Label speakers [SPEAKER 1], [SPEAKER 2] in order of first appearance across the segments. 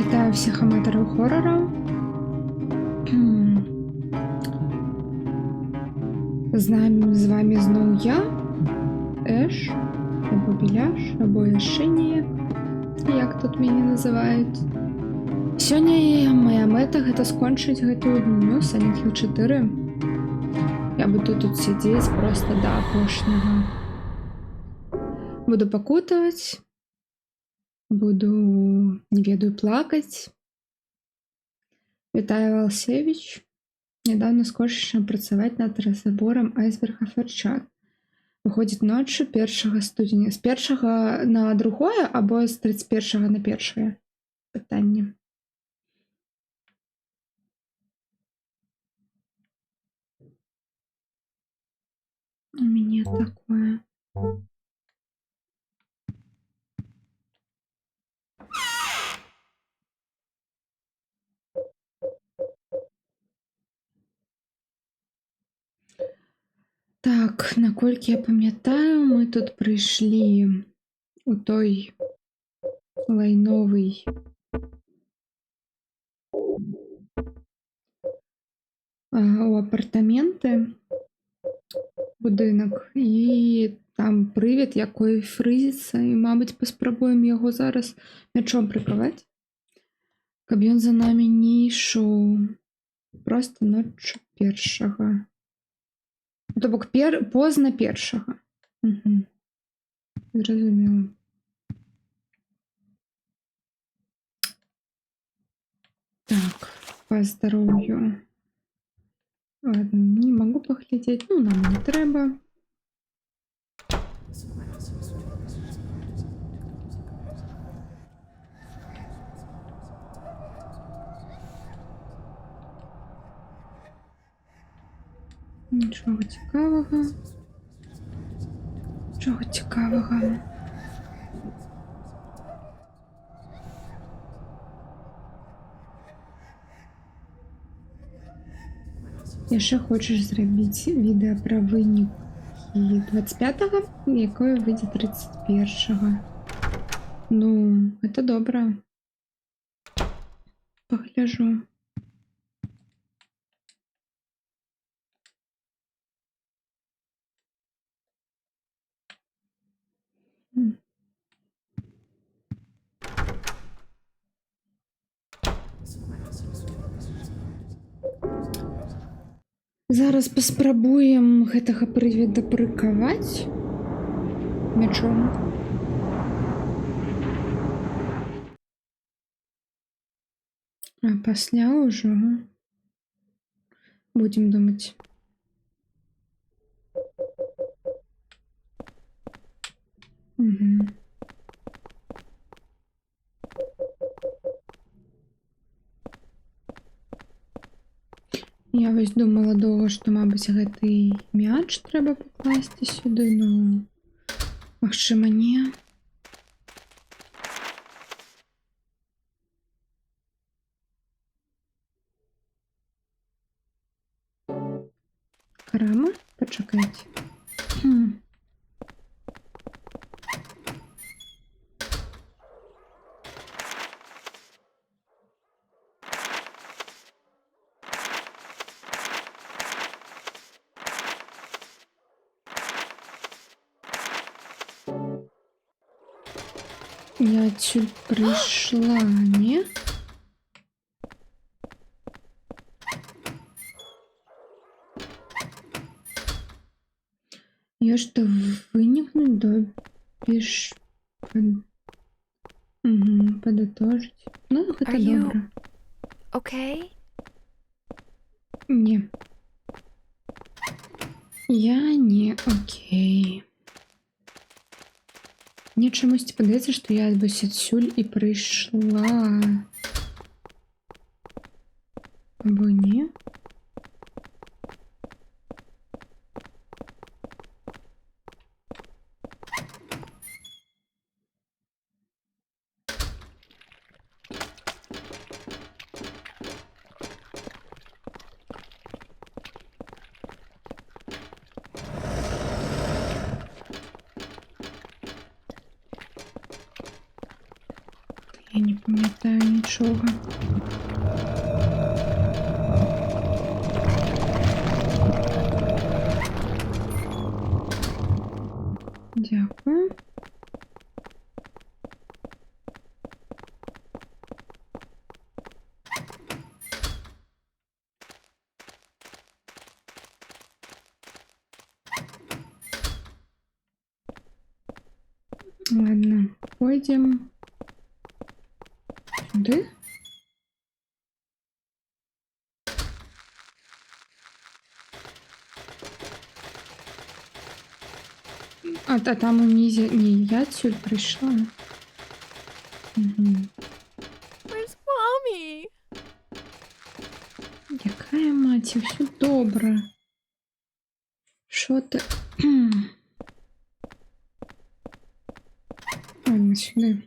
[SPEAKER 1] Вітаю всіх аматорів хорору. З вами знову я, Еш, або Біляш, або Яшинієк, як тут мене називають. Сьогодні моя мета – гэта скончыць гэтую гульню Silent Hill 4. Я буду тут сидеть просто до апошняга. Буду покутывать, буду, не ведаю, плакать. Вітаю, Валсевич. Недавно скончыла працаваць над разбором айсберга Ферчат. Выходзіць ноччу 1 студзеня. З 1 на 2 або з 31 на 1? Пытанне. У меня такое. Так, наколькі я памятаю, мы тут прыйшлі у той лайновый у апартаменты будынак, і там прывід, якой фрызіцца, і, мабыць, паспрабуем яго зараз мячом прыкаваць, каб ён за намі не ішоў. Просто ноччу 1. То бок позна 1. Угу. Зразумела. Так, по здоровью. Ладно, не могу поглядеть. Ну, нам не треба. Нічого цікавого. Нічого цікавого. Яшчэ хочаш зрабіць відэа пра вынікі 25-го, якое выйдзе 31-го. Ну, это добра. Погляжу. Зараз паспрабуем гэтага прывіда прыкаваць мячом. А пасля ўжо будзем думаць. Угу. Я вось думала доўга, што, мабыць, гэты мяч трэба пакласці сюды, но магчыма не. Крама? Пачакайце. Я адсюль прыйшла, не? Я што, вынікнуць допіш... Угу, падатожыць. Ну, гэта добра.
[SPEAKER 2] Okay?
[SPEAKER 1] Не. Я не окей. Мне чамусьці падаецца, што я вось адсюль і прыйшла. Або не? Я не пам'ятаю нічого. Дякую. Ладно, пойдем. Сюди? А там унизі... Ні, я отсюда прийшла. Угу.
[SPEAKER 2] Where's mommy?
[SPEAKER 1] Якая мать, все добре. Що ти? Ладно, сюди.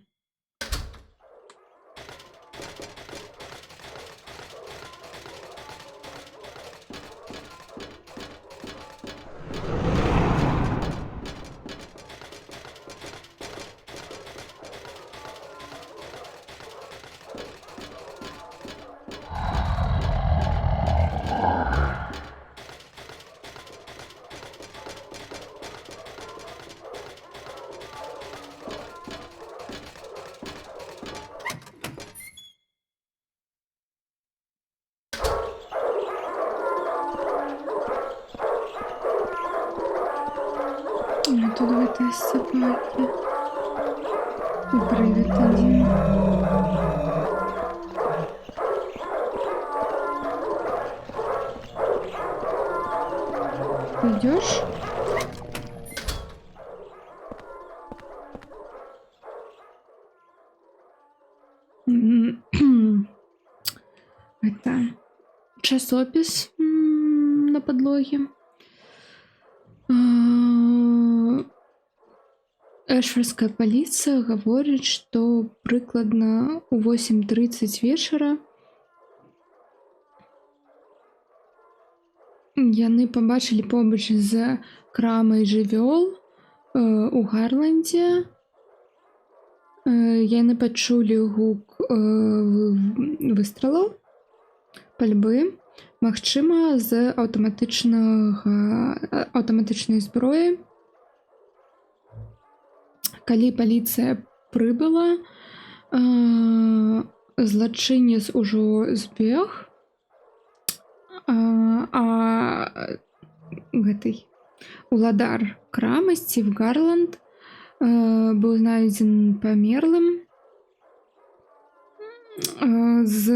[SPEAKER 1] А тут вита собаки. І привід один. Пойдешь? Это часопис на подлоге. Эшфордская полиция говорит, что прыкладна у 8:30 вечера яны побачили побач з крамай жывёл у Гарландзе. Яны пачулі гук выстрелаў, пальбы, магчыма, з аўтаматычнай зброі. Калі паліцыя прыбыла, злачынец ужо збег, гэтай уладар крамы Стив Гарланд быў знайдзен памерлым з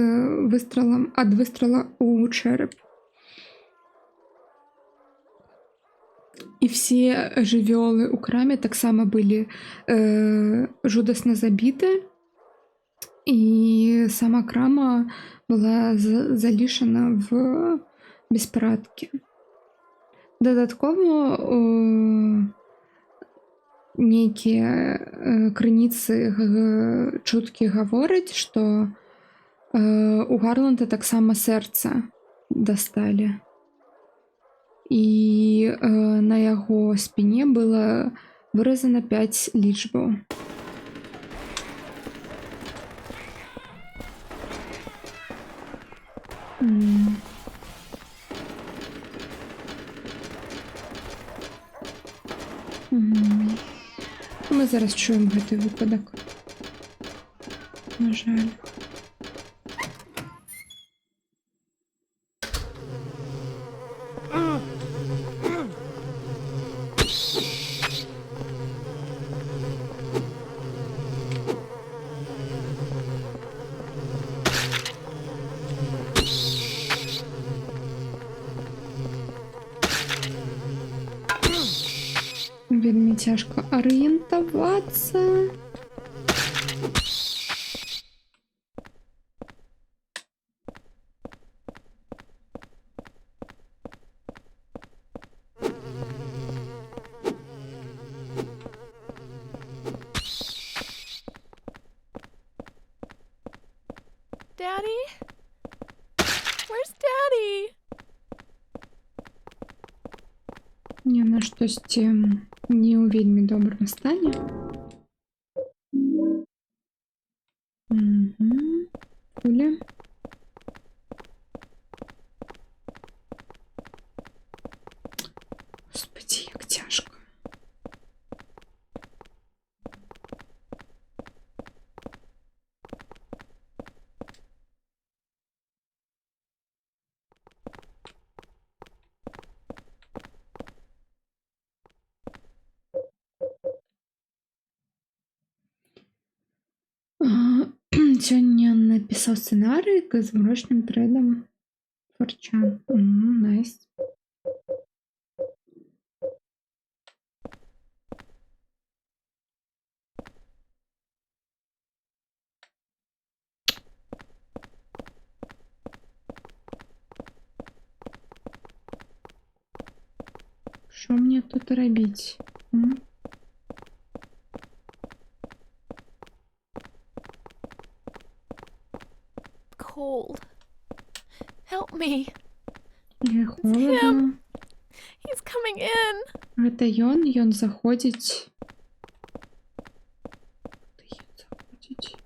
[SPEAKER 1] выстрелам ад выстрела ў чэрап. І все жывёлы ў краме таксама былі жудасна забіты, і сама крама была залішана в беспарадкі. Дадаткова нейкія крыніцы чуткі гавораць, што у Гарланда таксама сэрца дасталі. І на яго спіне было выразана 5 лічбаў. Ми зараз чуємо гэты выпадак. На жаль. Вельмі цяжка арыентавацца.
[SPEAKER 2] Daddy? Where's Daddy?
[SPEAKER 1] Яна штосьці не ў вельмі добрым стане. Угу. Кулі. Господи, як тяжко. Сьогодні написав сценарій з мрачним тредом Форчан. Найс. Що мені тут робити?
[SPEAKER 2] Cold. Help me.
[SPEAKER 1] Є холодно.
[SPEAKER 2] He's coming in.
[SPEAKER 1] Гэта ён заходзіць. Ён заходзіць.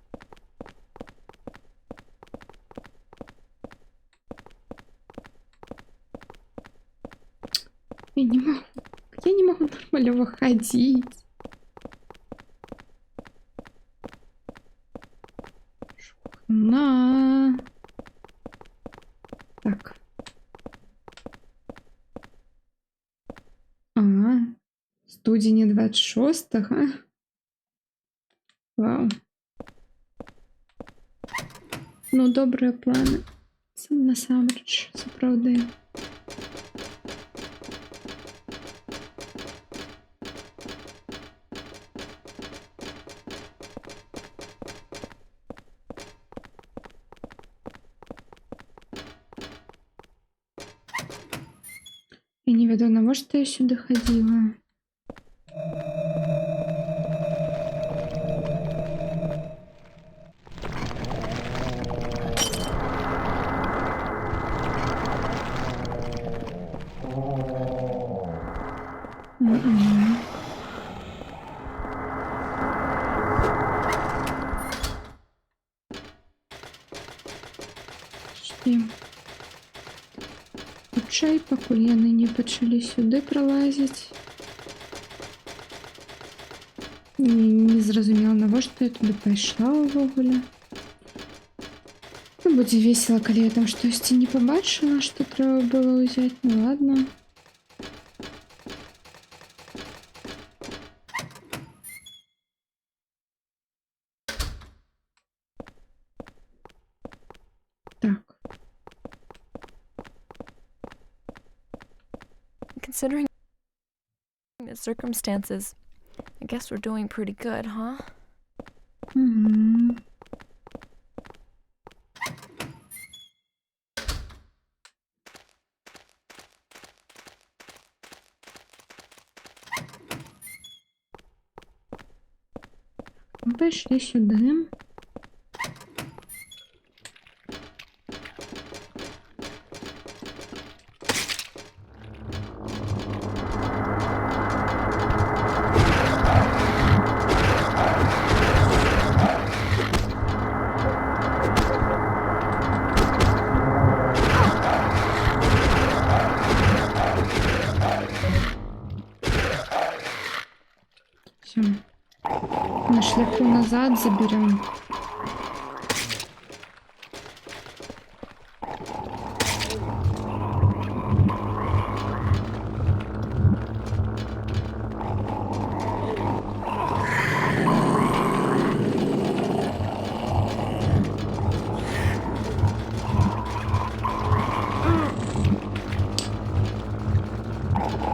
[SPEAKER 1] Я не могу нормально выходить. На. Так. Студені 26-го. Вау. Ну, добрі плани. Це насамрэч сапраўды. Я не ведаю, навошта я сюди ходила. Хутчэй, пакуль яны не пачалі сюды пралазіць. Не зразумела, навошта я туды пайшла ўвогуле. Ну, будзе весела, калі я там штосьці не пабачыла, што трэба было ўзяць. Ну ладно. Так.
[SPEAKER 2] Considering the circumstances, I guess we're doing pretty good, huh?
[SPEAKER 1] Пішли сюди. Все. На шляху назад заберем.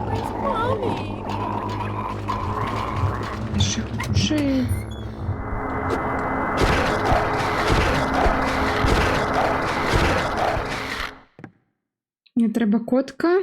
[SPEAKER 2] Where's Mommy?
[SPEAKER 1] Ши. Мені треба котка.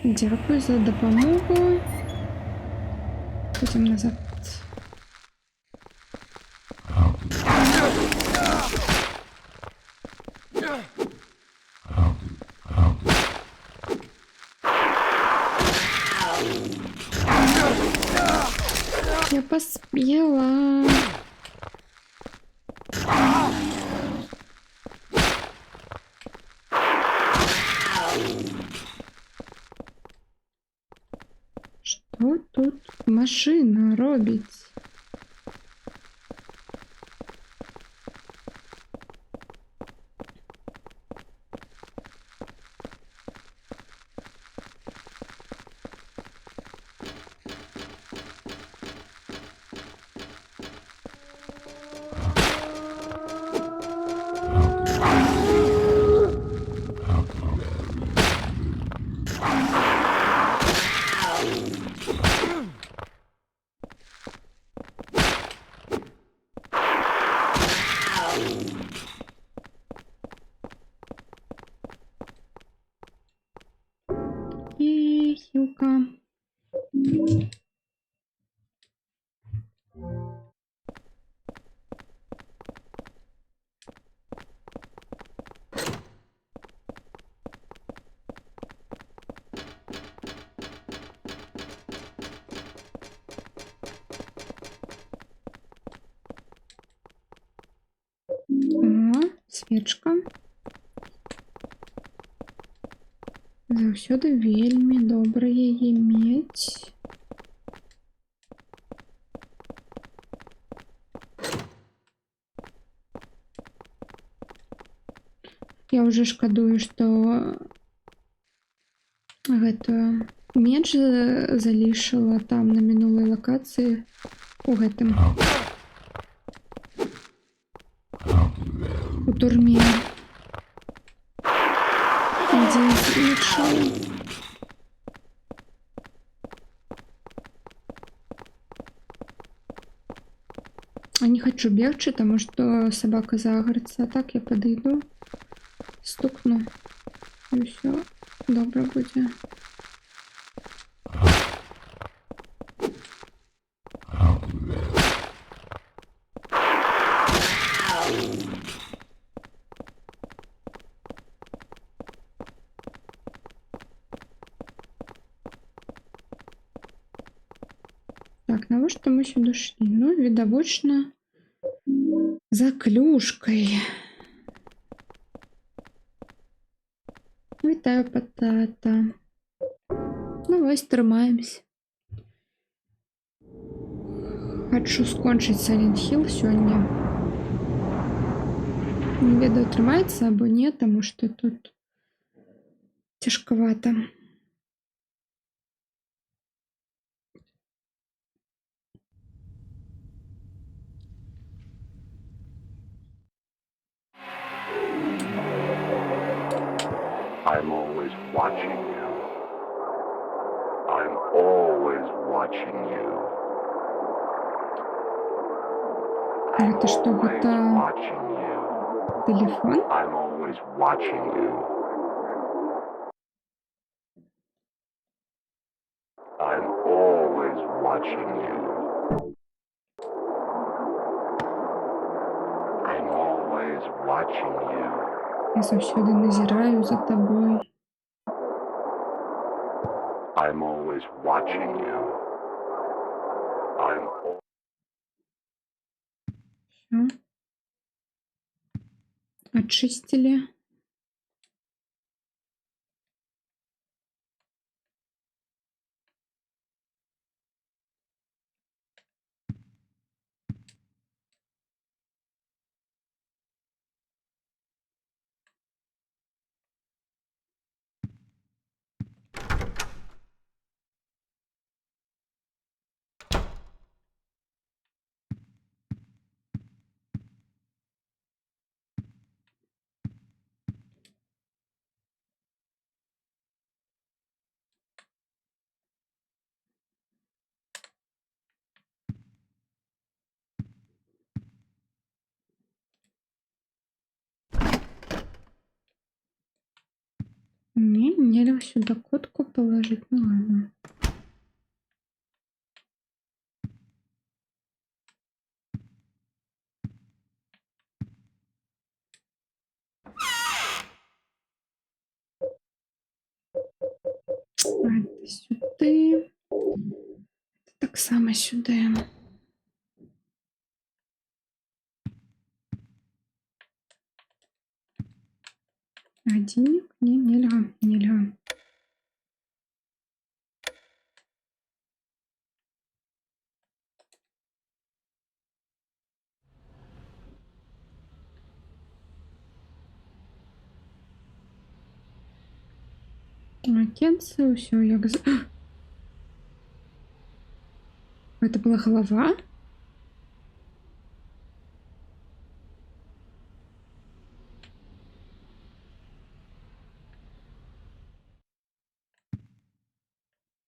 [SPEAKER 1] Дякую за допомогу. Потім назад. Я поспела. Що тут машина робить? І хілка. О, свечка. Заўсёды вельмі добра яе мець. Я уже шкадую, што гэтую меч залішыла там на мінулай лакацыі у гэтым у турме. Дзе мечом. А не хочу бегчы, таму што сабака загарыцца. А так я падыйду, стукну, і ўсё добра будзе. Так, навошта мы сюды шлі? Ну, відавочна, за клюшкай. Вітаю, патата. Ну, вось, трымаемся. Хочу скончыць Silent Hill сёння. Не ведаю, трымаецца або не, таму што тут цяжкавата.
[SPEAKER 3] I'm always watching you. I'm always watching you.
[SPEAKER 1] Гэта што,
[SPEAKER 3] Always
[SPEAKER 1] гэта
[SPEAKER 3] watching you.
[SPEAKER 1] тэлефон?
[SPEAKER 3] I'm always watching you. I'm always watching you. I'm always watching you.
[SPEAKER 1] Я заўсёды назіраю за табой.
[SPEAKER 3] I'm always watching you. I'm
[SPEAKER 1] Всё. Ачысцілі. Не, нельзя сюда котку положить, ну ладно. Это сюди. Так само сюди. Годинник? Не, нельзя, нельзя. Макенце, все, як з... Это была голова?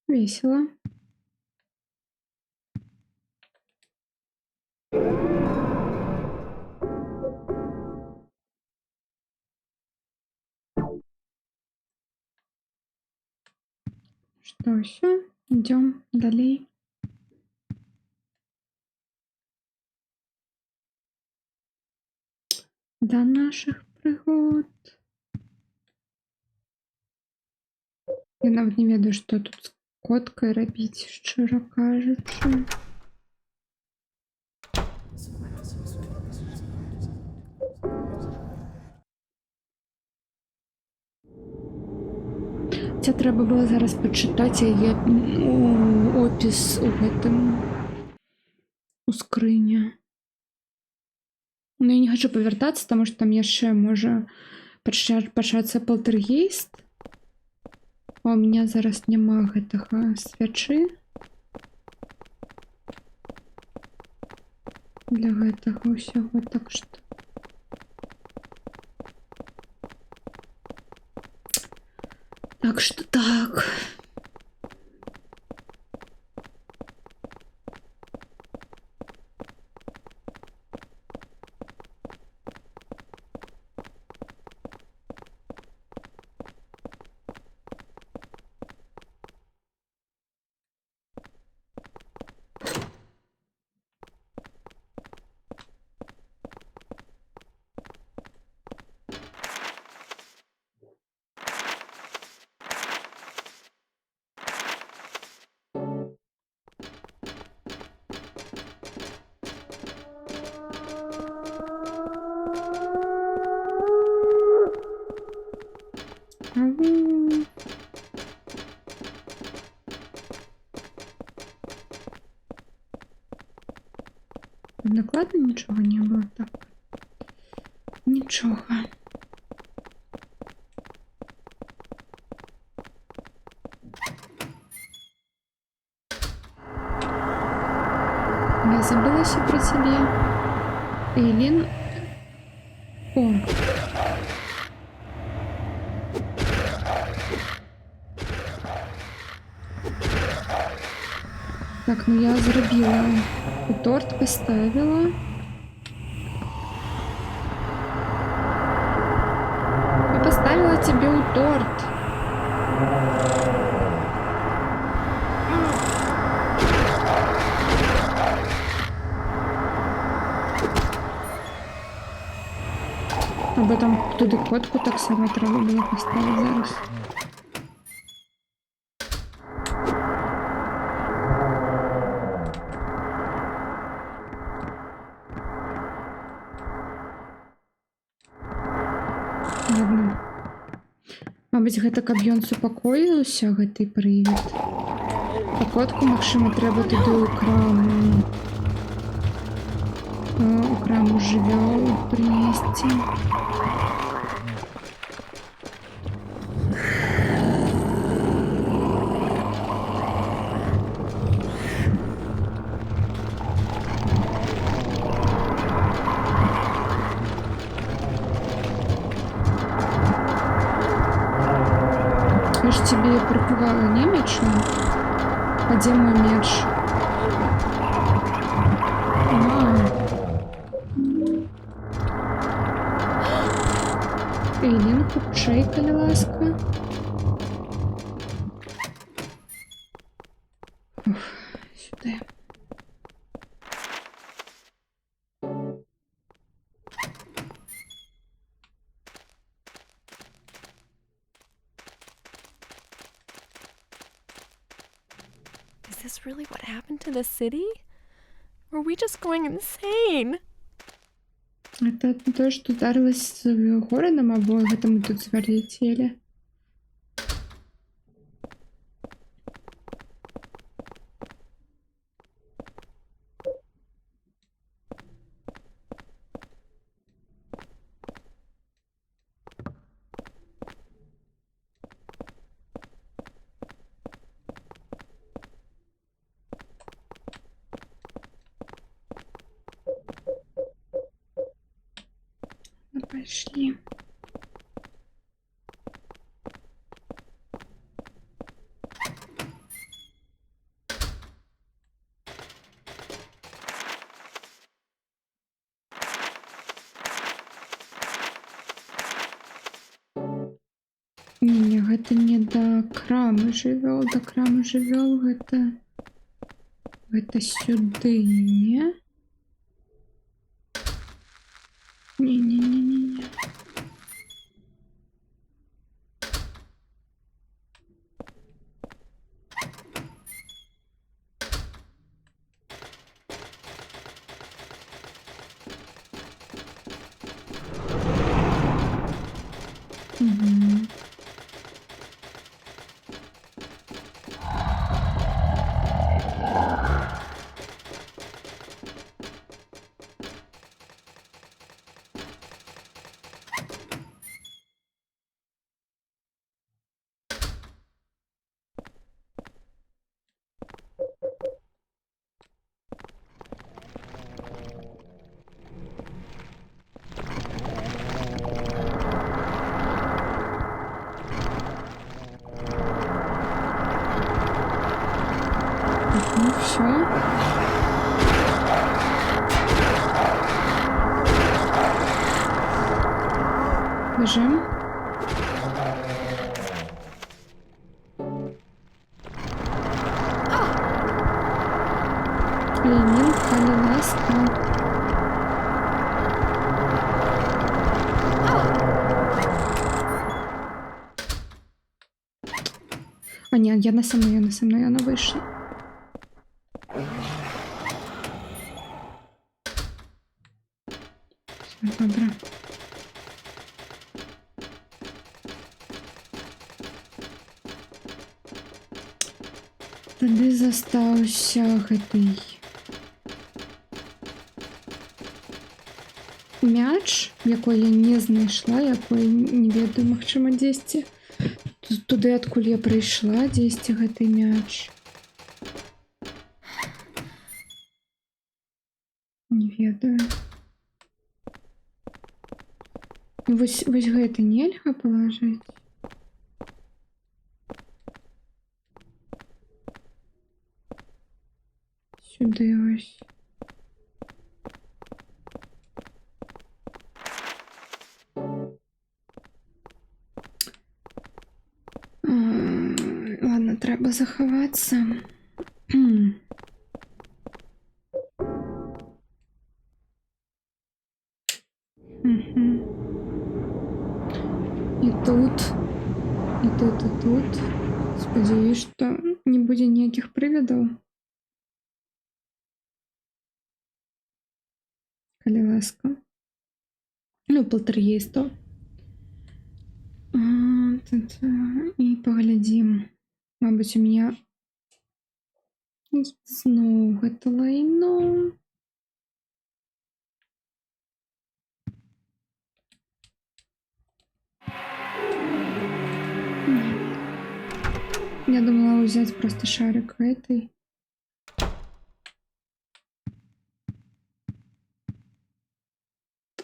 [SPEAKER 1] Весело. Что, все? Идем далее. До наших пригод. Я навіть не ведаю, що тут з коткою робити, щиро кажучи. Це треба було зараз почитати її опис у скрині. Ну, я не хочу повертатися, тому що там ще може початися полтергейст. А у меня зараз нема гэтага свячы. Для гэтага ўсяго, так што... Так што так. Накладно нічого не було, так. Нічого. Я забылась про тебе. Эйлин. О. Так, ну я зробила. И торт поставила. Я поставила тебе у торт. Або там туди котку так само треба було поставити зараз. Ладно. Мабуть, гэта каб ён супакоіўся, гэты прывід. А котку, магчыма, трэба туды ў краму. У краму жывёл прынесці. Я ж тебе пропугала, не, мечом? А где мой меч? Эйлин, хутчэй, калі ласка. Ух, сюди.
[SPEAKER 2] Is this really what happened to the city? Or are we just going insane?
[SPEAKER 1] Это то, что ударилось з городом, або гэта мы тут звалецелі? Ну, пошли. Не, гэта не да крамы жывёл, да крамы жывёл гэта сюды, не? Не-не-не-не-не. Мгм. Так, ну все. Бежим. Ленин, Калинаска. А, ні, я на самой, она вийшла. Все, добре. Тады застаўся гэты мяч, якой я не знайшла, якой не ведаю, магчыма, дзесьці туды, адкуль я прыйшла, дзесьці гэты мяч. Не ведаю. Вось гэты нельга палажыць. Сюды ось. Ладно, трэба захавацца. І тут, і тут, і тут. Спадзяюсь, што не будзе ніякіх прывідаў. Калі ласка. Ну, полтергейстаў. І паглядзім. Мабыць, у меня зноў гэта лайно. Я думала взять просто шарик этой.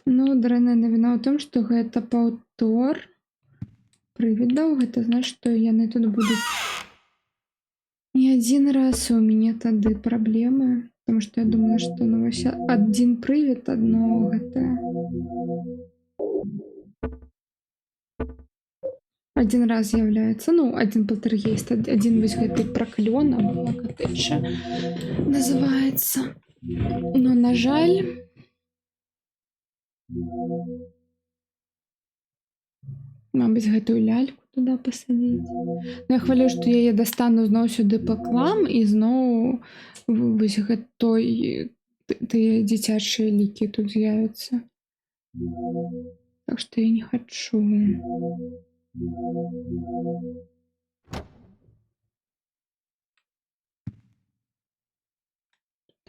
[SPEAKER 1] Ну, дрэнная навіна ў тым, што гэта паўтор прывідаў. Гэта значыць, што яны тут будуць не адзін раз, і ў мяне тады праблемы. Потому што я думала, што ну, вось адзін прывід, адно гэта. Один раз з'являється. Ну, один полтергейст, один вось гэты праклён, або як гэта яшчэ называецца. Ну, на жаль, мабыць, гэтую ляльку туди пасадзіць. Ну, я хвалюю, што яе дастану зноў сюды паклам, і зноў вось гэтой тыя дзіцячыя лікі тут з'явяцца. Так што я не хачу.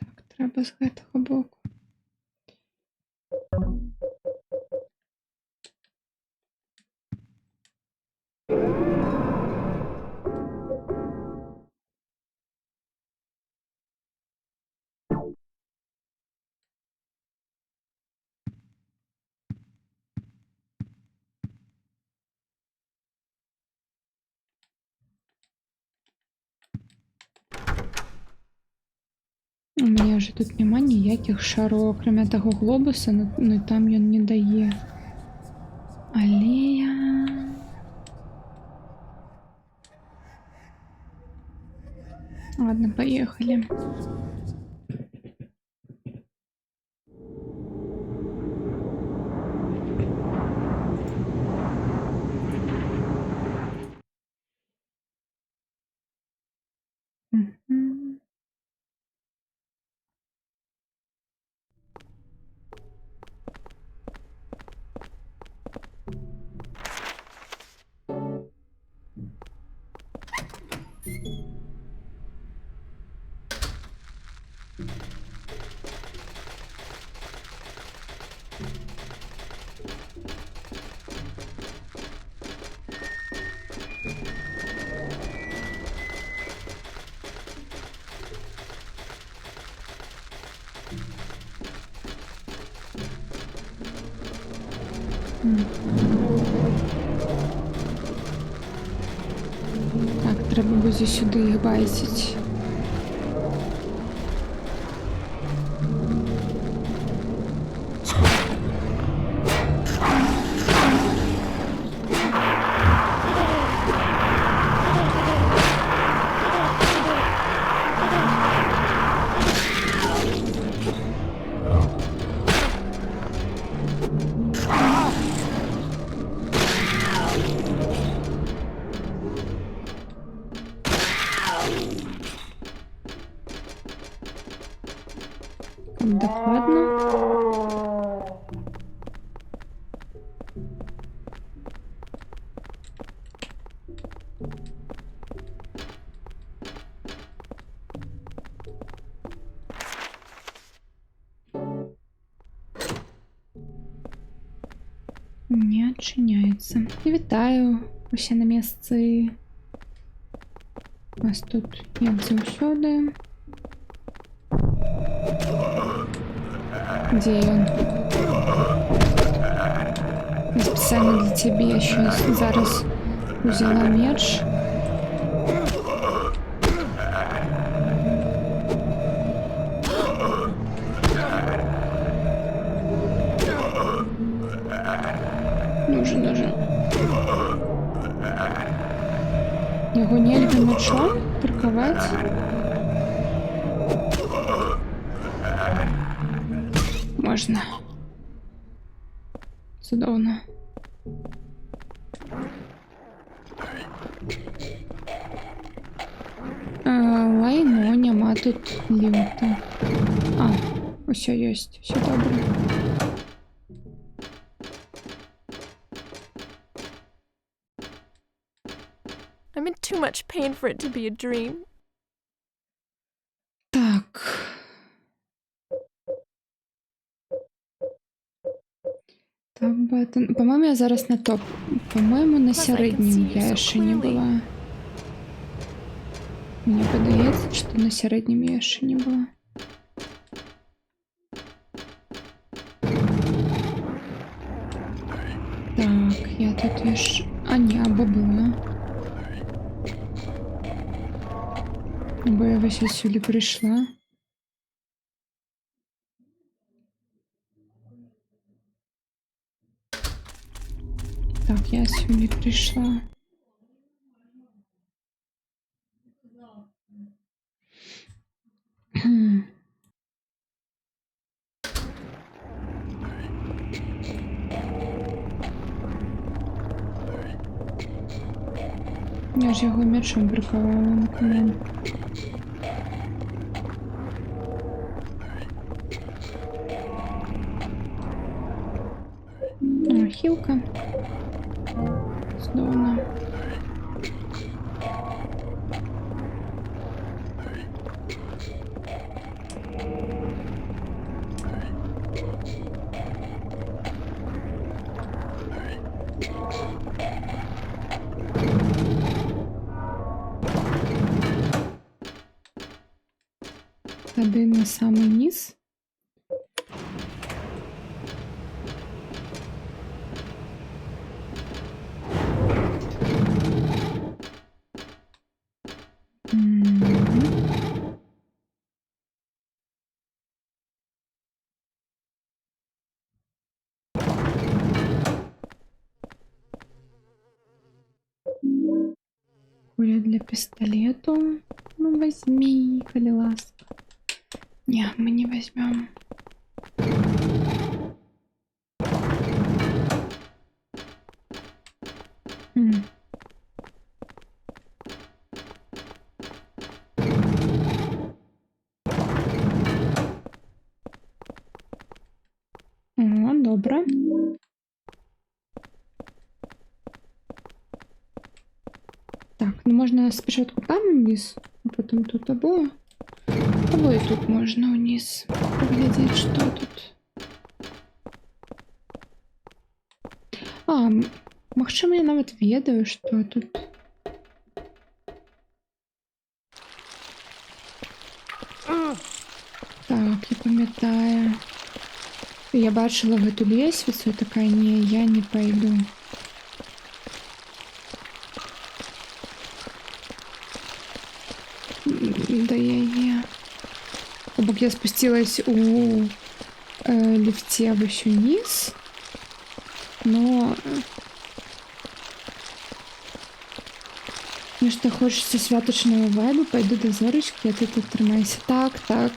[SPEAKER 1] Так, трэба з гэтага боку. У мяне вже тут нема ніякіх шаров, акрамя таго глобуса, ну і там ён не дае. Але я... Ладно, поехали. Мгм. Так, треба буде сюди їх байтить. Докладно. Не адчиняется. Вітаю, усе на месцы. У нас тут як заўсёды. Где он? Специально для тебя я сейчас зараз взяла меч. Нужен. Його нельзя мечом прикувати. Можна. Чудовно. Лайно, нема тут ліміта. А, усе есть, все добре.
[SPEAKER 2] I'm in too much pain for it to be a dream.
[SPEAKER 1] Так. По-моєму, я зараз на топ. По-моєму, на середнім я ще не була. Мені подається, що на середнім я ще не була. Так, я тут лиш... А, ні, або була. Або я ось сюди прийшла. Так, я сюди прийшла. Я ж його м'ячом прикривала на комен. О, хілка. Здорово. Туди на самий низ. Куля для пистолету. Ну, возьми, коли ласка. Не, мы не возьмем. О, добре. Так, ну можна спочатку там вниз, а потім тут або і тут можна вниз. Поглядеть, що тут. А, магчыма, я нават ведаю, що тут. Так, я пам'ятаю. Я бачила гэту лесвіцу, такая, не, я не пойду. Да я. Бок я спустилась у лифте еще вниз, но мне что хочется святочного вайбу, пойду до зорочки, а ты тут тримайся. Так, так.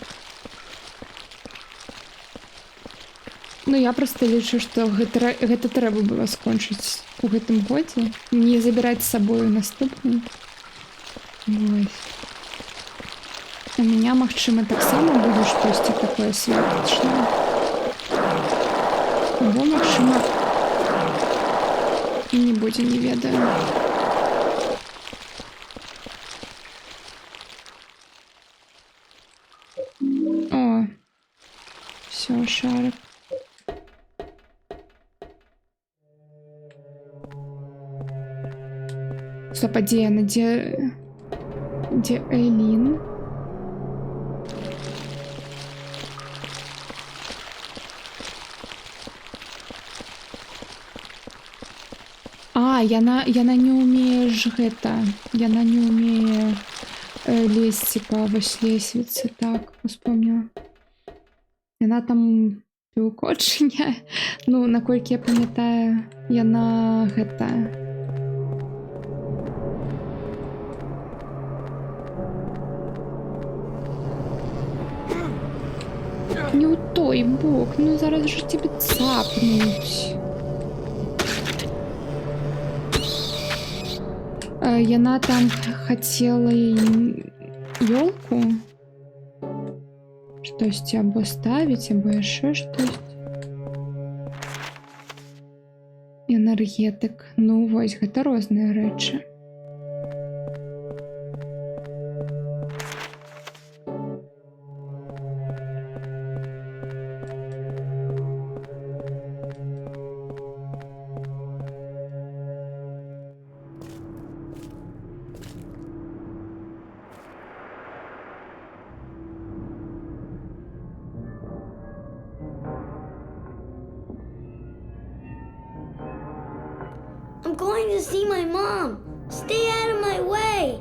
[SPEAKER 1] Ну, я просто лічу, што гэта трэба было скончыць у гэтым годзе. Не забіраць з сабою наступны. Вось. У меня, магчыма, таксама будзе штосьці такое святачнае. Або, магчыма, і не будзе, не ведаю. О, всё, шарик. Стоп, а где она? Где Эйлин? А, яна не умее ж гэта. Яна не умее лезть по вось лесвіцы. Так, успомнила. Яна там пілкочыня. Ну, наколькі я памятаю, яна гэта... Не у той бок, ну зараз же тебе цапнуть. Яна там хотела елку, штось або ставить, або яшчэ штось. Энергетик. Ну вось, гэта розныя рэчы.
[SPEAKER 4] I'm going to see my mom. Stay out of my way.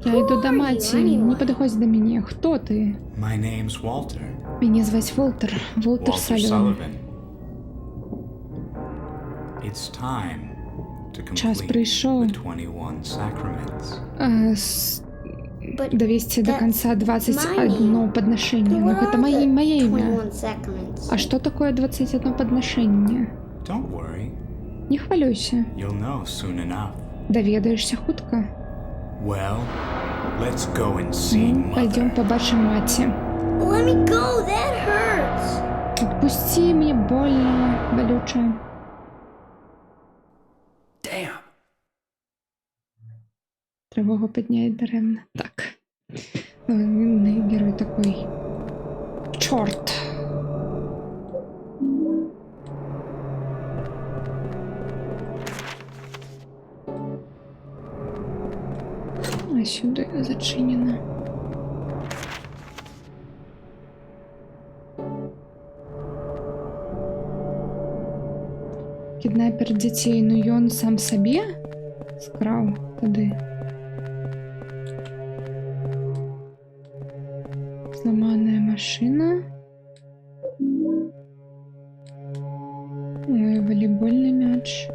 [SPEAKER 1] Я йду до матері, не підходь до мене. Хто ти?
[SPEAKER 5] My name's Walter.
[SPEAKER 1] Мене звать Волтер. Волтер
[SPEAKER 5] Walter
[SPEAKER 1] Саліван.
[SPEAKER 5] Sullivan. It's time to
[SPEAKER 1] Час
[SPEAKER 5] complete
[SPEAKER 1] прийшов.
[SPEAKER 5] the 21 sacraments.
[SPEAKER 1] довести до
[SPEAKER 4] that's
[SPEAKER 1] конца 21
[SPEAKER 4] my
[SPEAKER 1] подношение. Ну,
[SPEAKER 4] Where
[SPEAKER 1] это
[SPEAKER 4] are
[SPEAKER 1] мое
[SPEAKER 4] the
[SPEAKER 1] имя.
[SPEAKER 4] 21 sacraments?
[SPEAKER 1] А что такое 21 подношение?
[SPEAKER 5] Don't worry.
[SPEAKER 1] Не хвалюйся.
[SPEAKER 5] You'll know soon enough.
[SPEAKER 1] Доведаешься хутка.
[SPEAKER 5] Well, let's go and see
[SPEAKER 1] Ну, пойдем
[SPEAKER 5] Mother.
[SPEAKER 1] побачим маті.
[SPEAKER 4] Let me go, that hurts.
[SPEAKER 1] Отпусти, мне больно, болюче.
[SPEAKER 5] Damn.
[SPEAKER 1] Тривогу підняти даремно. Так. Ну, він не герой такий. Чорт. А сюди зачинено. Кіднайпер дзяцей, ну ён сам сабе скраў тады. Зламаная машина. Ой, волейбольный мяч.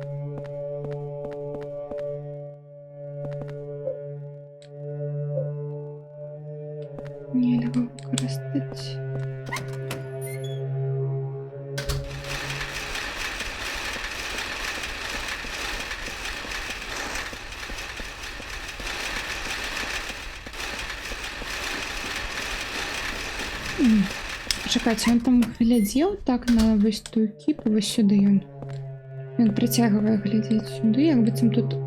[SPEAKER 1] Нельга выкористать. Чакайце, ён там глядзеў так на вось тую кіпу, вось сюды ён прыцягвае глядзець сюды, як быццам тут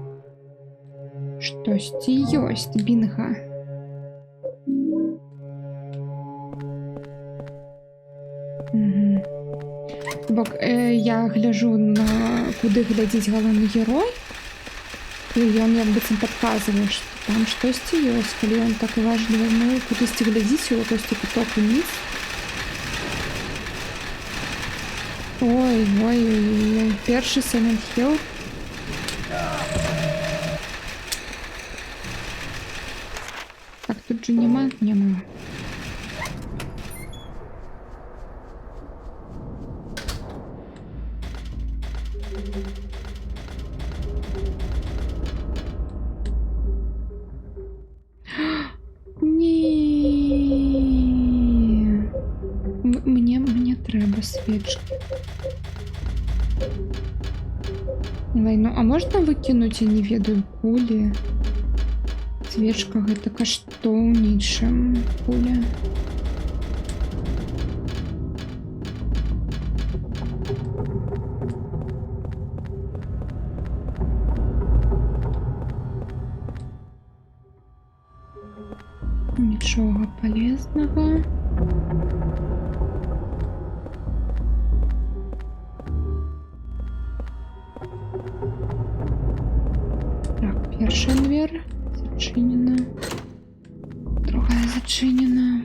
[SPEAKER 1] штосьці ёсць, бінга. Бок я гляжу на куды глядзіць галоўны герой, і ён як быццам падказвае, што там штосьці ёсць, калі ён так уважліва, ну, кудысьці глядзіць у якосьці куток униз. Ой, ой, ой, ой, першы Silent Hill. Так, тут же нема? Нема. Ні. Мне треба свечки. Ой, ну а можна выкінуць, я не ведаю, кулі? Свечка гэта каштоўнейшая куля. Нічога полезного. Так, першая дверь зачинена. Другая зачинена.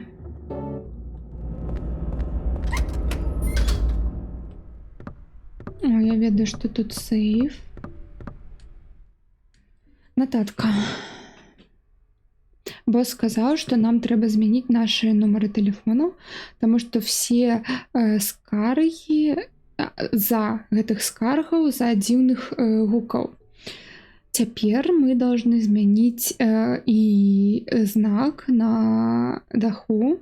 [SPEAKER 1] О, я ведаю, что тут сейф. Нотатка. Босс сказал, что нам трэба змяніць наши номеры телефону, потому что все скаргі за гэтых скаргаў, за дзіўных гукаў. Цяпер мы должны змяніць і знак на даху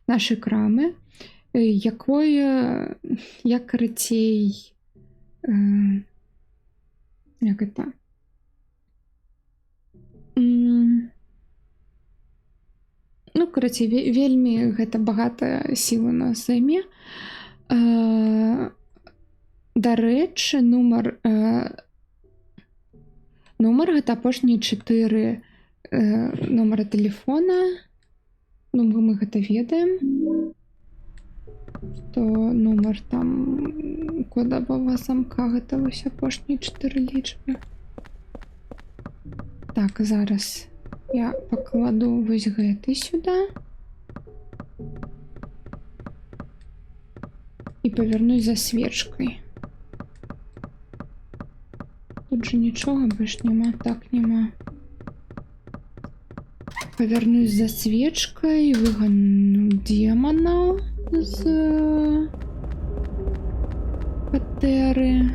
[SPEAKER 1] нашай крамы, якое, як карацей, як это? Ну, карацей, вельмі гэта багата сілы нас займе. Дарэчы, нумар гэта апошнія 4 нумара телефона. Ну, мы гэта ведаем. То нумар там кодавага замка, гэта вось апошнія 4 лічбы. Так, зараз я пакладу вось гэты сюда. І павернусь за свечкой. Тут же нічога больш няма, так няма. Павернусь за свечкой, выгану демона з кватэры.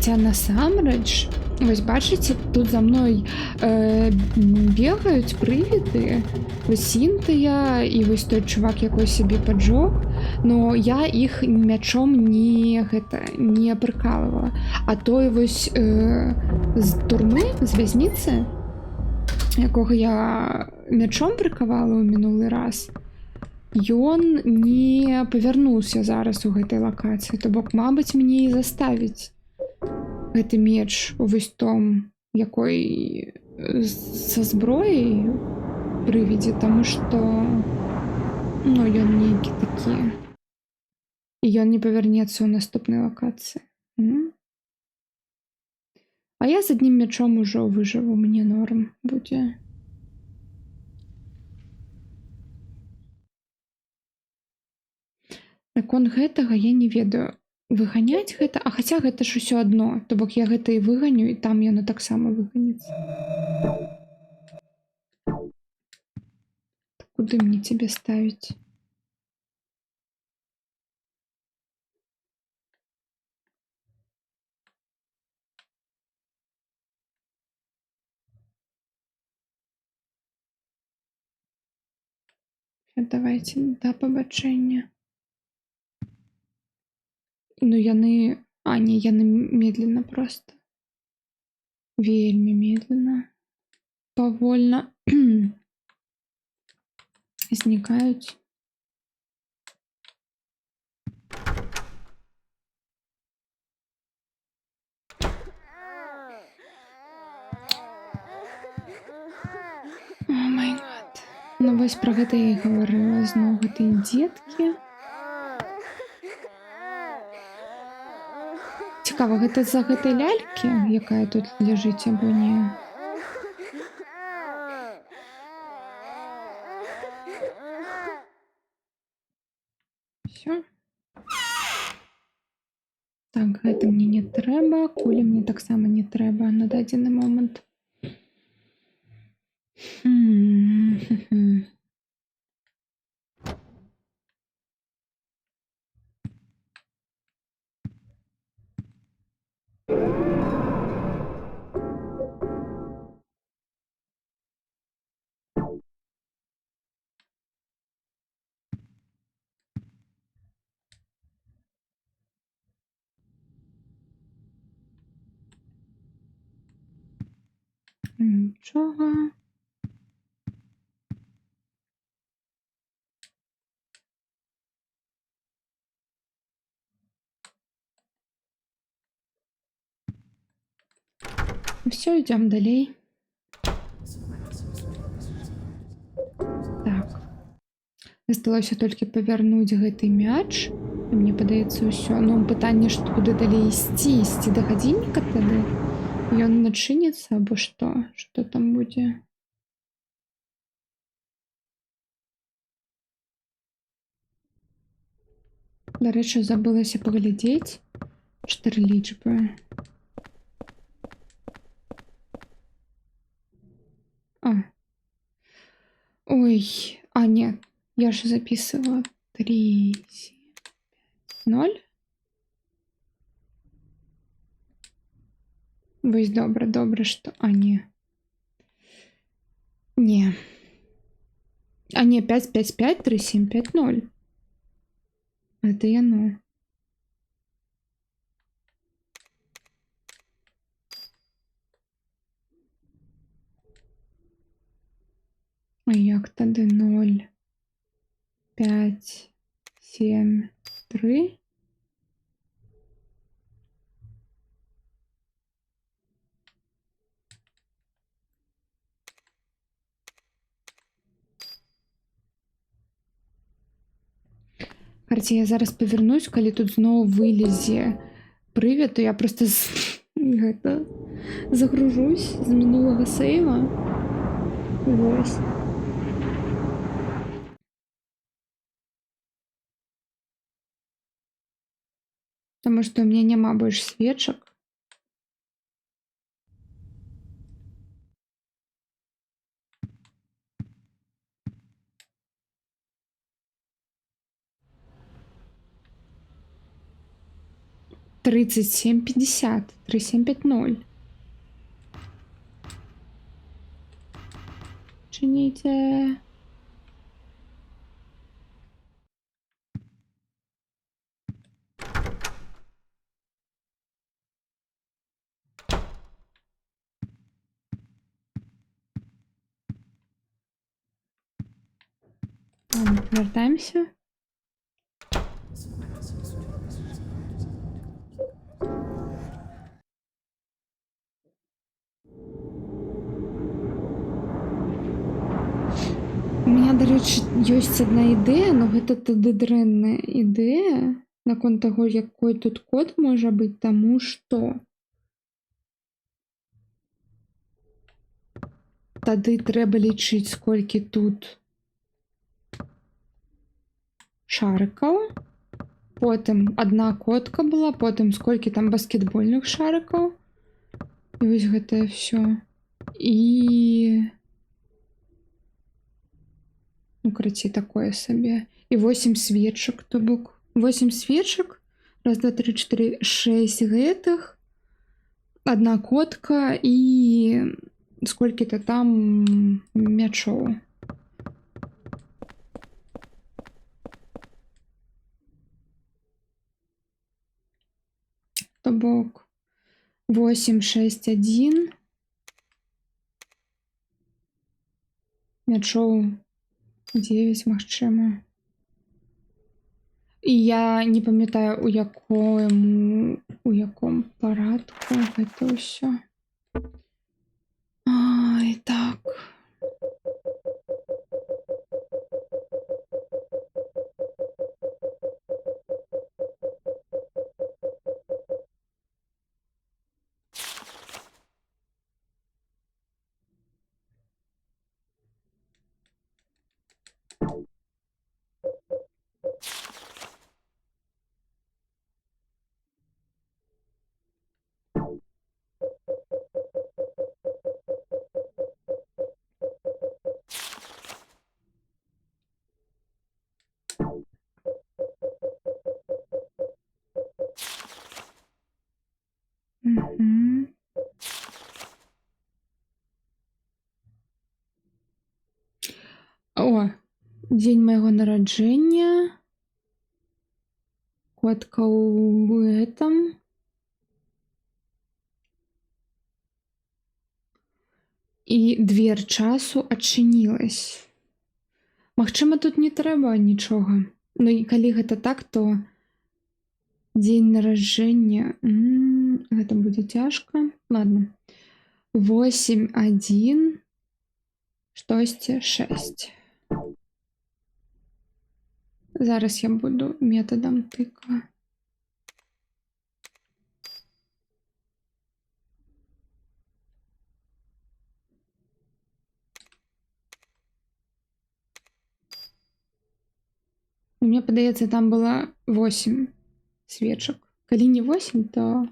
[SPEAKER 1] Хаця насамрэч, вось бачыце, тут за мной бегаюць прывіды, вось Сінтыя і вось той чувак, якой сябе паджог, но я іх мячом не прыкалывала. А той вось з турмы, з вязніцы, якога я мячом прыкавала ў минулы раз, ён не павярнуўся зараз у гэтай лакацыі, то бок, мабыць, мне і заставіць гэты меч у вось том, якой са зброяй прывідзе, таму што ну, ён нейкі такі. І ён не павярнецца ў наступнай лакацыі. А я з аднім мячом ужо выжыву, мне норм будзе. Наконт гэтага я не ведаю. Выганяць гэта, а хаця гэта ж усё адно, то бок я гэта і выганю, і там яно таксама выганіцца. Куды мне цябе ставіць? Давайте да пабачэння. Ну яны... А, не, яны медленно просто. Вельмі медленно. Павольна знікаюць. О май гад. Ну вось пра гэта я і гаварыла. Зноў гэтыя дзеткі. Цікава, гэта з-за гэтай лялькі, якая тут ляжыць, або не? Всё. Так, гэта мне не трэба, кулі мне таксама не трэба на дадзены момант. Нічога. Все, идем далей. Так. Засталося толькі павярнуць гэты мяч. І мне падаецца ўсё. Ну, пытанне, што куды далей ісці? Ісці да гадзінніка тады? Ён начыніцца або што? Што там будзе? Дарэчы, забылася паглядзець 4 лічбы. Ой, а нет, я же записывала 3, 7, 5, 0. Вось добра, что... А, не. Не. А, не, 5, 5, 5, 3, 7, 5, 0. Это яно. А як тады 0, 5, 7, 3? Карці, я зараз павернусь, калі тут зноў вылезе прывід, то я просто гэта загружусь з мінулага сейва. Вось. Таму што ў мяне няма больш свечак. 3750. 3750. Чините. Ладно, вертаемся. У меня, до речі, ёсць адна ідэя, но гэта тады дрэнная ідэя наконт таго, якой тут код можа быць, таму што тады трэба лічыць, сколькі тут шарыкаў, потым адна котка была, потым сколькі там баскетбольных шарыкаў. І вось гэтае ўсё. І ну, карацей, такое сабе. І 8 свечак, то бок 8 свечак. Раз, два, три, 4, 6 гэтых. Одна котка і сколькі-то там мячоў. То бок 8, 6, 1. Мячоў 9, магчыма. І я не памятаю, у якому парадку гэта ўсё. Ай, так. Мгм. О, дзень майго нараджэння. Котка ў гэтым. І двер часу адчынілась. Магчыма, тут не трэба нічога. Ну і калі гэта так, то дзень нараджэння. Гэта будзе цяжка. Ладно. 8, 1, штосьці, 6. Зараз я буду методам тыка. Мне падаецца, там было 8 свечак. Калі не 8, то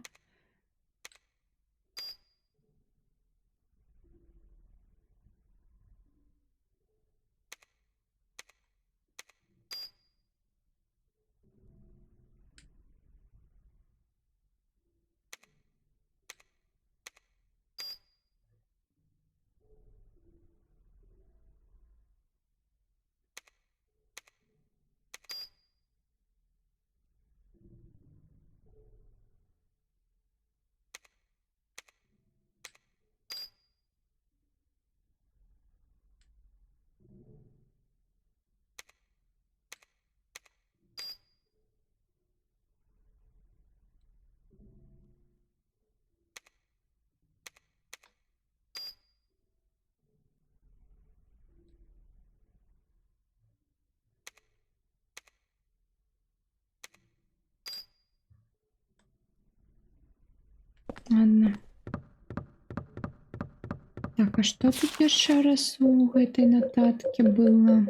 [SPEAKER 1] ладно. Так, а што тут яшчэ раз у гэтай нататкі было?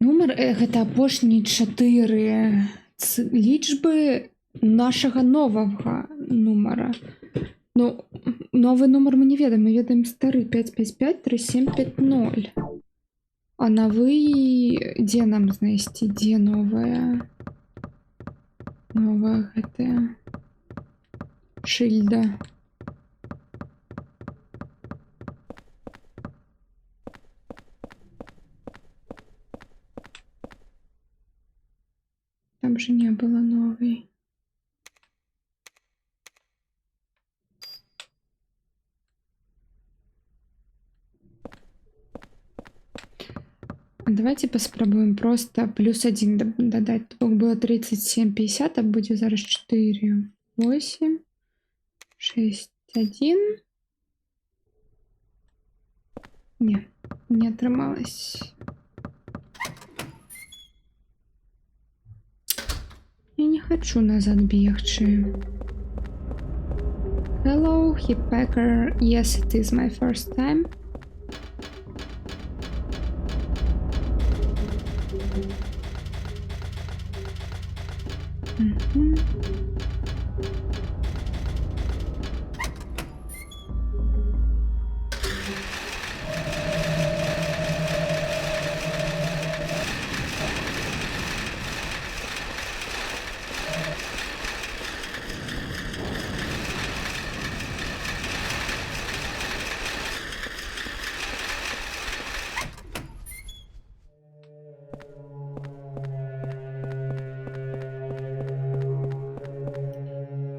[SPEAKER 1] Нумар гэта апошнія 4 лічбы нашага новага нумара. Ну, новы нумар мы не ведаем, мы ведаем стары 5553750. А новы дзе нам знайсці, дзе новая? Новая гэтая шыльда. Там же не было новой. Давайте попробуем просто +1 додать. То было 37,50, а будет зараз 4, 8, 6, 1. Не отрымалось. Я не хочу назад бегчи. Hello, Hitpacker. Yes, it is my first time.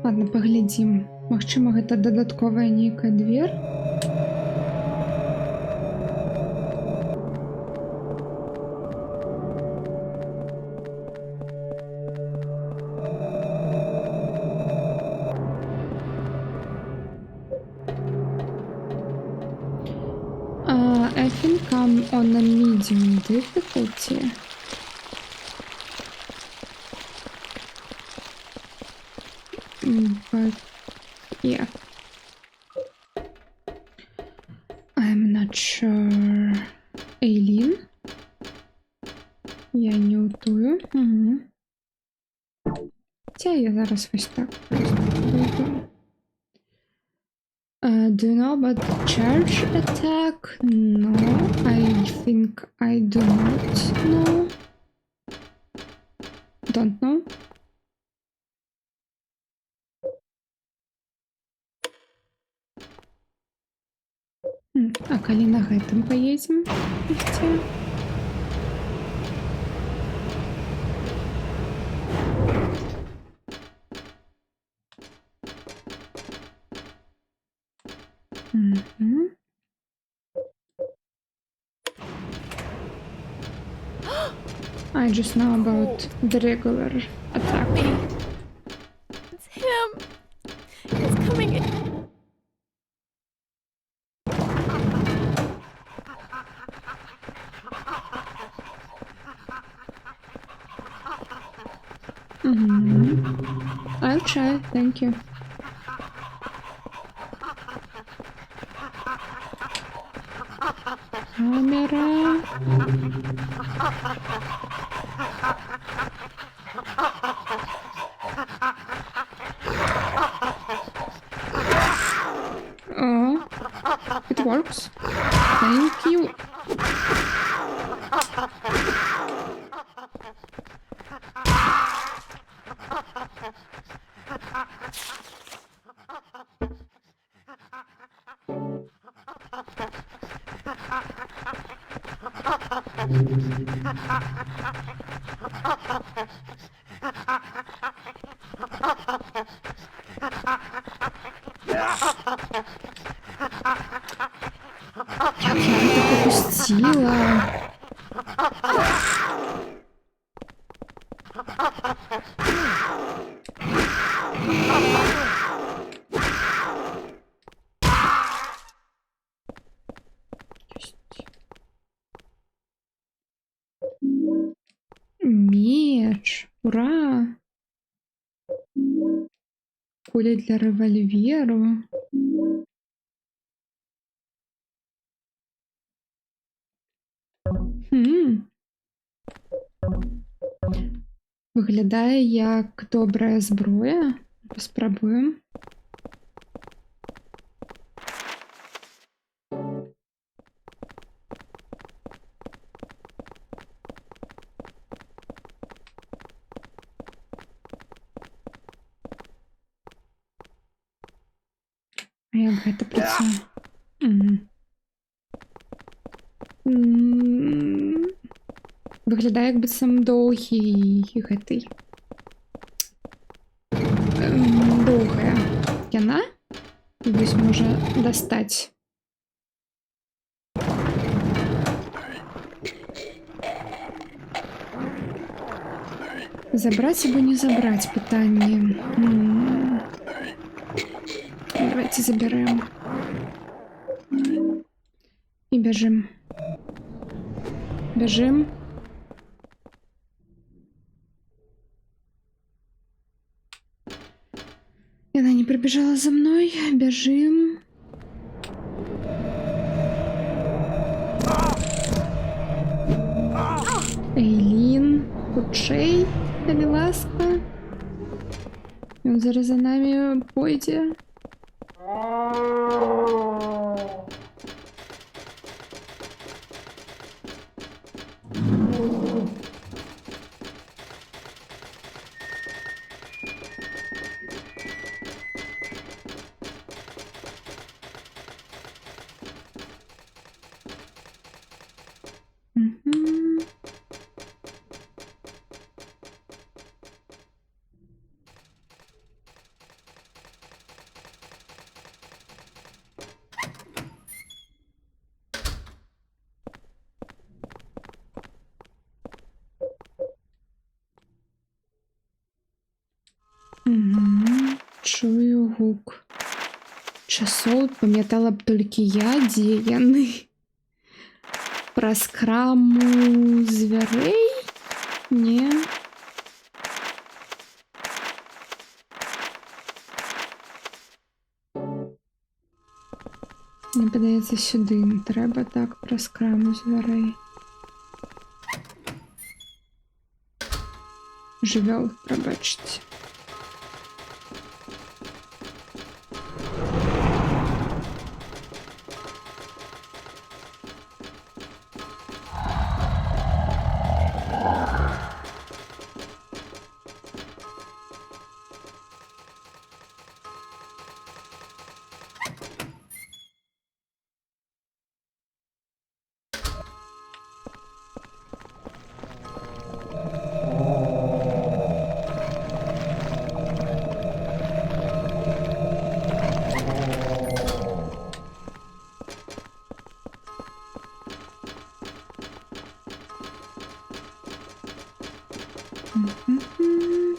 [SPEAKER 1] Ладно, поглядзім. Магчыма, гэта дадатковая нейкая дверь. I think I'm on a medium difficulty. But yeah, I'm not sure. Eileen, я не утую. Угу. Хотя я зараз ось так просто вийду. Do you know about the charge attack? No, I think I do not know. Don't know. А калі на гэтым поедем? I just know about the regular attack.
[SPEAKER 2] It's him. He's coming in.
[SPEAKER 1] I'll try, thank you. Камера. Oh, it works. Thank you. Як я это пропустила? Меч, ура! Куля для револьверу. Виглядає як добра зброя. Спробуємо. А як гэта працює? Угу. Виглядає, як быццам доўгі гэтый. Доўгая яна. Вось можа дастаць. Забраць або не забраць пытанне. Давайте заберем. И бежим. Бежим. И она не прибежала за мной. Бежим. Эйлін, хутчэй, калі ласка. Ён зараз за нами пойдзе. Мгм. Мгм. Чую гук. Часоў памятала б толькі я, дзе яны. Праз краму звярэй? Не. Мне падаецца, сюды трэба так праз краму звярэй. Жывёл, прабачце. Мгм.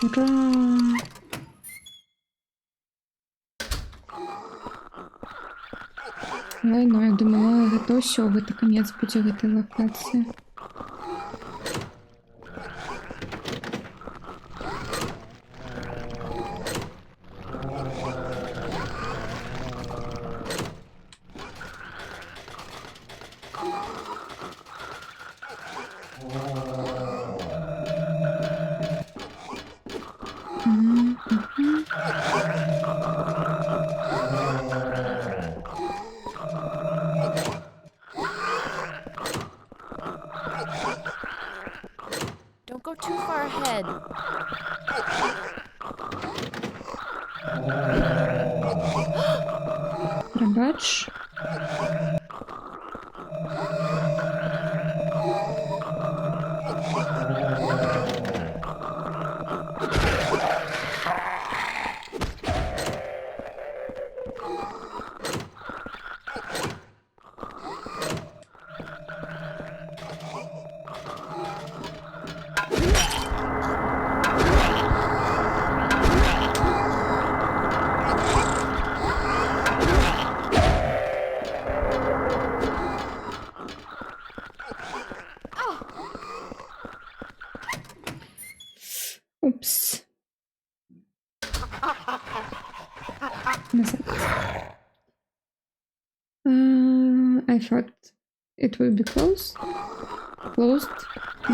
[SPEAKER 1] Ура! Ой, ну я думала, гэта ўсё, гэта канец будзе гэтай лакацыі. Мгм, мгм.
[SPEAKER 2] Don't go too far ahead.
[SPEAKER 1] Пробач. назад. I thought it would be closed.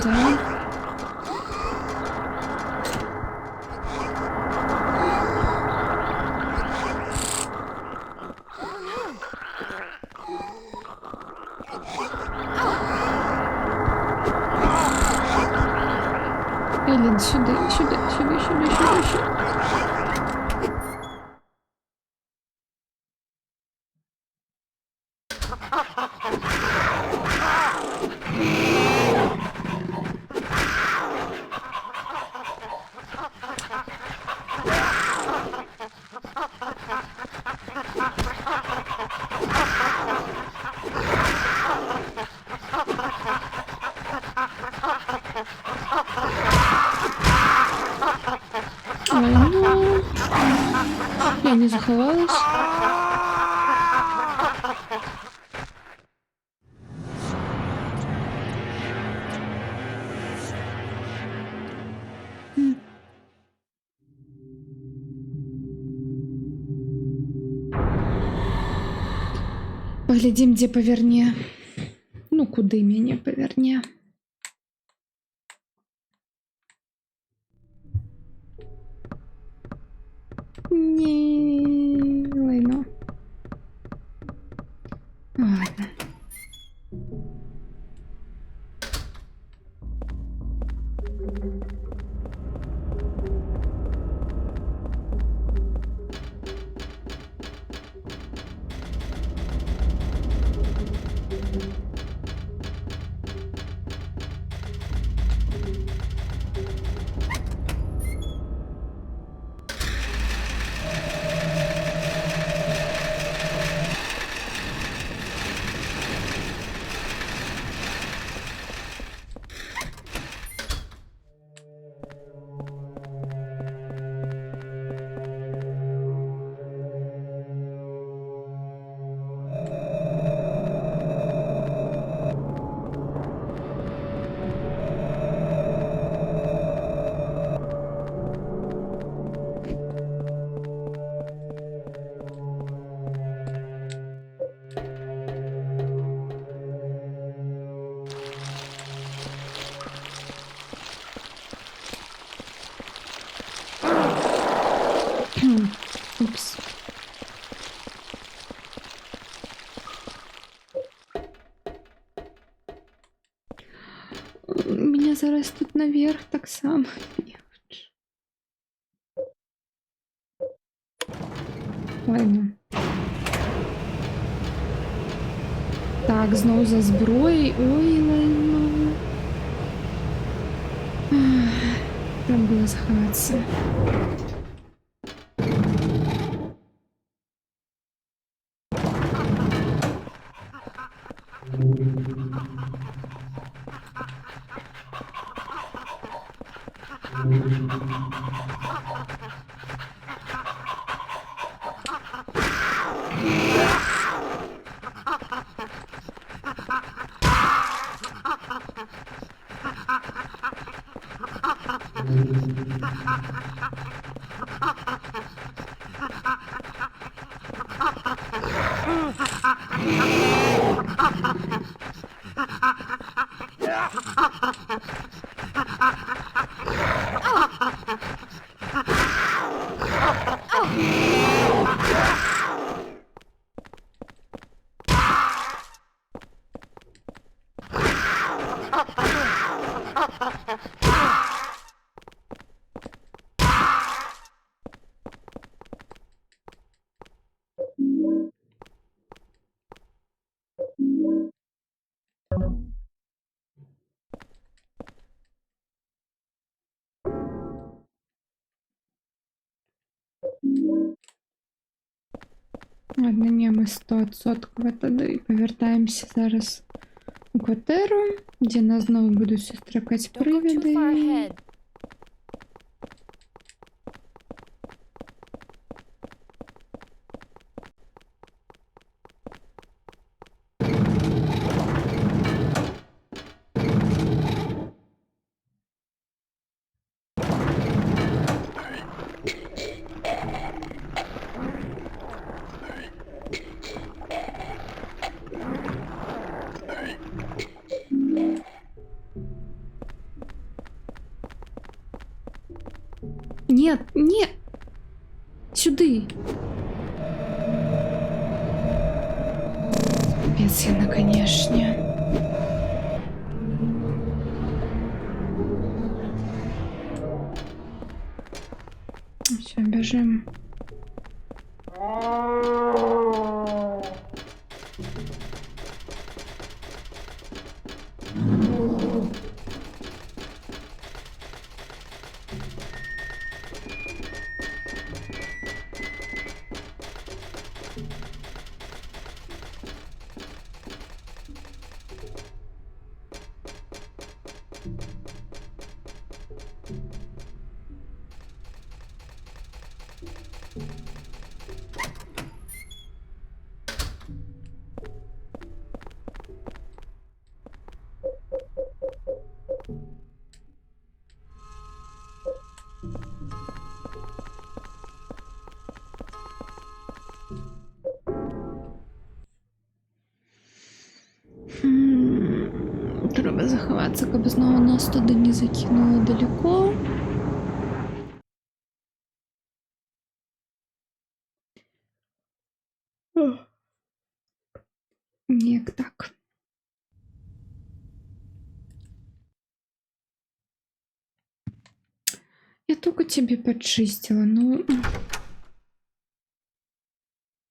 [SPEAKER 1] Down. Елін, сюди. Ладно. Я не заховалась. Поглядим, где поверне. Ну, куды мяне поверне. Не, лайно. Ладно. Упс. Меня зараз тут наверх так само б'ють. Ладно. Так, знову за зброєю. Ой, лайно. Треба було заховатися. Ладно, ні, ми 100% тоді повертаємося зараз у квартиру, де нас знову будуть зустрікати
[SPEAKER 2] Don't go too far
[SPEAKER 1] привиди.
[SPEAKER 2] ahead.
[SPEAKER 1] Нет, нет. Сюди. Капец, я на конечно. Все, бежим. Треба заховатися, каб знову нас туди не закинуло далеко. Як так. Я только тебе почистила, ну...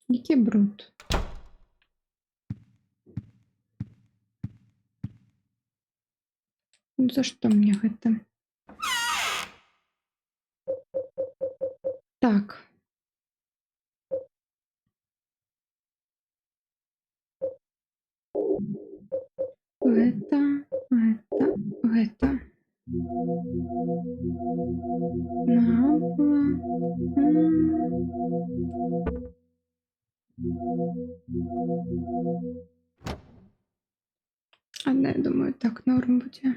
[SPEAKER 1] Який бруд. Ну, за что мне это? Так. Это. Набла. А, да, я думаю, так норм буде.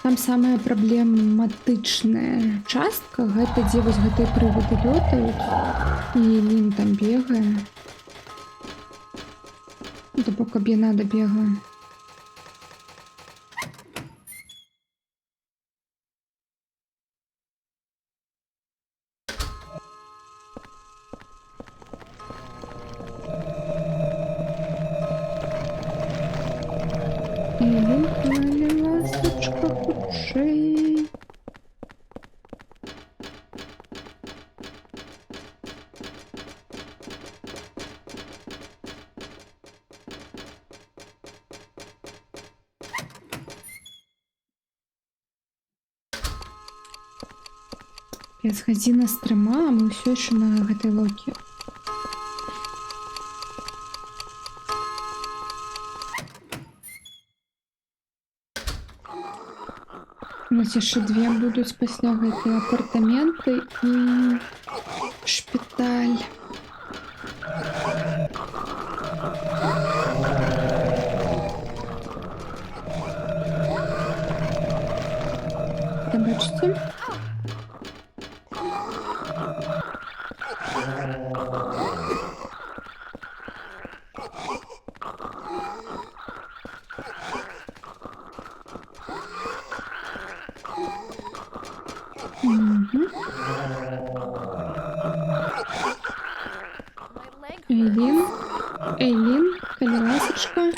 [SPEAKER 1] Там самая праблематычная частка гэта дзе вось гэтыя прыводы лётаюць і Лін там бегае. То бок каб яна дабегла. Лін, ласочка, хутчэй. Гадзіна з 3, а мы ўсё яшчэ на гэтай локі. У нас яшчэ 2 будуць пасля гэтыя апартаменты і шпіталь. Бачыце? Ейлін, калі ласочка.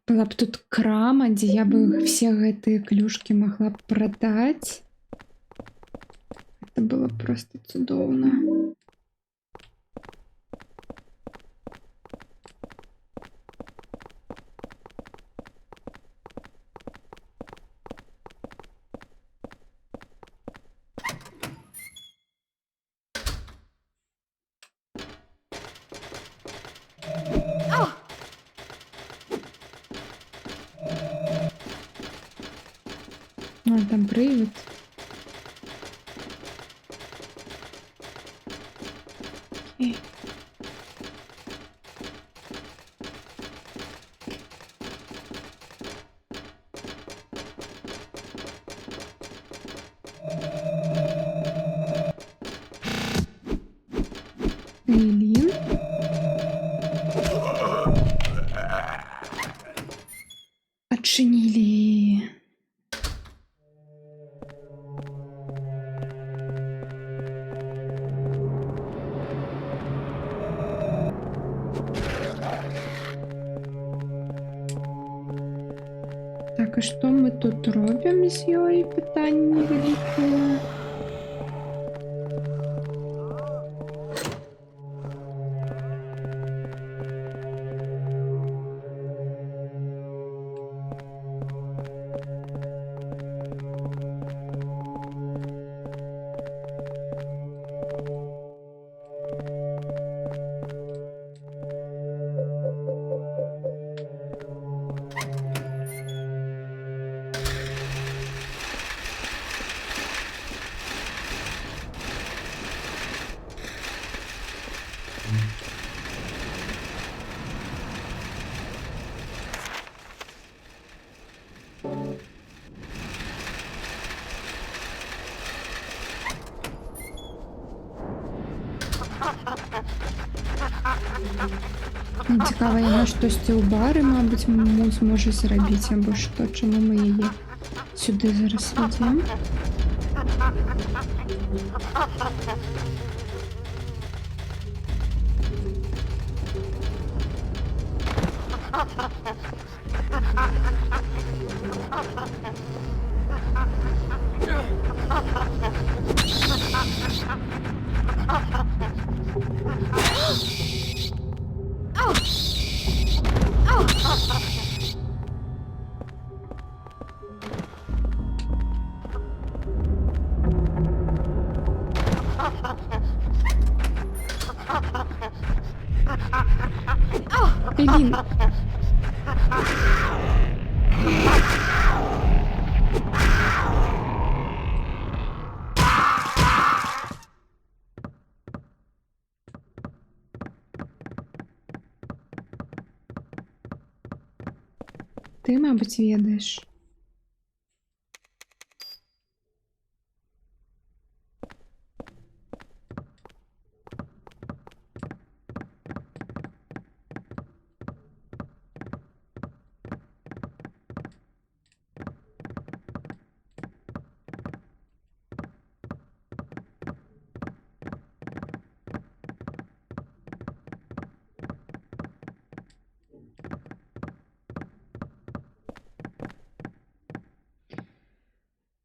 [SPEAKER 1] Была б тут крама, дзе я бы все гэтыя клюшкі магла б прадаць. Это было просто цудоўна. Ну, там привид. Окей. Эйлин. Отчинили. Так, а што мы тут робім з ёй? Пытанне вялікае. Цікава, яна штосьці ў бары, мабыць, зможа зрабіць, або што, чаму мы яе сюды зараз вядзем. Эйлин. Ты, мабыць, ведаеш.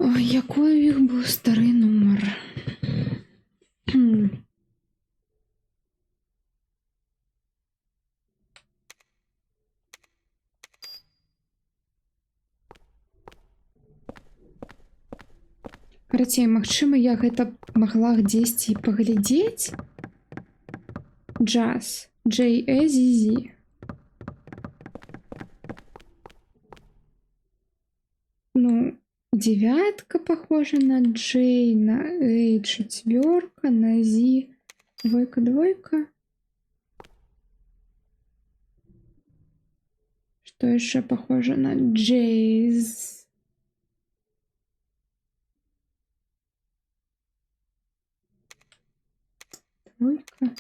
[SPEAKER 1] Ой, який у їх був старий номер. Карацей, магчыма, я гэта магла дзесьці паглядзець. Джаз. J-A-Z-Z. Ну, девятка похожа на J, на A четверка, на Z двойка, двойка. Что еще похоже на J's? Двойка.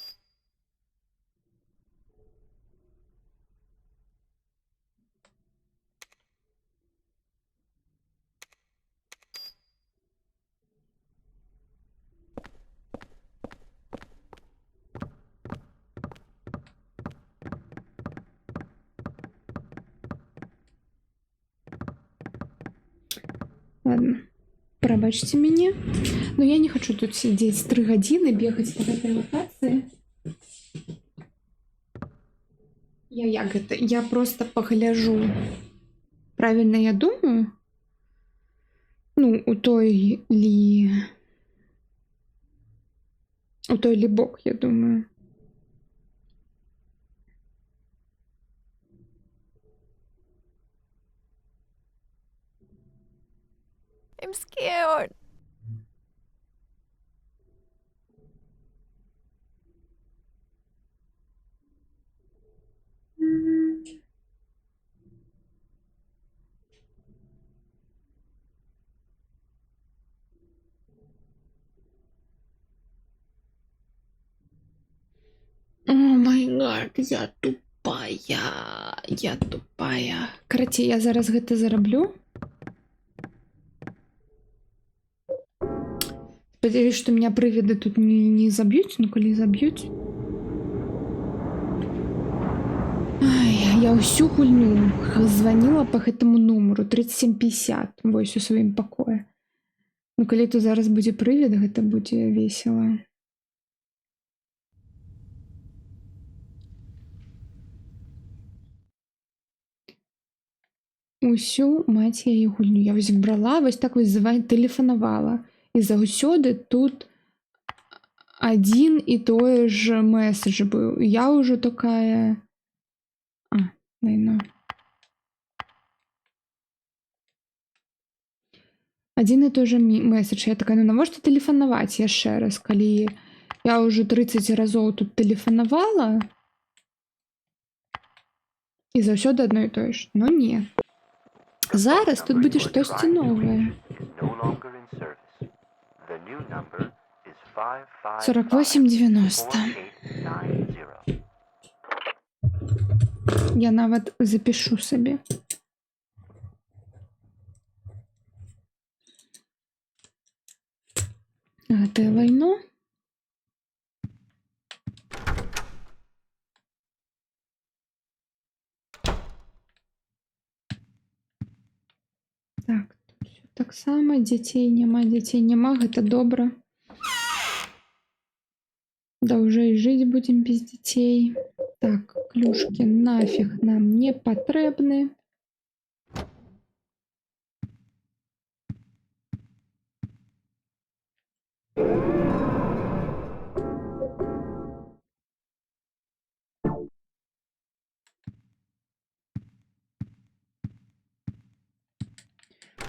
[SPEAKER 1] Ладно. Пробачьте меня. Но я не хочу тут сидеть 3 годины, бегать по этой локации. Я просто погляжу. Правильно я думаю? Ну, у той ли бок, я думаю.
[SPEAKER 2] I'm scared.
[SPEAKER 1] О май гад, я тупая. Карацей, я зараз гэта зараблю. Спадзяюсь, што меня прывіды тут не заб'юць, ну калі заб'юць. Ай, я ўсю гульню званіла па гэтаму нумару 3750, вось у сваім пакоі. Ну калі тут зараз будзе прывід, гэта будзе весела. Усю маць яе гульню. Я вось брала, вось так вось тэлефанавала. І заўсёды тут адзін і тое ж месседж быў. Я ўжо такая... Адзін і той же месседж. Я такая, ну навошта тэлефанаваць яшчэ раз, калі я ўжо 30 разоў тут тэлефанавала і заўсёды адно і тое ж. Ну не. Зараз тут будзе штосьці новае. 4890. Я нават запишу сабе. Гэтае вайно. Так, тут всё таксама, дзяцей няма, гэта добра. Даўжэй жыць будзем без дзяцей. Так, клюшкі нафіг нам не патрэбны.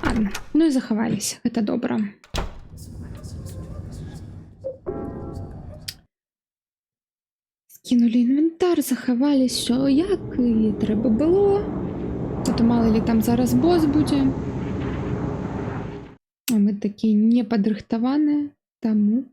[SPEAKER 1] Ладно, ну і захаваліся, гэта добра. Скінулі інвентар, захавалі ўсё як і трэба было. А то мала ли там зараз босс будзе. А мы такія непадрыхтаваныя, таму.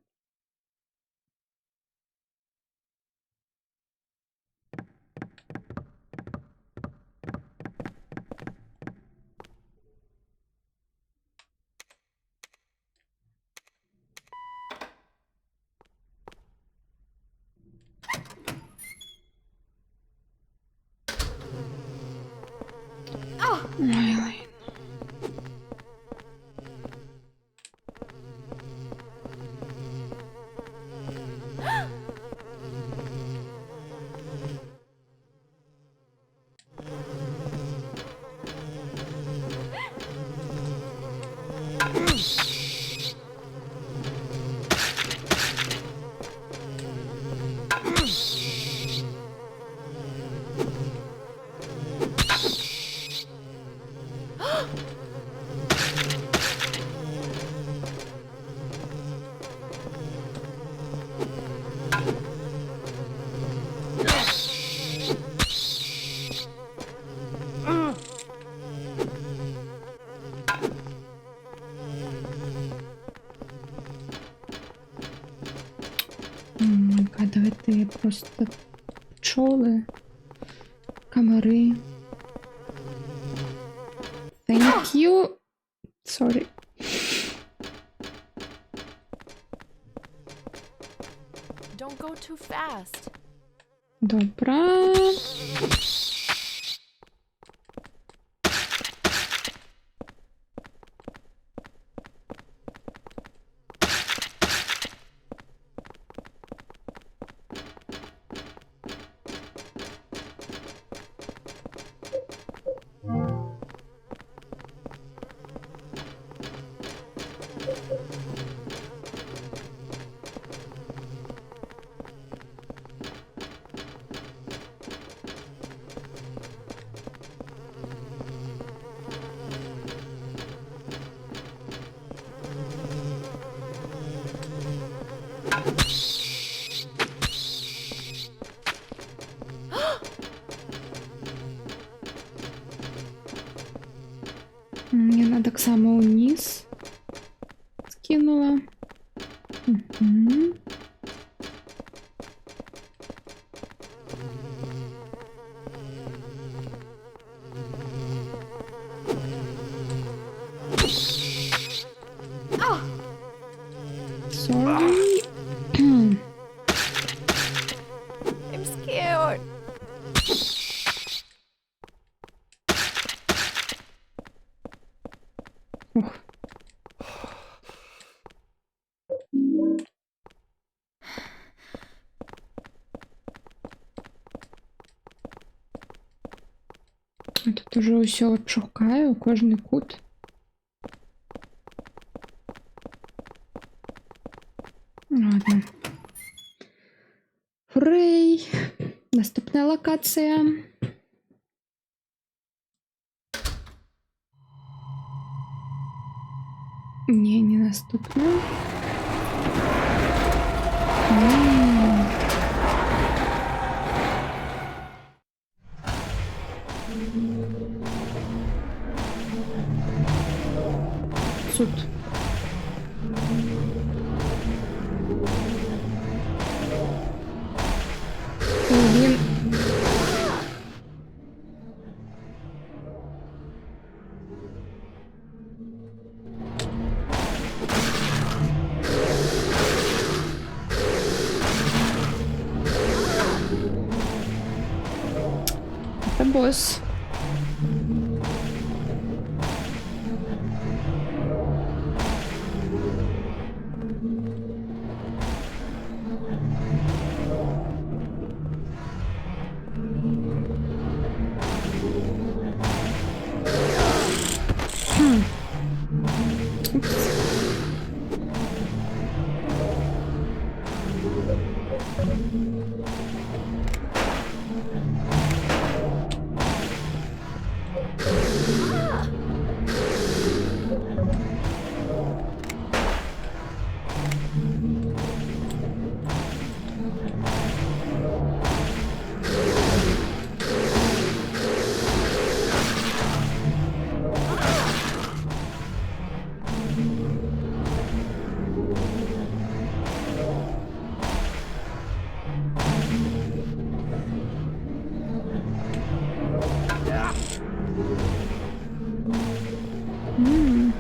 [SPEAKER 1] Ой. Гэтыя просто пчолы, камары. Thank you. Sorry.
[SPEAKER 2] Don't go too fast.
[SPEAKER 1] Добра. Мне надо так само вниз. Скинула. Мгм. Sorry.
[SPEAKER 2] I'm scared.
[SPEAKER 1] Ух. Я тут уже усе обшукаю, кожний кут. Ладно. Фрей. Наступна локація. Ні, не наступна. М. Суд. Він... Це босс. Упс. М.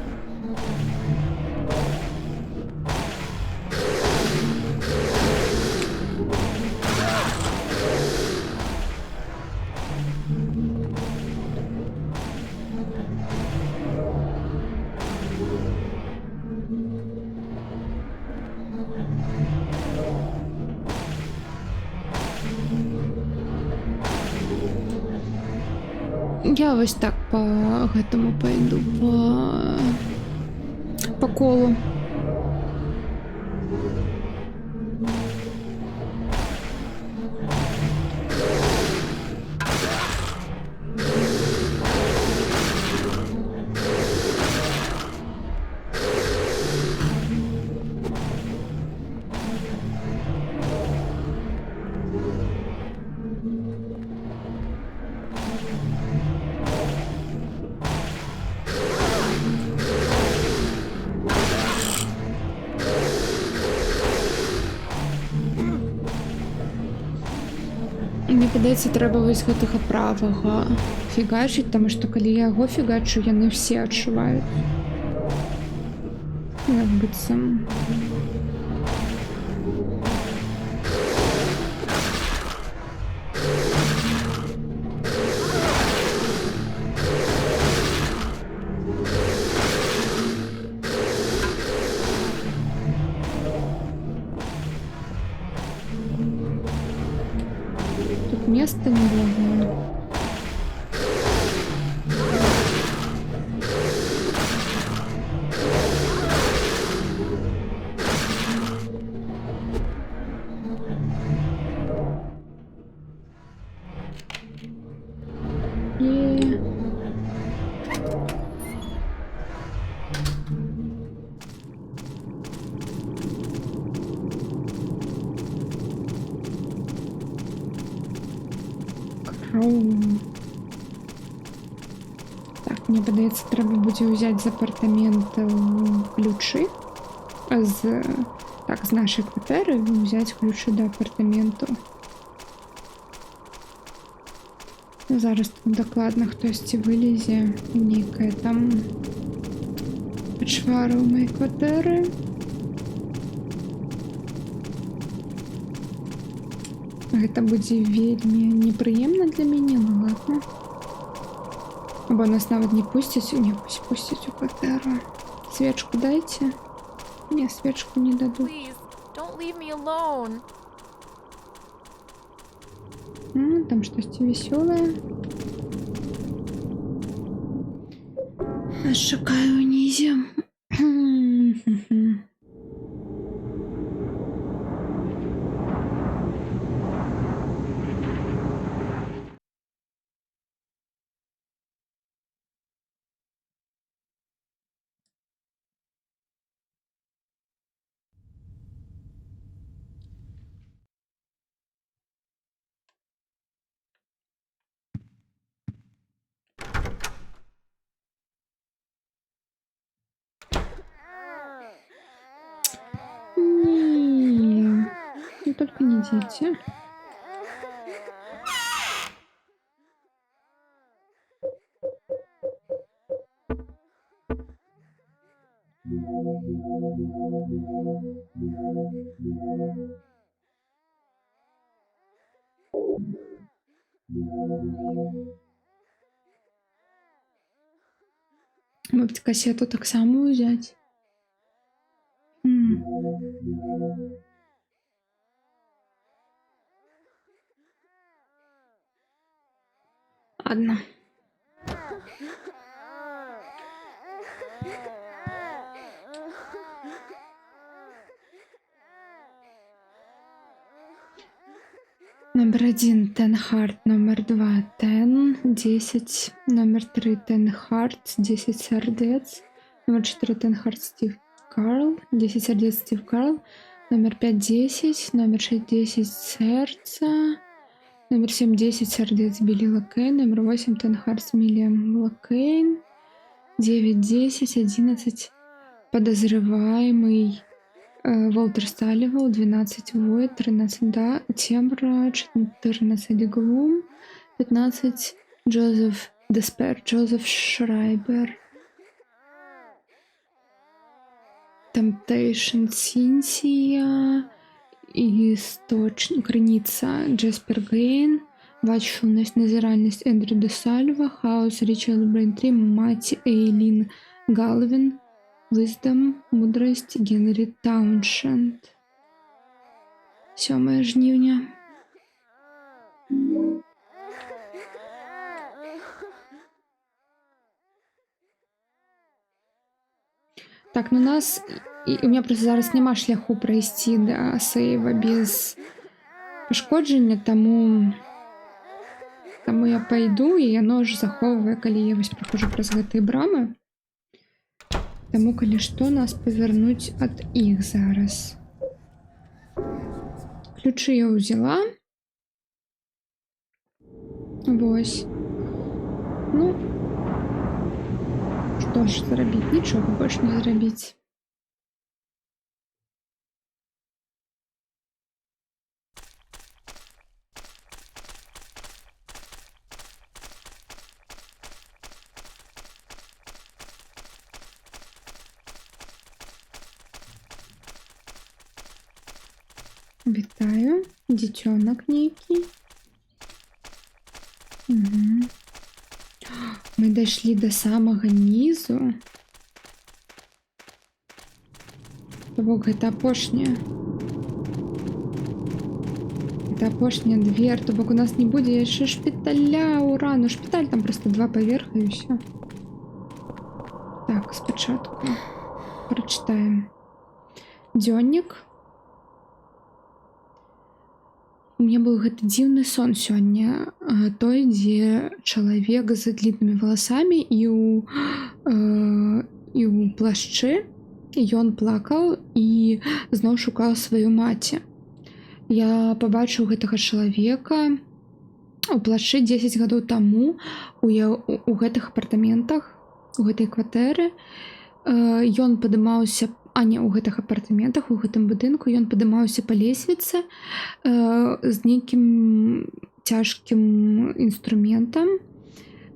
[SPEAKER 1] Я ось так по этому пойду, по колу. Мені здається, треба вось гэтага правага фігачить, тому що коли я його фігачу, яны всі відчувають. Як быццам. Тут место неблагое. И... Роу. Так, мне падаецца, трэба будзе ўзяць з апартаментаў ключы. З нашай кватэры ўзяць ключы да апартаменту. Зараз тут дакладна хтосьці вылезе. Нейкая там пачвара ў маёй кватэры. Гэта будзе вельмі непрыемна для мяне, ну ладно. Або нас нават не пусцяць, не пусцяць у кватэру. Свечку дайце. Не, свечку не дадут.
[SPEAKER 2] Please, don't leave me alone.
[SPEAKER 1] Там штосьці весёлае. Нас чакае ўнізе. Не, только не дети. Мабуть, кассету таксама ўзяць. Ладно. Номер 1 Тенхарт, номер 2 Тен, 10, номер 3 Тенхарт, 10 сердец, номер 4 Тенхарт Стив Карл, 10 сердец Стив Карл, номер 5 10, номер 6 10 сердца, номер 7 10 сердец Билли Лакейн, номер 8 Тенхарт Миллиам Лакейн, 9 10 11 подозреваемый Волтер Салливал, 12 Войт, 13 Да, Тембра, 14 Глум, 15 Джозеф Деспер, Джозеф Шрайбер, Темптейшн Синсия, Источник, Граница Джеспер Гейн, Вачфулнess, Назиральность Эндрю Де Сальва, Хаос Ричард Брейнтри, Мать Эйлин Галвин, Wisdom, Мудрость Генри Тауншенд. 7 жнивня. Так, ну нас... У меня просто зараз нема шляху пройсці да сейва без пашкоджання, таму я пайду, і яно ж захоўвае, калі я вось прахожу праз гэтыя брамы. Таму, калі што, нас павярнуць ад іх зараз. Ключы я ўзяла. Вось. Ну, што ж зрабіць? Нічога больш не зрабіць. Вітаю, дзіцёнак нейкі. Мы дайшлі да самага нізу. То бок гэта апошняя. Гэта апошняя двер, то бок у нас не будзе яшчэ шпіталя, ура! Ну шпіталь там просто 2 паверха і ўсё. Так, спачатку прачытаем. Дзённік. У меня быў гэты дзіўны сон сёння, той, дзе чалавек з дліннымі валасамі і ў плашчы, ён плакаў і зноў шукаў сваю маці. Я пабачыў гэтага чалавека, у плашчы 10 гадоў таму у гэтых апартаментах, у гэтай кватэры, ён падымаўся, у гэтых апартаментах, у гэтым будынку ён падымаўся па лесвіцы з нейкім цяжкім інструментам,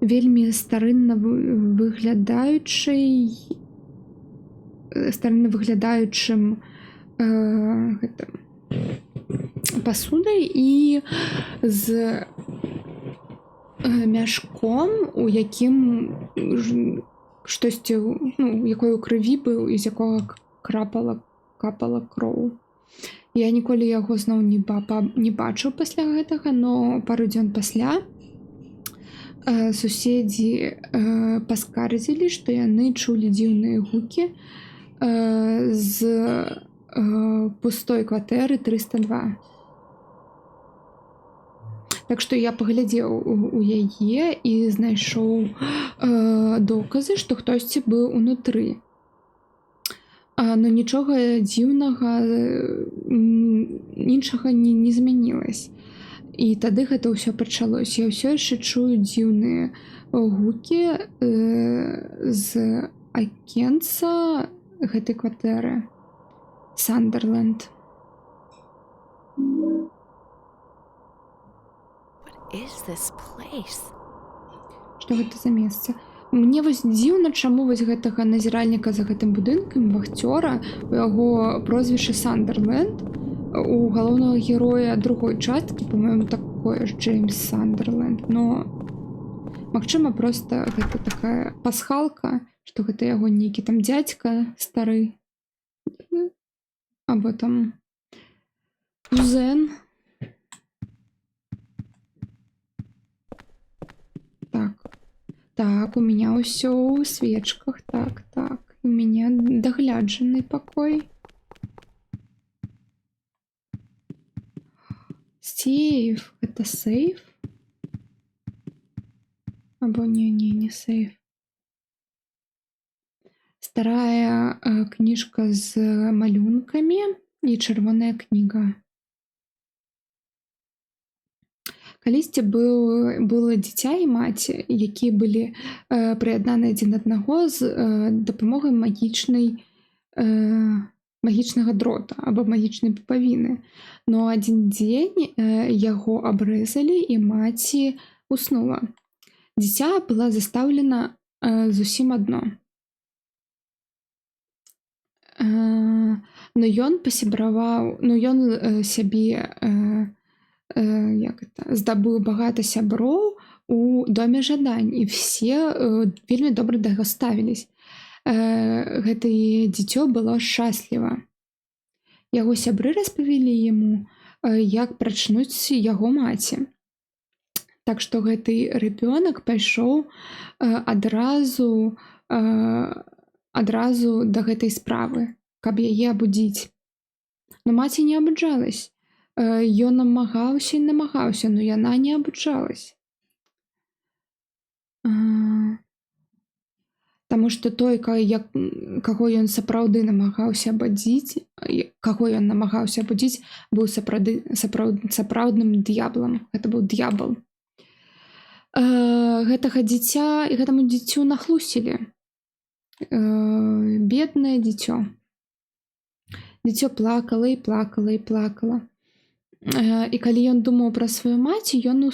[SPEAKER 1] вельмі старынна выглядаючым пасудай і з мяшком, у якім штосьці, якой у крыві быў, і з якога капала кроў. Я ніколі яго зноў не бачыў пасля гэтага, но пару дзён пасля суседзі паскардзілі, што яны чулі дзіўныя гукі з пустой кватэры 302. Так што я паглядзеў у яе і знайшоў доказы, што хтосьці быў унутры. Но нічога дзіўнага іншага не змянілася. І тады гэта ўсё пачалося. Я ўсё яшчэ чую дзіўныя гукі з акенца гэтай кватэры. Сандерленд.
[SPEAKER 2] Is this place?
[SPEAKER 1] Што гэта за месца? Мне вось дзіўна, чаму вось гэтага назіральніка за гэтым будынкам, вахцёра, у яго прозвішча Сандерленд, у галоўнага героя другой часткі, па-моему, такое ж Джеймс Сандерленд, но магчыма, проста гэта такая пасхалка, што гэта яго нейкі там дзядзька стары, або там кузен. Так, у меня ўсё ў свечках, так. У меня дагляджаны пакой. Сейф. Это сейф? Або не сейф. Старая кніжка з малюнкамі і чырвоная кніга. Калісьці было дзіця і маці, якія былі прыяднаны адзін аднаго з дапамогай магічнага дрота або магічнай пупавіны. Но адзін дзень яго абрэзалі і маці уснула. Дзіця была застаўлена зусім адно. Но ён пасябраваў, ён сябе здабыў багата сяброў у доме жадань, і все вельмі добра да яго ставілись. Гэтае дзіцё было шчасліва. Яго сябры распавялі яму, як прачнуць яго маці. Так што гэты ребёнак пайшоў адразу да гэтай справы, каб яе абудзіць. Но маці не абуджалась. Ён намагаўся, но яна не абуджалась. Таму што той, каго ён сапраўды намагаўся абудзіць, быў сапраўдным д'яблам. Гэта быў д'ябл. Гэтага дзіця і гэтаму дзіцю нахлусілі. Беднае дзіцё. Дзіцё плакала і плакала і плакала. І калі ён думаў пра сваю маці, ён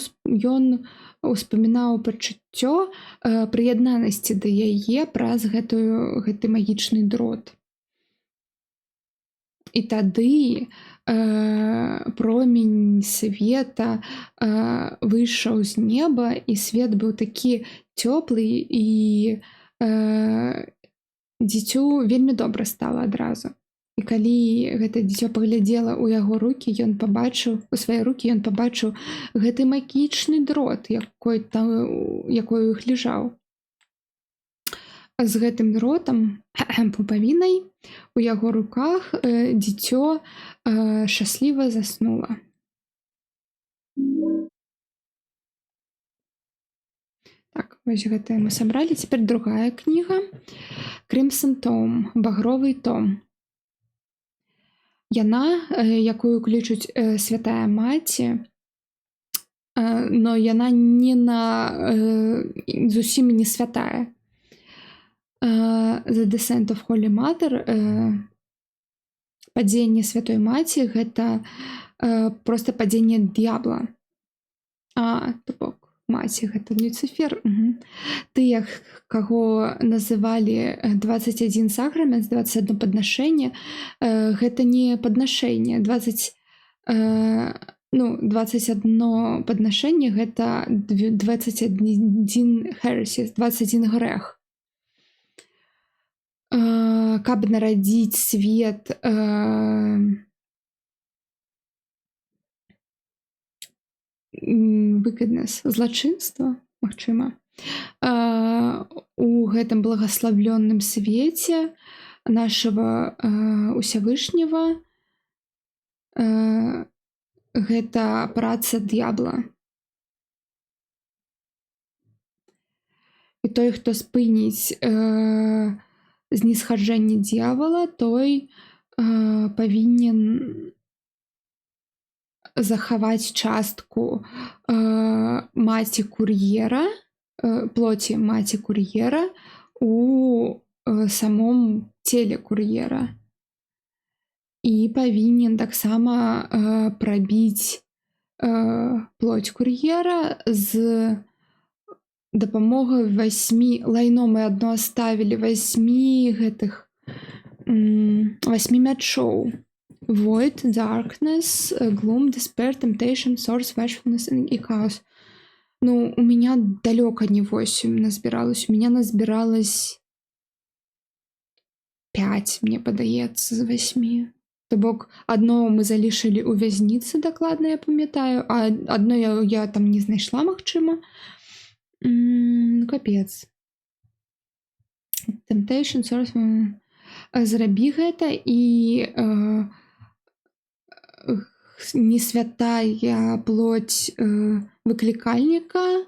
[SPEAKER 1] успамінаў пачуццё прыяднанасці да яе праз гэты магічны дрот. І тады промень света выйшаў з неба, і свет быў такі цёплы, і дзіцю вельмі добра стала адразу. І калі гэта дзіцё паглядзела ў яго рукі, у свае рукі ён пабачыў гэты магічны дрот, якой у іх ляжаў. З гэтым дротам, пупавінай, у яго руках дзіцё шчасліва заснула. Так, вось гэтае мы сабралі. Цяпер другая кніга. Crimson Tome, багровый том. Яна, якую клічуць святая маці, но яна не зусім не святая. The Descent of Holy Mother, падзенне святой маці, гэта проста падзенне д'ябла. То бок, маці, гэта Люцифер. Тыя, каго называлі 21 сакрамент, 21 паднашэнне, гэта не паднашэнне. 21 паднашэнне гэта 21 heresies, 21 грэх. Каб нарадзіць свет выгадна злачынства, магчыма, у гэтым благаславлённым свеце нашага Усявышнего, гэта праца д'ябла. І той, хто спыніць знісхаджэнне д'явола, той павінен захаваць частку маці кур'ера, плоці маці кур'ера у самом целе кур'ера. І павінен таксама прабіць плоть кур'ера з дапамогай 8, лайно мы адно аставілі, 8 мячоў. Void, Darkness, Gloom, Despair, Temptation, Source, Watchfulness и Chaos. Ну, у меня далёка не 8 назбіралось, у меня назбіралось 5, мне падаецца, з 8. То бок, адно мы залішылі ў вязніцы, дакладна я памятаю, а адно я там не знайшла, магчыма. Капец. Temptation, Source... Зрабі гэта, і несвятая плоть выклікальніка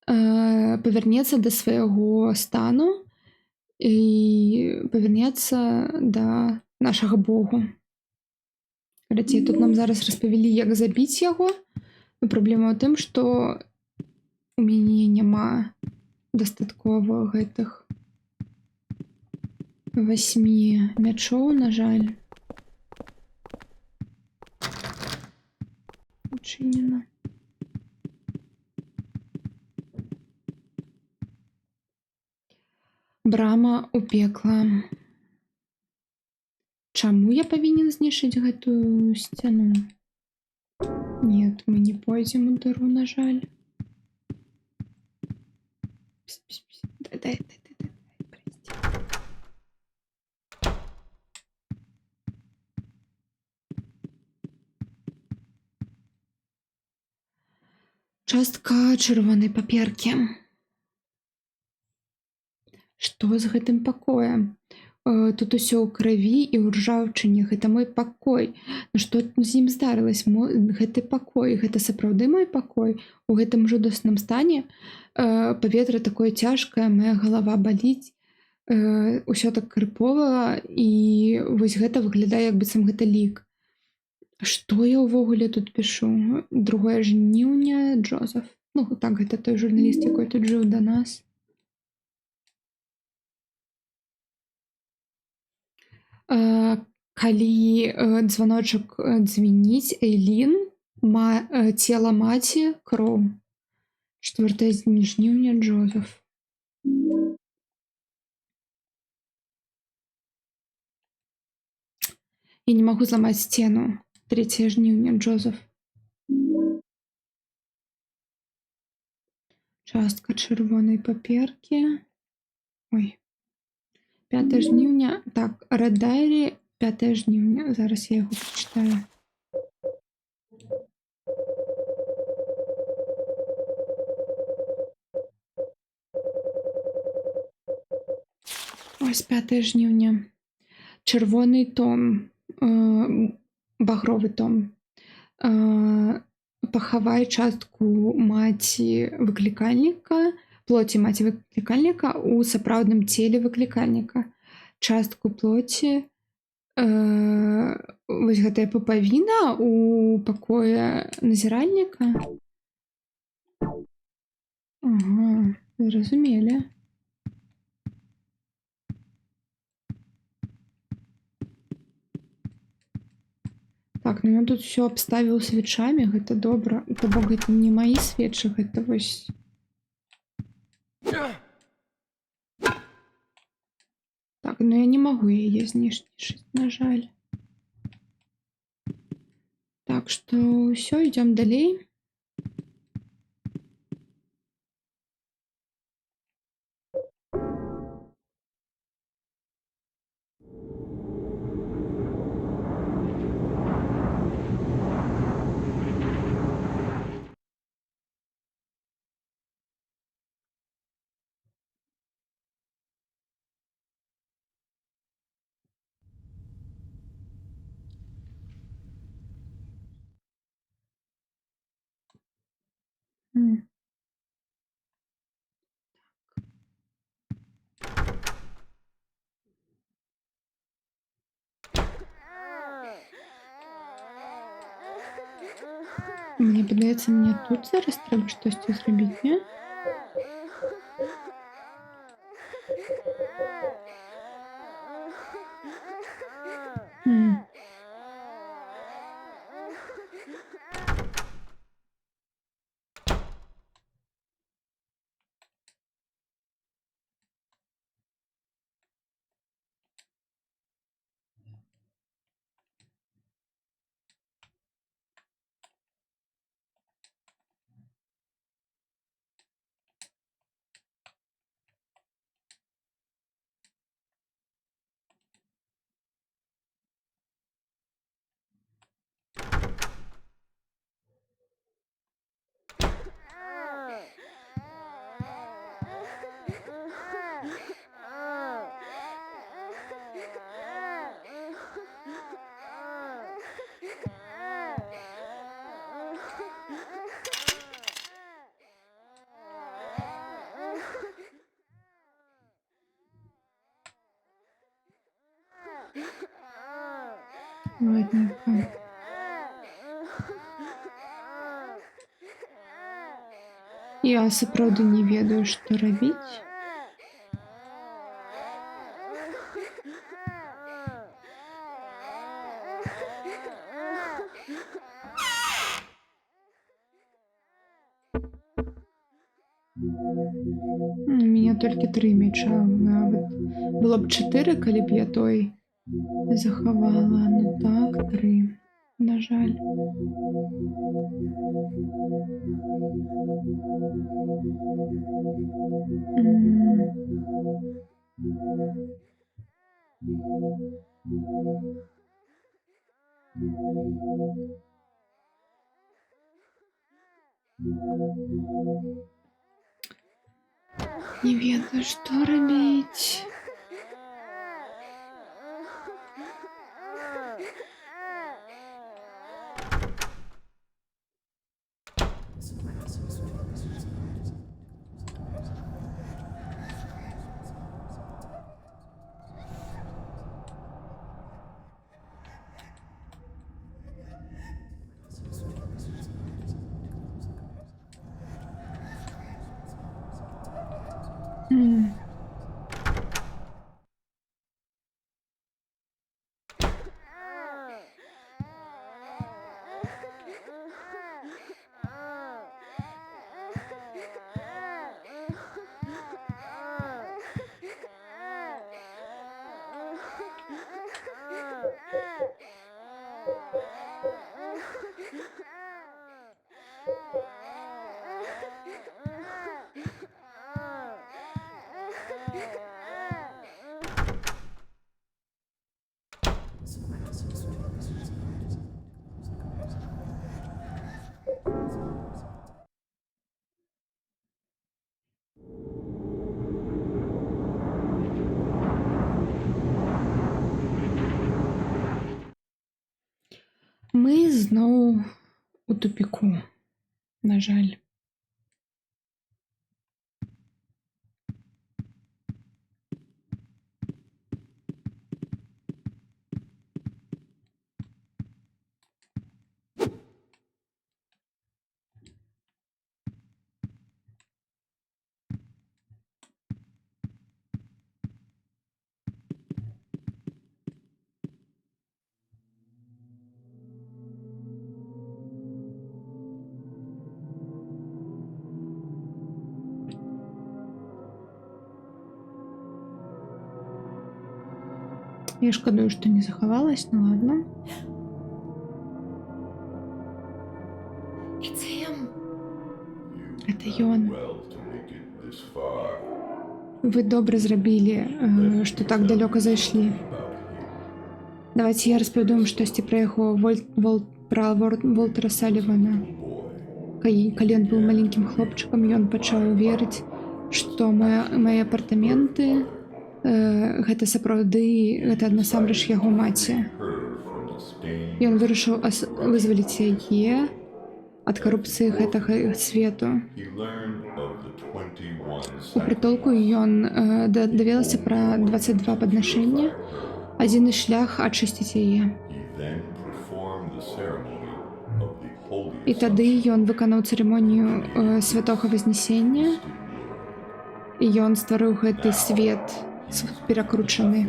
[SPEAKER 1] павярнецца да свайго стану і павярнецца да нашага Богу. Карацей, тут нам зараз распавялі, як забіць яго. Праблема ў тым, што у мяне няма дастаткова гэтых 8 мячоў, на жаль. Учынена. Брама ў пекла. Чаму я павінен знішчыць гэтую сцяну? Нет, мы не пойдзем у дыру, на жаль. Дай. Частка чырвонай паперкі. Што з гэтым пакоем? Тут усё ў крыві і ў ржаўчыне. Гэта мой пакой. Што з ім здарылася? Гэты пакой, гэта сапраўды мой пакой? У гэтым жудасным стане паветра такое цяжкае, моя галава баліць, усё так крыпова, і вось гэта выглядае, як быццам гэта лік. Што я ўвогуле тут пішу? 2 жніўня, Джозеф. Ну, так, гэта той журналіст, якой тут жыў да нас. Калі званочак дзвініць, Эйлін, цела маці, кроў. 4 жніўня, Джозеф. Я не магу зламаць сцену. 3 жніўня, Джозеф. Частка чырвонай паперкі. Ой. 5 жніўня. Так, Red Diary, 5 жніўня. Зараз я яго прачытаю. Ось 5 жніўня. Чырвоны том. Багровы том. Пахавай частку маці выклікальніка, плоці маці выклікальніка ў сапраўдным целе выклікальніка. Частку плоці, вось гэтая пупавіна ў пакоі назіральніка. Ага, зрозумілі. Так, ну ён тут все абставіў свечамі, гэта добра. То бок гэта не маі свечы, гэта вось. Так, ну я не магу яе знішчыць, на жаль. Так што ўсё, ідём далей. М. Мне падаецца, мне тут зараз трэба штосьці зрабіць, не? М. Ладненько. Я сапраўды не ведаю, што рабіць. У мяне толькі 3 мяча, нават было б 4, калі б я той захавала. Ну так, 3. На жаль. Не ведаю, што рабіць. М. Мы зноў у тупіку, на жаль. Я шкодую, што не захавалась, ну ладно.
[SPEAKER 2] It's him.
[SPEAKER 1] Это ён. Вы добра зрабілі, што так далёка зайшлі. Давайте я распавяду вам штосьці пра яго пра Волтера Салівана. Калі ён быў маленькім хлопчыкам, ён пачаў верыць, што мае апартаменты гэта сапраўды, гэта насамрэч яго маці. Ён вырашыў вызваліць яе ад карупцыі гэтага свету. У прытулку ён даведаўся пра 22 паднашэння. Адзіны шлях ачысціць яе. І тады ён выканаў цырымонію святога Вознесення. І ён стварыў гэты свет перакручаны.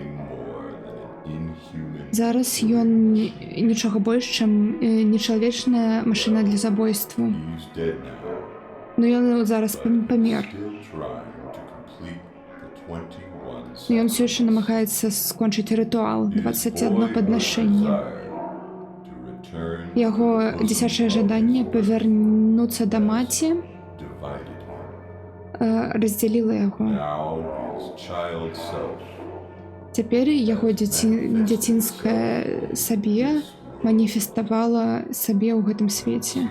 [SPEAKER 1] Зараз ён нічога больш, чым нечалавечная машына для забойству. Но ён зараз памер. Ён все яшчэ намагаецца скончыць рытуал 21 паднашэнне. Яго дзіцячае жаданне павярнуцца да маці раздзяліла яго. Цяпер яго дзяцінскае сабе маніфеставала сабе ў гэтым свеце.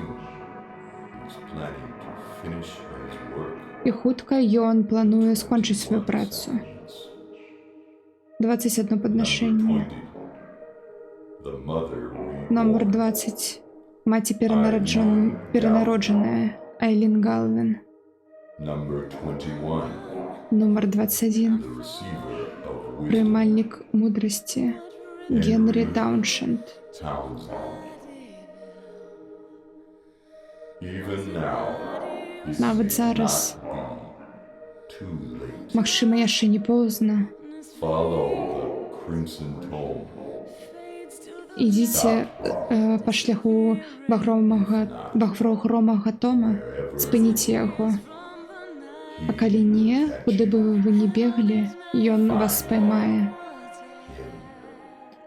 [SPEAKER 1] І хутка ён плануе скончыць сваю працу. 21 паднашэнне. Номер 20. Маці перанароджаная Айлін Галвин. Номер 21. Прымальнік мудрасці Генрі Тауншенд. Нават зараз, магчыма, яшчэ не позна. Ідзіце па шляху багровага Тома, спыніце яго. А калі не, куды бы вы не беглі, ён вас спаймае.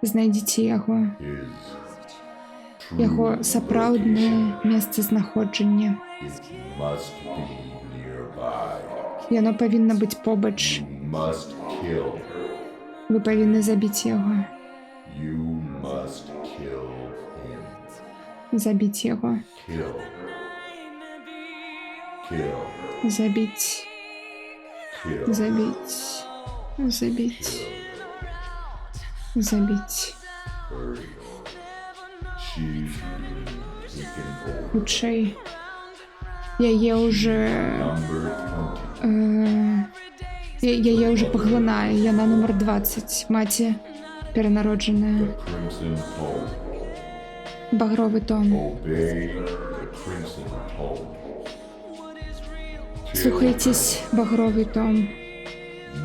[SPEAKER 1] Знайдзіце яго. Яго сапраўднае месцазнаходжанне. Яно павінна быць побач. Вы павінны забіць яго. Забіць яго. Забіць. Забіць. Забіць. Забіць. Хутчэй. Яе ўжо паглынае. Яна номер 20. Маці перанароджаная. Багровы Том. Слухайцесь, багровы Том.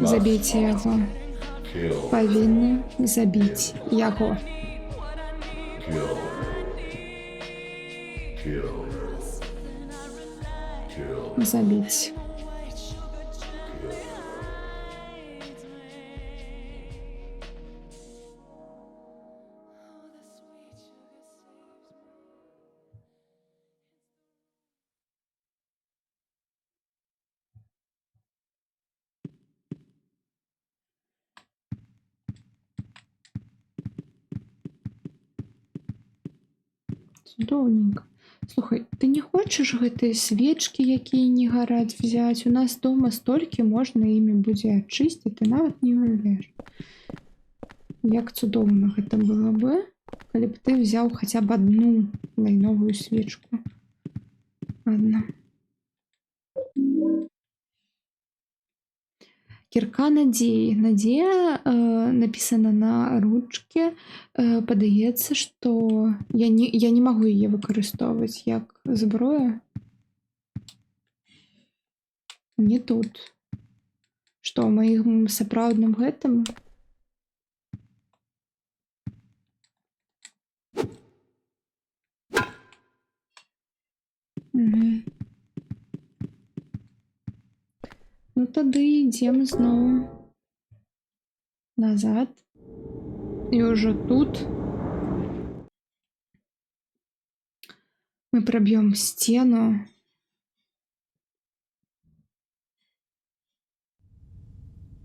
[SPEAKER 1] Забейце яго. Павінны забіць яго. Забіць. Цудоўненька. Слухай, ты не хочаш гэтыя свечкі, якія не гараць, взяць? У нас дома столькі можна імі будзе ачысціць, ты нават не уяўляеш. Як цудоўна гэта было бы, калі б ты взяў хаця б адну найновую свечку. Ладно. Кірка надзеі. Надзея напісана на ручке. Падаецца, што я не магу яе выкарыстоўваць як зброя. Не тут. Што, ў маім сапраўдным гэтым? Ну тады ідзем зноў назад. И уже тут мы пробьем стену.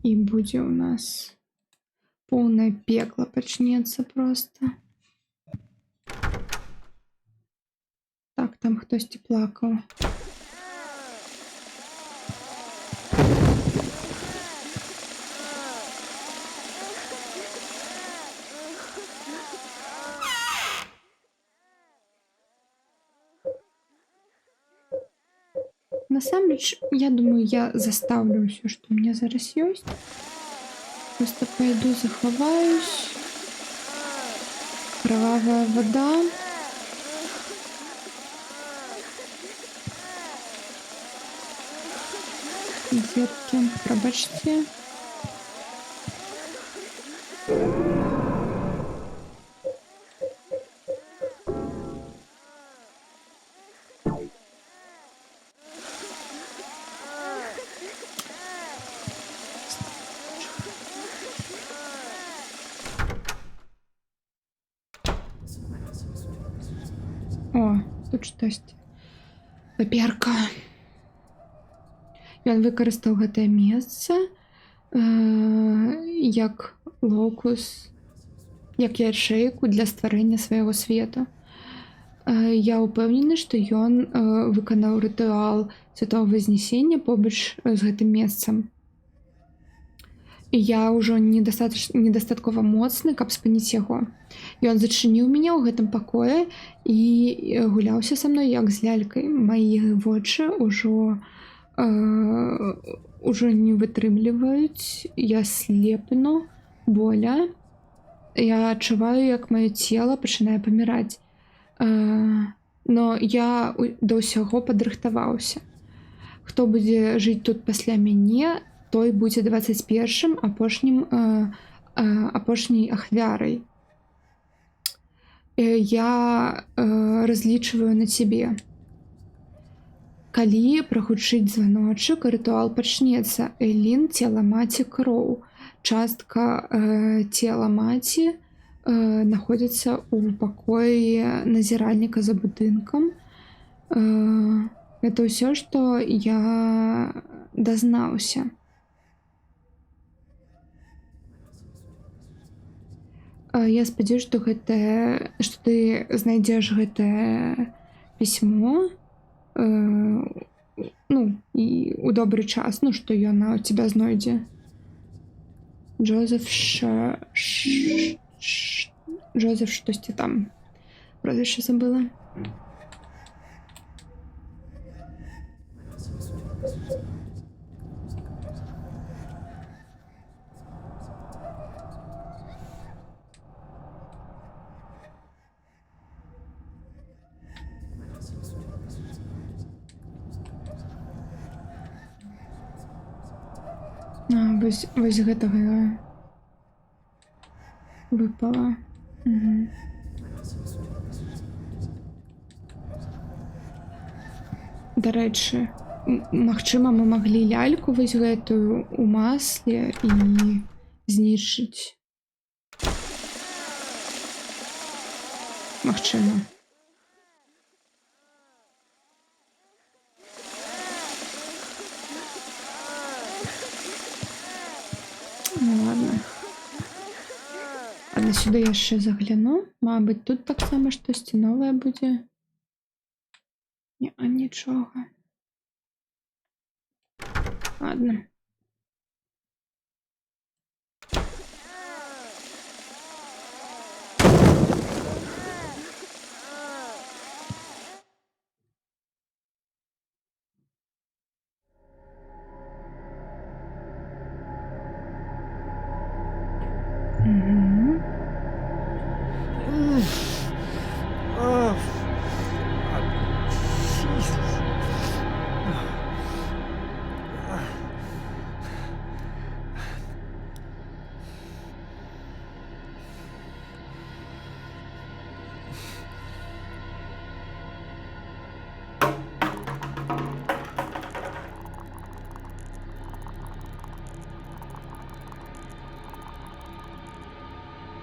[SPEAKER 1] И будет у нас полное пекло почнется просто. Так, там хтось плакал. Насамрэч, я думаю, я заставлю все, что у меня зараз есть. Просто пойду заховаюсь. Кровавая вода. Детки, пробачьте. О, тут штось. Паперка. Ён выкарыстаў гэтае месца як локус, як ячэйку для стварэння свайго свету. Я ўпэўнены, што ён выканаў рытуал Святого Вознесення побач з гэтым месцам. І я ўжо недастаткова моцны, каб спыніць яго. Ён зачыніў мяне ў гэтым пакоі і гуляўся са мной як з лялькай. Мае вочы ўжо не вытрымліваюць. Я слепну, боля. Я адчуваю, як маё цела пачынае паміраць. Но я да ўсяго падрыхтаваўся. Хто будзе жыць тут пасля мяне, той будзе 21-м апошняй ахвярай. Я разлічваю на цябе. Калі прагучыць званочак, рытуал пачнецца. Элін, цела маці, кроў. Частка цела маці находзіцца ў пакоі назіральніка за будынкам. Это ўсё, што я дазнаўся. Я спадзяюся, што ты знайдзеш гэтае пісьмо і ў добры час, што яна ў цябе знойдзе. Джозеф штосьці там. Прозвішча забыла. Вось гэтага выпала. Дарэчы, магчыма, мы маглі ляльку вось гэтую у масле і знішчыць. Магчыма. Ну ладно. Ладно, сюда яшчэ загляну. Мабыць, тут таксама штосьці новае будзе. Нічога. Ладно.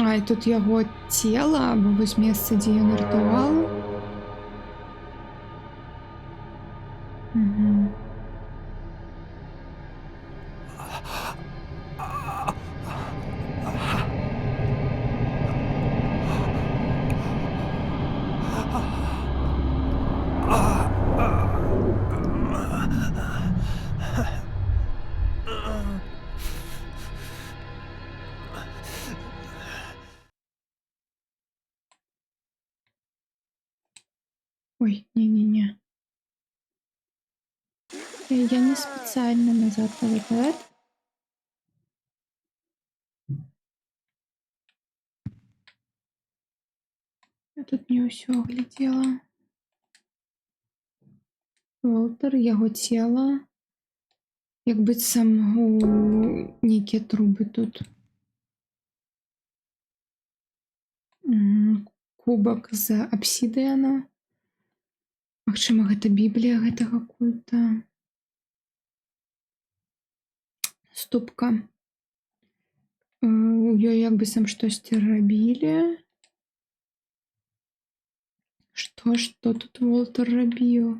[SPEAKER 1] А, і тут яго цела, або вось месца, дзе ён рытуал. Угу. Ой, не-не-не. Я не специально назад наверное. Я тут не ўсё глядела. Волтер, яго цела. Як быццам нейкія трубы тут. Кубак з абсідыяна. Магчыма, гэта Біблія гэтага культа. Ступка. У ёй як быццам штосьці рабілі. Што тут Волтер рабіў?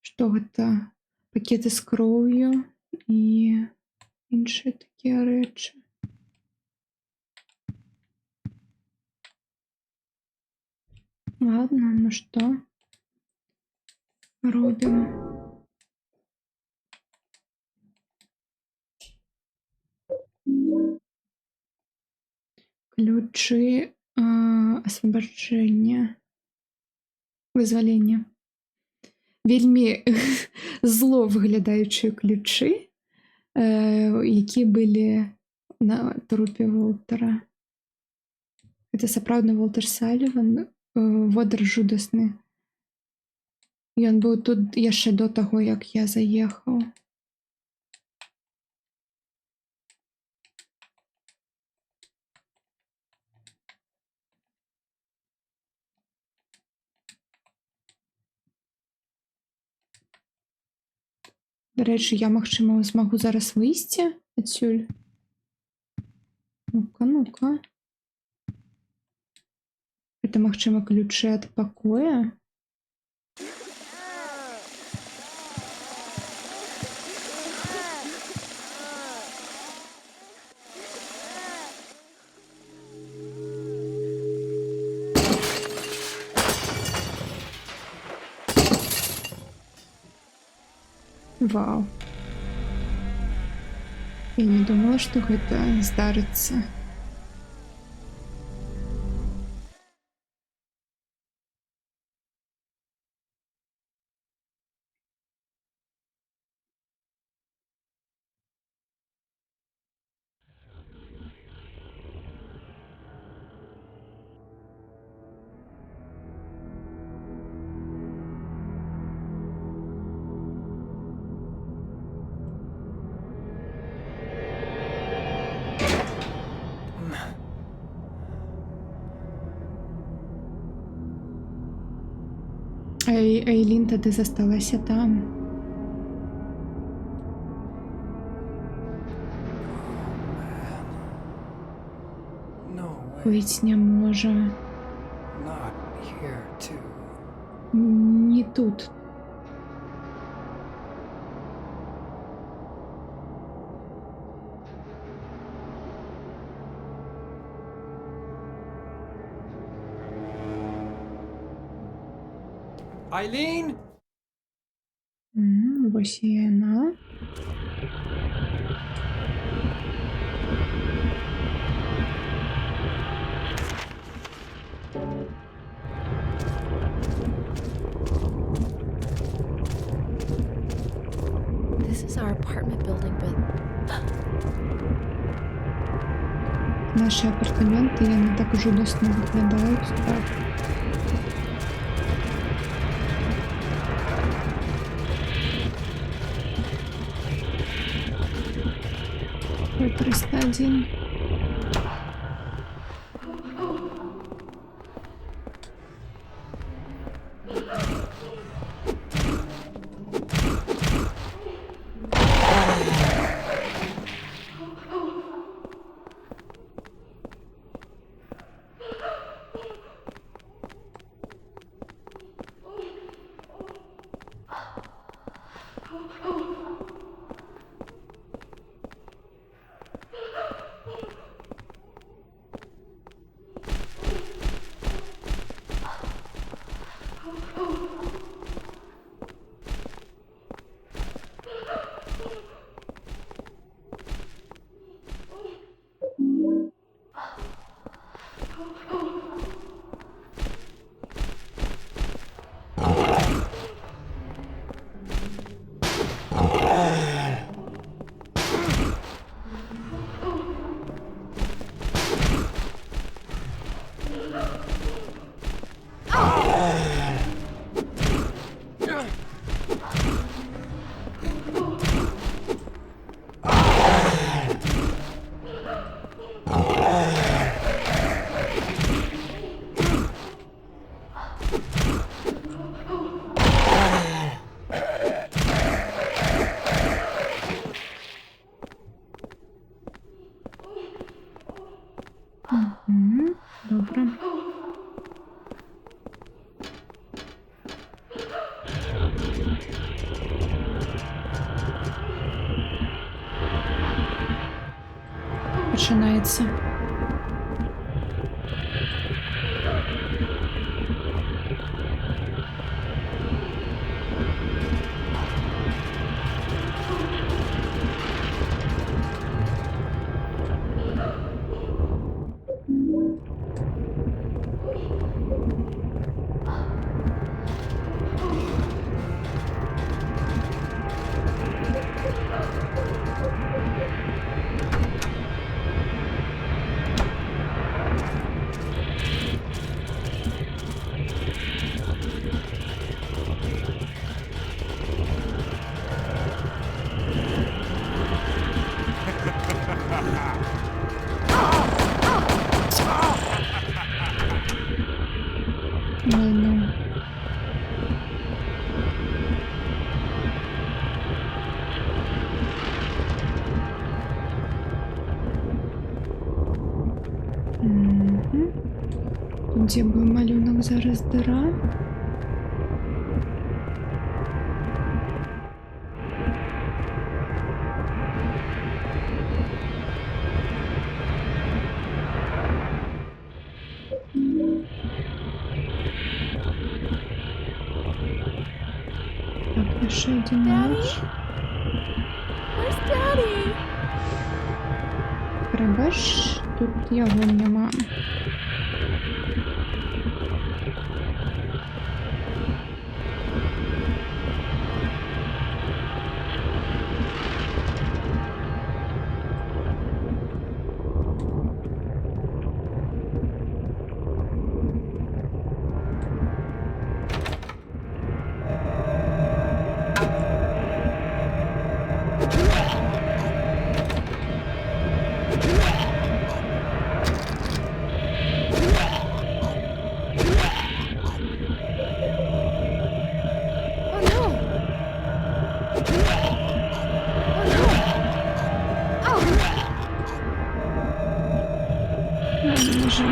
[SPEAKER 1] Што гэта? Пакеты з кроўю і іншыя такія рэчы. Ладно, ну што? Робім. Ключы асвабаджэння. Вызвалення. Вельмі зло выглядаючыя ключы, які былі на трупе Волтера. Гэта сапраўдны Волтер Саліван, водар жудасны. Ён быў тут яшчэ до таго, як я заехаў. Дарэчы, я, магчыма, змагу зараз выйсці адсюль. Ну-ка, ну-ка. Гэта, магчыма, ключы ад пакоя. Вау. Я не думала, што гэта здарыцца. Айлін тады засталася там. Быць не можа. Не тут.
[SPEAKER 5] Eileen?
[SPEAKER 1] Вось і яна.
[SPEAKER 2] This is our apartment building, but
[SPEAKER 1] Наші апартаменти, яны так жудасна выглядаюць. Так. Ой, 301. відбувається. Ой, ну. Мгм. Тут є би малюнок зараз дира. Так, є ще один нож.
[SPEAKER 2] Where's Daddy?
[SPEAKER 1] Грабеж, тут його нема.
[SPEAKER 2] Oh no! Oh no!
[SPEAKER 1] Не може.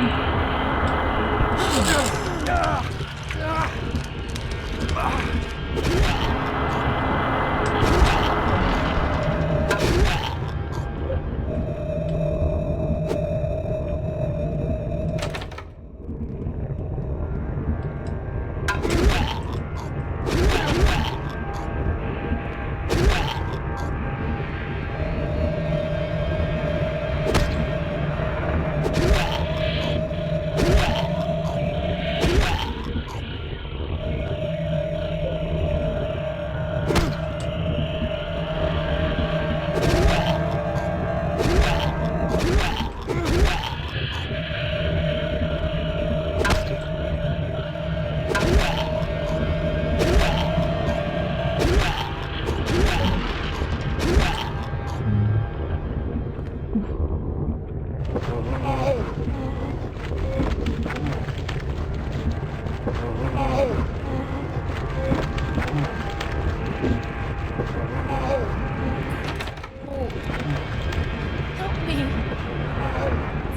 [SPEAKER 2] Help me!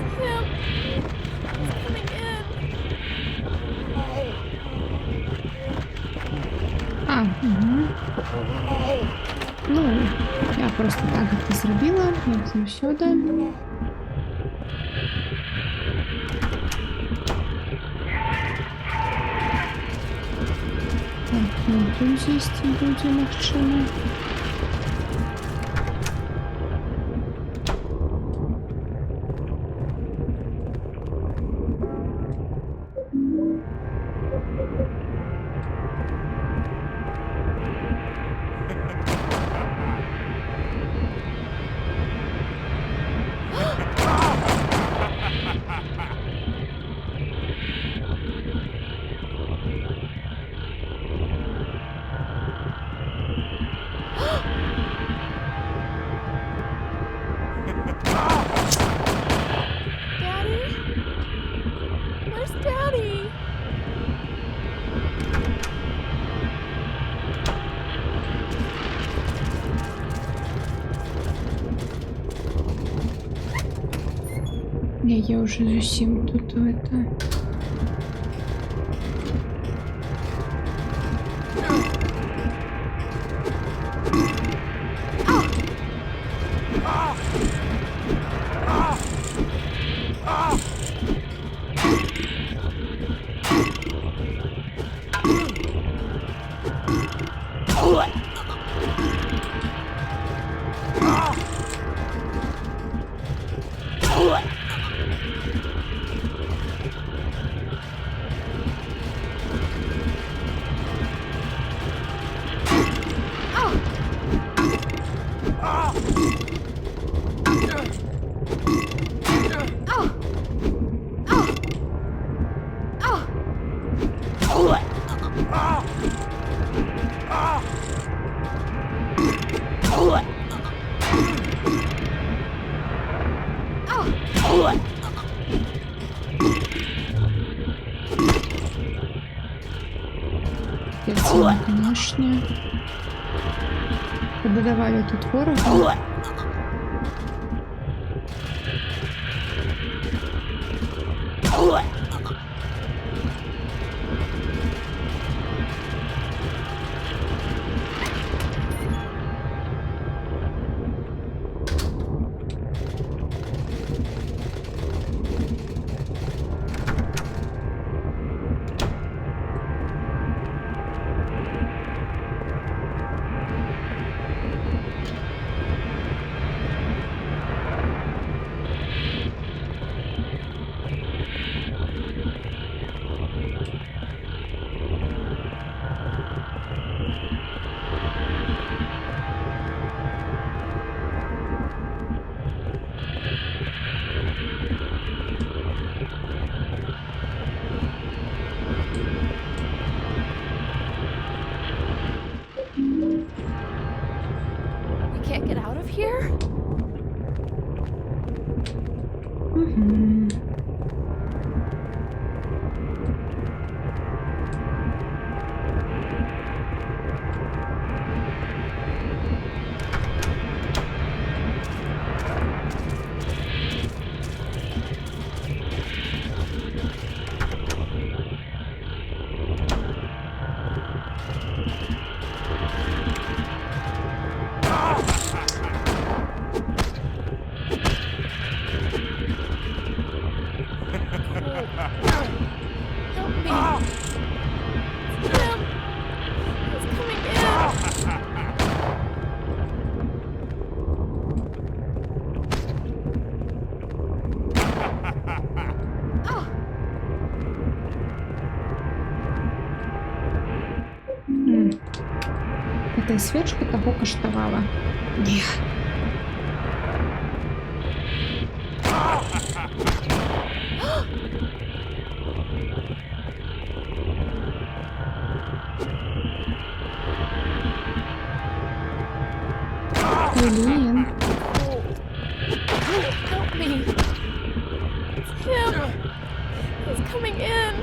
[SPEAKER 2] It's him! He's coming in!
[SPEAKER 1] А, угу. Ну, я просто так это зробила, як завсюди. Так, ну тут з'їсти буде, магчыма.
[SPEAKER 2] Daddy? Where's Daddy?
[SPEAKER 1] Не, я уже зовсім тут это. Ясно, конечно. Подавали тут ворога.
[SPEAKER 2] We can't get out of here?
[SPEAKER 1] Угу.
[SPEAKER 2] Help me. Tim! He's coming in!
[SPEAKER 1] Эта свечка того коштовала. Ні. Блін.
[SPEAKER 2] Help me. Tim! He's coming in!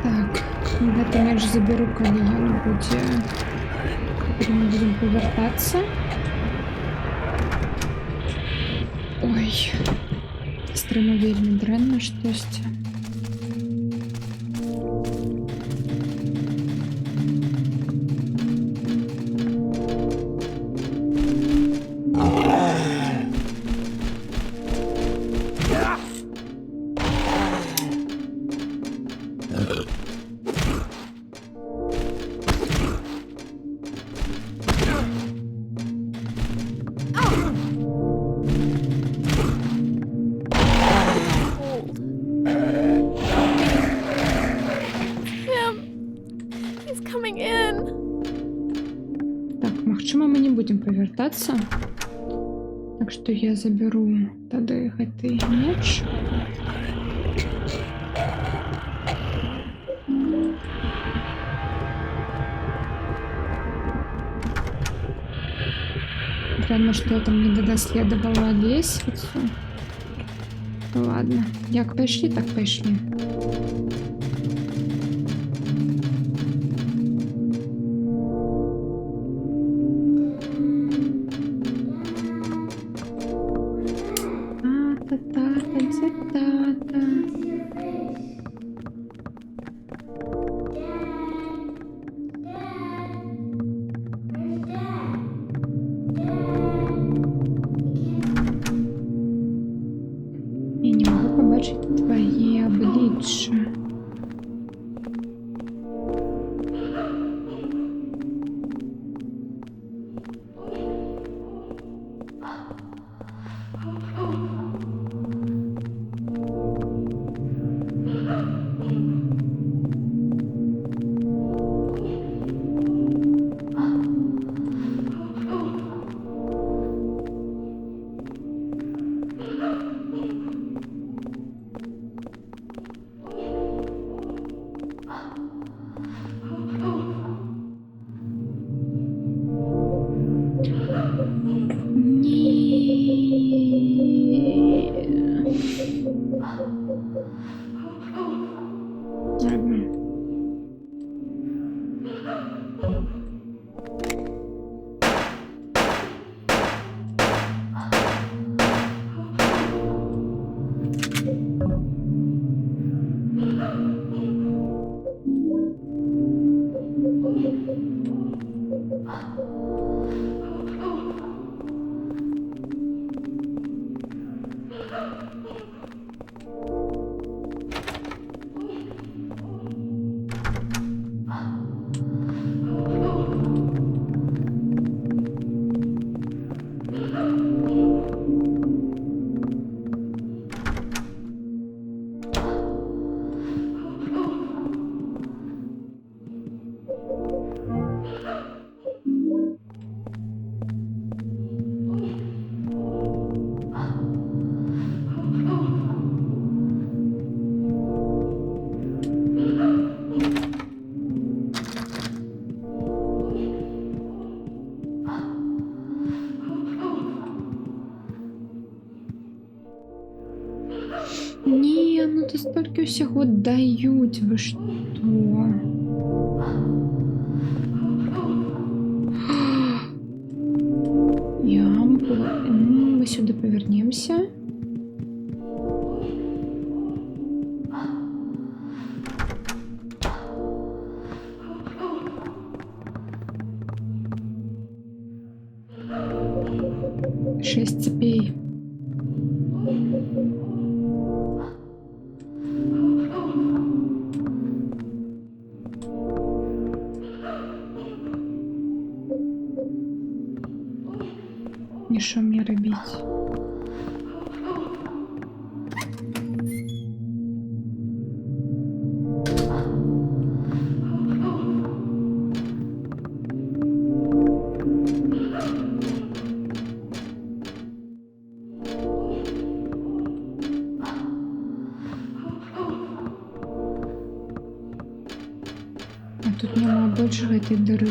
[SPEAKER 1] Так, гэты мяч заберу, калі ён будзе. Калі мы будзем павяртацца. Ой, стрыма вельмі дрэнна штосьці. Магчыма, мы не будем павяртацца. Так што я забяру тады гэты меч. Дрэнна, што я там не дадаследавала лесвіцу. Ладно, як пайшлі, так пайшлі. Ладно. Ні, ну то стільки всього дають, ви що? Ямпула. Ми сюди повернемося. Шесть цепей. І що мені робити? А тут нема більше этой дыри.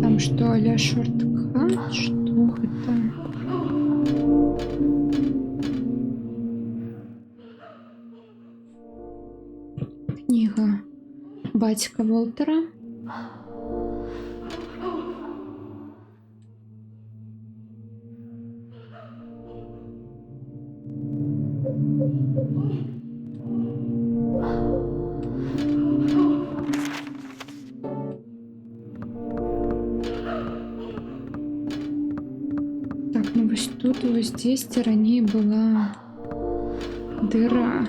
[SPEAKER 1] Там что, а-ля шорткат? Что это? Книга батька Волтера. Так, ну вот тут вот здесь ранее была дыра.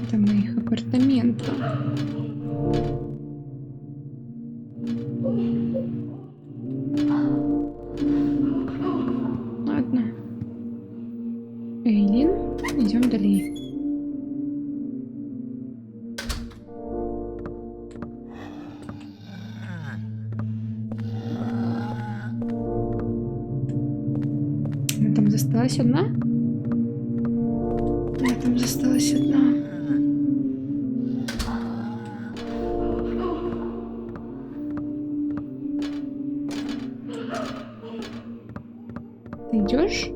[SPEAKER 1] Это моих апартаментов. Ладно. Эйлин, идем далее. Она там засталась одна? Она там засталась одна. Ты идешь?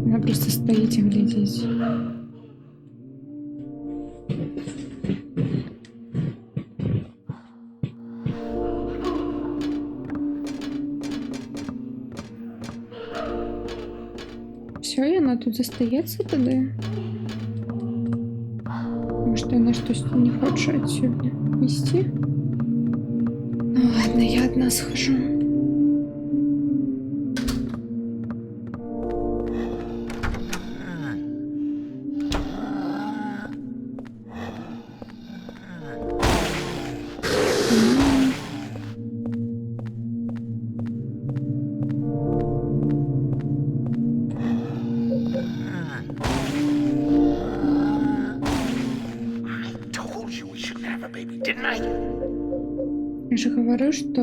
[SPEAKER 1] Она просто стоит и глядит. Все, и она тут застається тоді? Может, она что-то не хочет отсюда вести? Ну ладно, я одна схожу.
[SPEAKER 6] told you we shouldn't have a baby, didn't I?
[SPEAKER 1] Я же говорю, что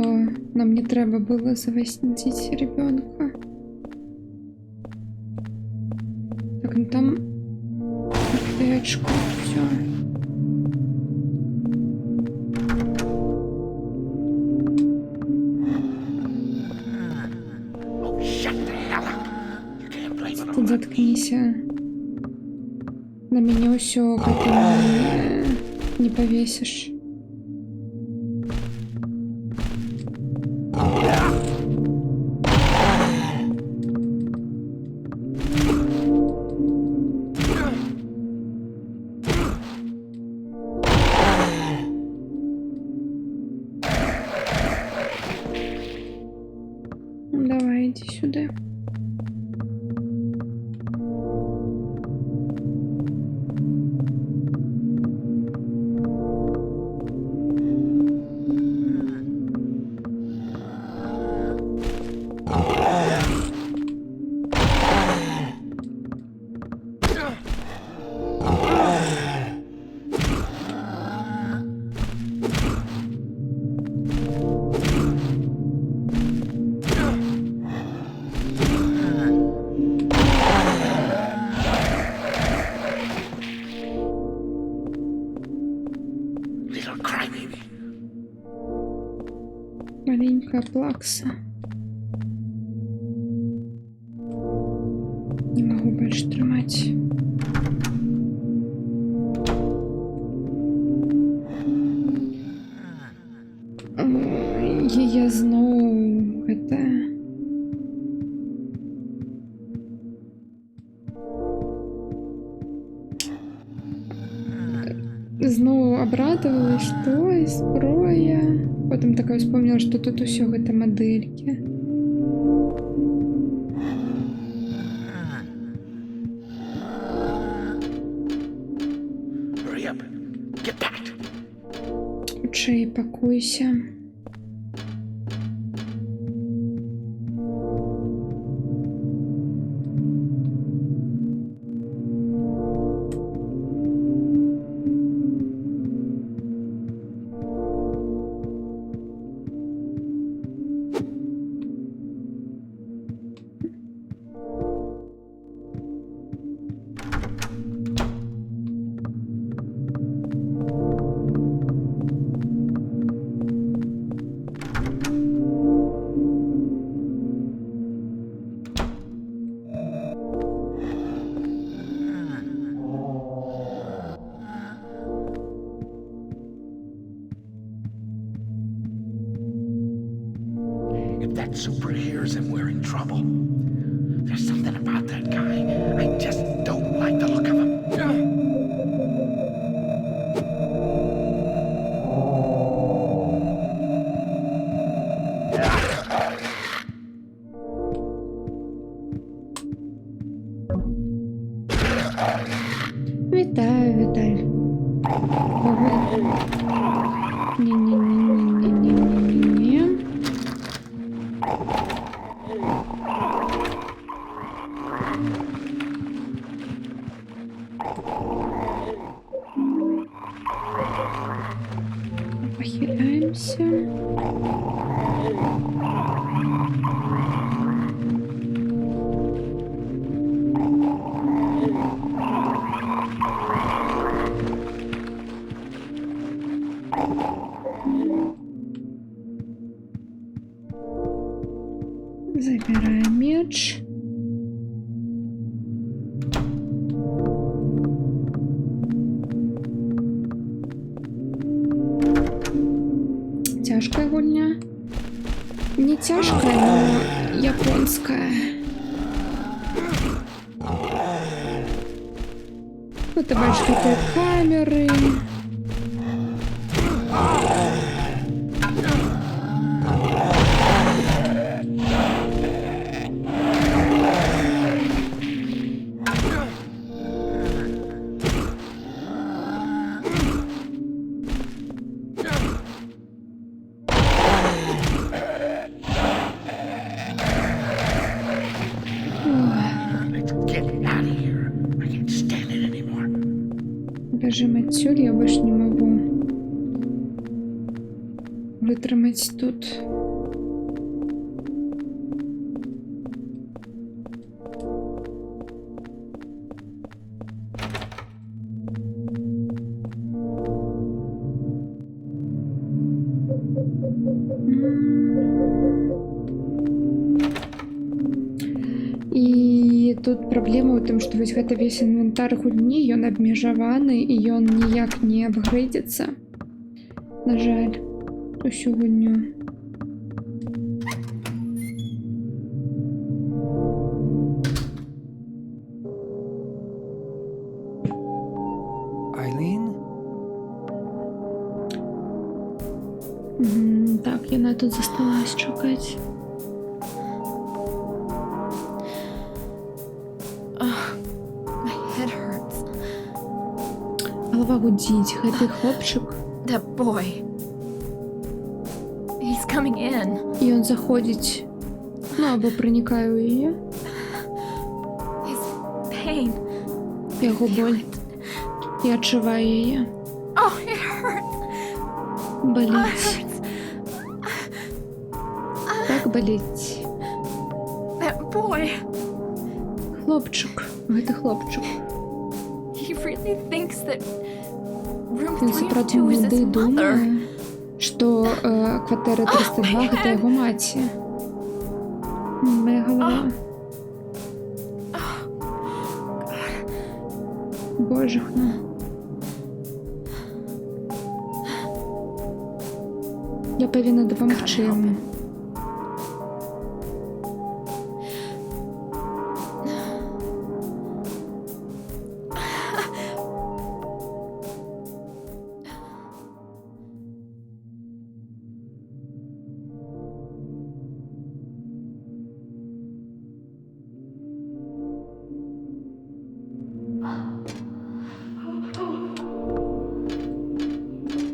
[SPEAKER 1] нам не треба было завозить ребенка. Так, ну там аптечка, все.
[SPEAKER 6] Oh, shut the hell up. You can't blame it
[SPEAKER 1] Ты
[SPEAKER 6] on me.
[SPEAKER 1] заткнися. На меня все не повесишь. Ну, давай, иди сюда.
[SPEAKER 6] Little crybaby.
[SPEAKER 1] Маленькая плакса. Не могу больше тримать. Я знову знову обрадовалась, что и зброя. Потом такая вспомнила, что тут усё гэта модельки.
[SPEAKER 6] Hurry up. Get that.
[SPEAKER 1] Хутчэй пакуйся.
[SPEAKER 6] If that super hears him, we're in trouble. There's something about that guy. I just don't like the look of him.
[SPEAKER 1] Вітаю, Віталь. Ні-ні-ні-ні-ні-ні-ні-ні. Похиляемся. Забираем меч. Тяжкая гульня. Не тяжкая, но японская. Вот ты бачишь, какие камеры.
[SPEAKER 6] Let's get out of here. I can't stand it anymore.
[SPEAKER 1] Бежим звідсюль, я більш не можу витримати тут. І тут праблема ў тым, што вось гэта весь інвентар гульні, ён абмежаваны і ён ніяк не апгрэдзіцца. На жаль, усю гульню.
[SPEAKER 5] Eileen?
[SPEAKER 1] Так, яна тут засталась чакаць.
[SPEAKER 2] My head hurts.
[SPEAKER 1] Голова гудзіць, гэты хлопчык.
[SPEAKER 2] That boy. He's coming in.
[SPEAKER 1] І ён заходзіць, ну, або пранікае ў яе.
[SPEAKER 2] His pain.
[SPEAKER 1] Яго боль. І адчувае яе.
[SPEAKER 2] Oh, it hurts. It
[SPEAKER 1] Баліць.
[SPEAKER 2] hurts.
[SPEAKER 1] Так баліць.
[SPEAKER 2] That boy.
[SPEAKER 1] Хлопчык. Гэты хлопчык.
[SPEAKER 2] He really thinks that room
[SPEAKER 1] Ён
[SPEAKER 2] 302
[SPEAKER 1] сапраўдны
[SPEAKER 2] is his
[SPEAKER 1] муды
[SPEAKER 2] mother.
[SPEAKER 1] думае, што кватэра 302 гэта яго маці. Мая галава. Божахна. Я павінна дапамагчы яму.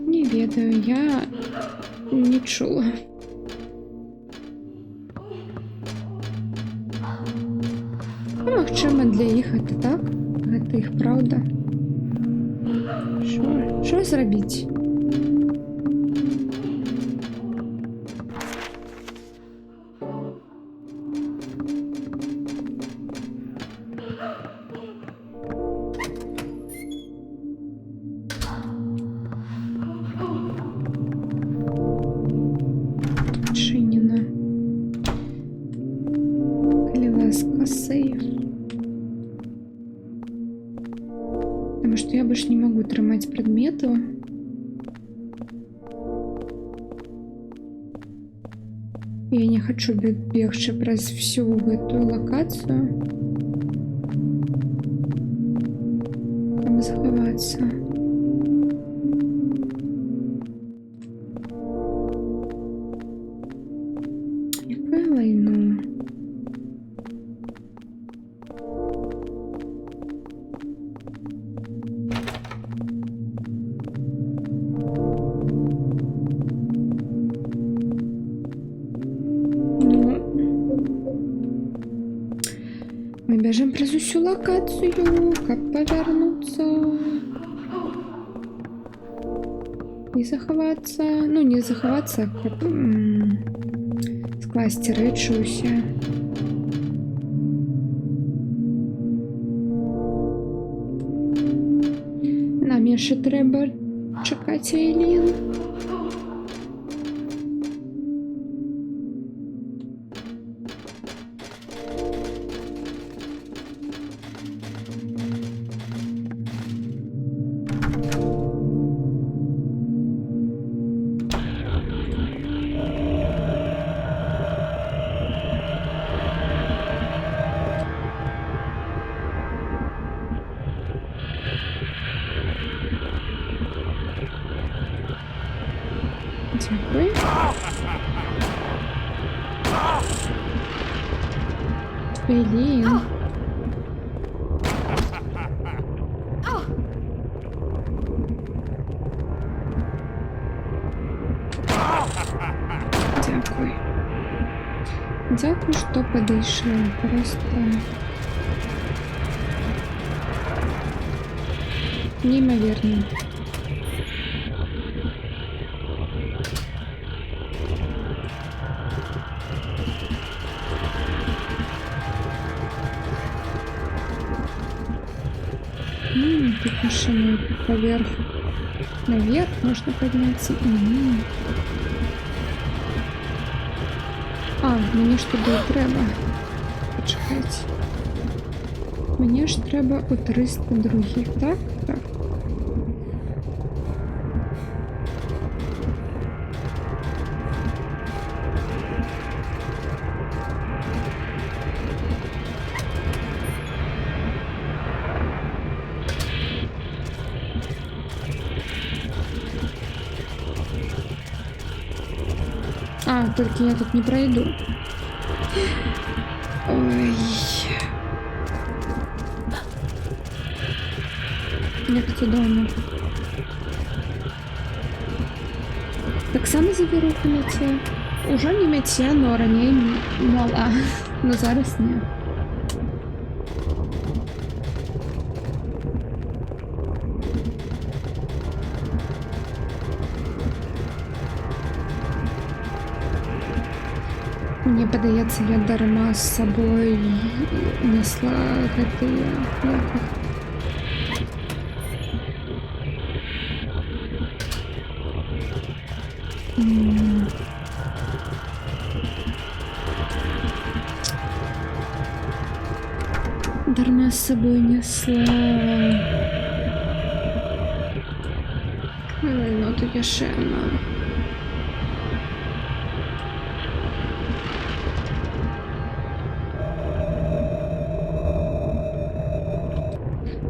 [SPEAKER 1] Не ведаю, я не чула. Ну, магчыма, для іх гэта так, гэта іх праўда. Што зрабіць? Адчынена. Калі ласка, сейф. Таму што я больш не магу трымаць прадметаў. Я не хачу бегчы праз всю гэтую лакацыю. Там захавацца. Якое лайно. Мы бежим праз усю лакацыю, каб павярнуцца. І захавацца. Ну, не захавацца, каб скласці рэчы ўсе. Нам яшчэ трэба чакаць Эйлін. Дякую. Эйлін. Дякую. Дякую, што падышлі. Просто неймаверна. машину поверх. Наверх можно подняться. А, мені ж туди і треба. Почекайте. Мені ж треба у 302, так? Так. А, только я тут не пройду. Ой. Як чудовно. Так само завіруху мете. Уже не мете, но ранее мала. Но зараз ні. Мне падаецца, я дарма з сабой несла гэтыя як іх? Дарма з сабой несла. Ну тут яшчэ одна.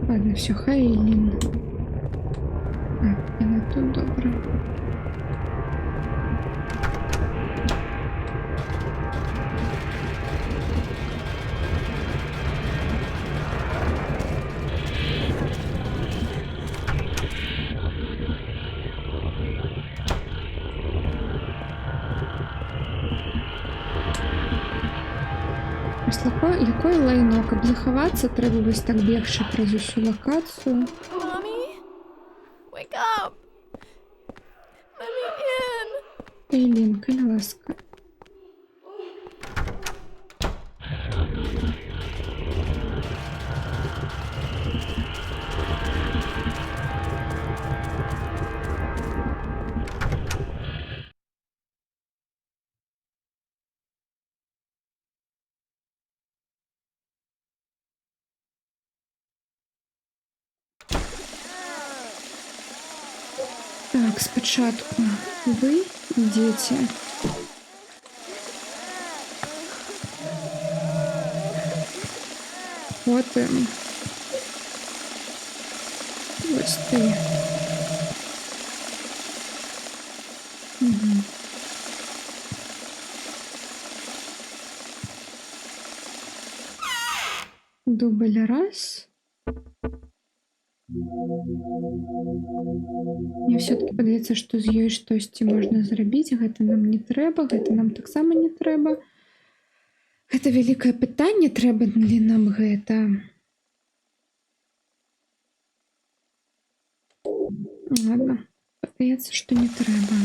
[SPEAKER 1] Ладно, все, Хейлін. А, яна тут добре. Якое лайно, каб захавацца, трэба вось так бегчы праз усю лакацыю.
[SPEAKER 2] Mommy? Wake up! Let me in!
[SPEAKER 1] Хейлін, калі ласка. Так, спочатку ви ідзеце. Потім ось ти. Угу. Дубль раз. Мне все-таки падаецца, што з ёй штосьці можна зрабіць. Гэта нам не трэба, гэта нам таксама не трэба. Гэта вялікае пытанне, трэба ли нам гэта. Ладно, падаецца, што не трэба.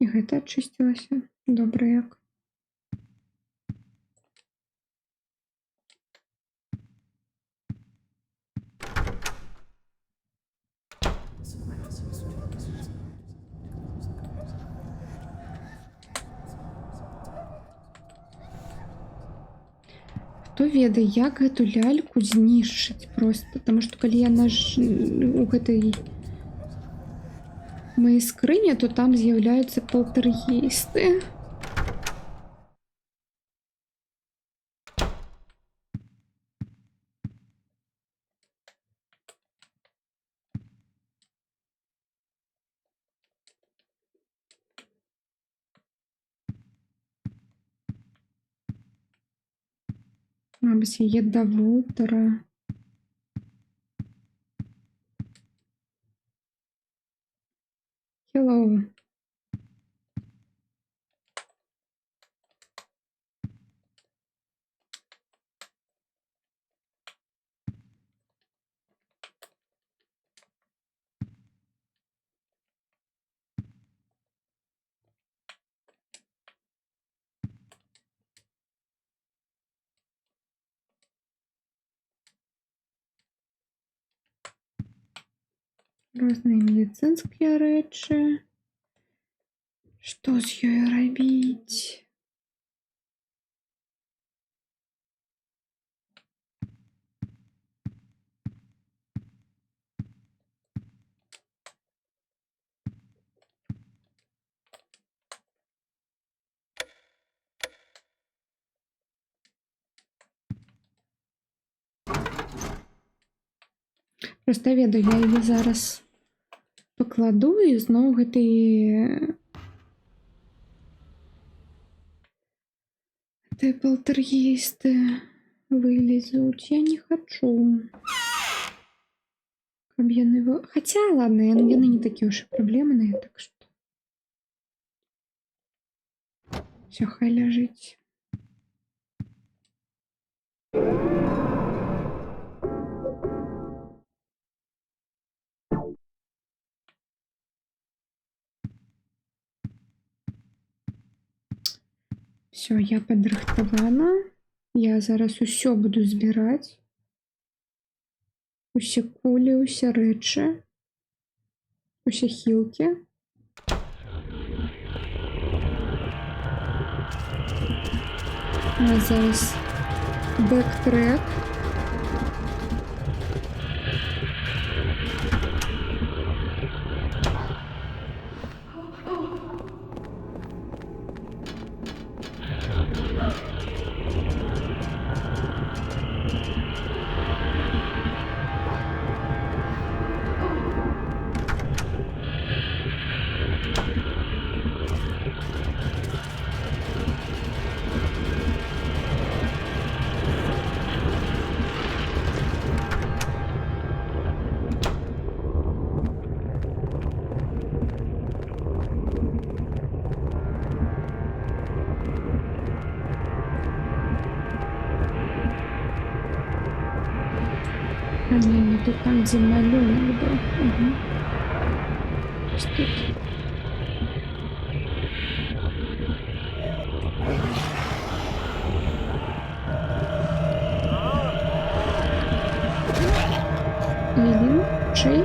[SPEAKER 1] І гэта ачысцілася. Добра як. Хто ведае, як гэту ляльку знішчыць проста, таму што калі яна ж у гэтай маёй скрыне, то там з'яўляюцца палтэргейсты. Мабыць, яе да вултара. Hello. Розныя медыцынскія рэчы. Што з ёй рабіць? Проста ведаю, я яе зараз пакладу і зноў гэтыя палтэргейсты вылезуць. Я не хачу. Каб яны... Хаця, ладно, яны не такія ўжо праблемныя, так што... Всё, хай ляжыць. Всё, я падрыхтавана. Я зараз усё буду збіраць. Усе кулі, усе рэчы. Усе хілкі. У нас зараз бэктрек. Не, тут там, где малюнок был. Угу. Что это? Элин, чей?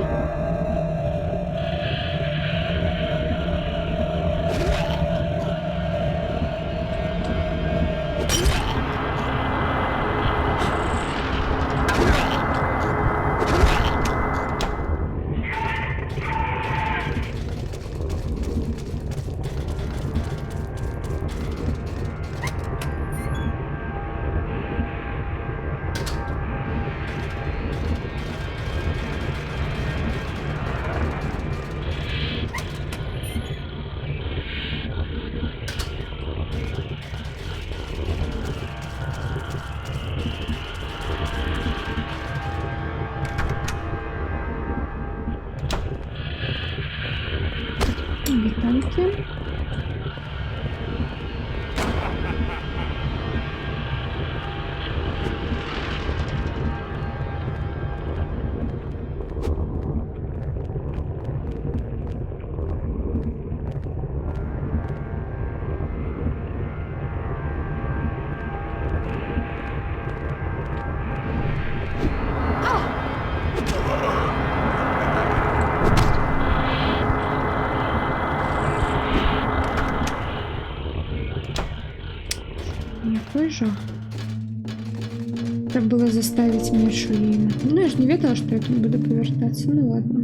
[SPEAKER 1] Витамки. Какой жах. Треба было заставить Мишу и... Ну, я же не ведала, что я тут буду повертаться. Ну, ладно.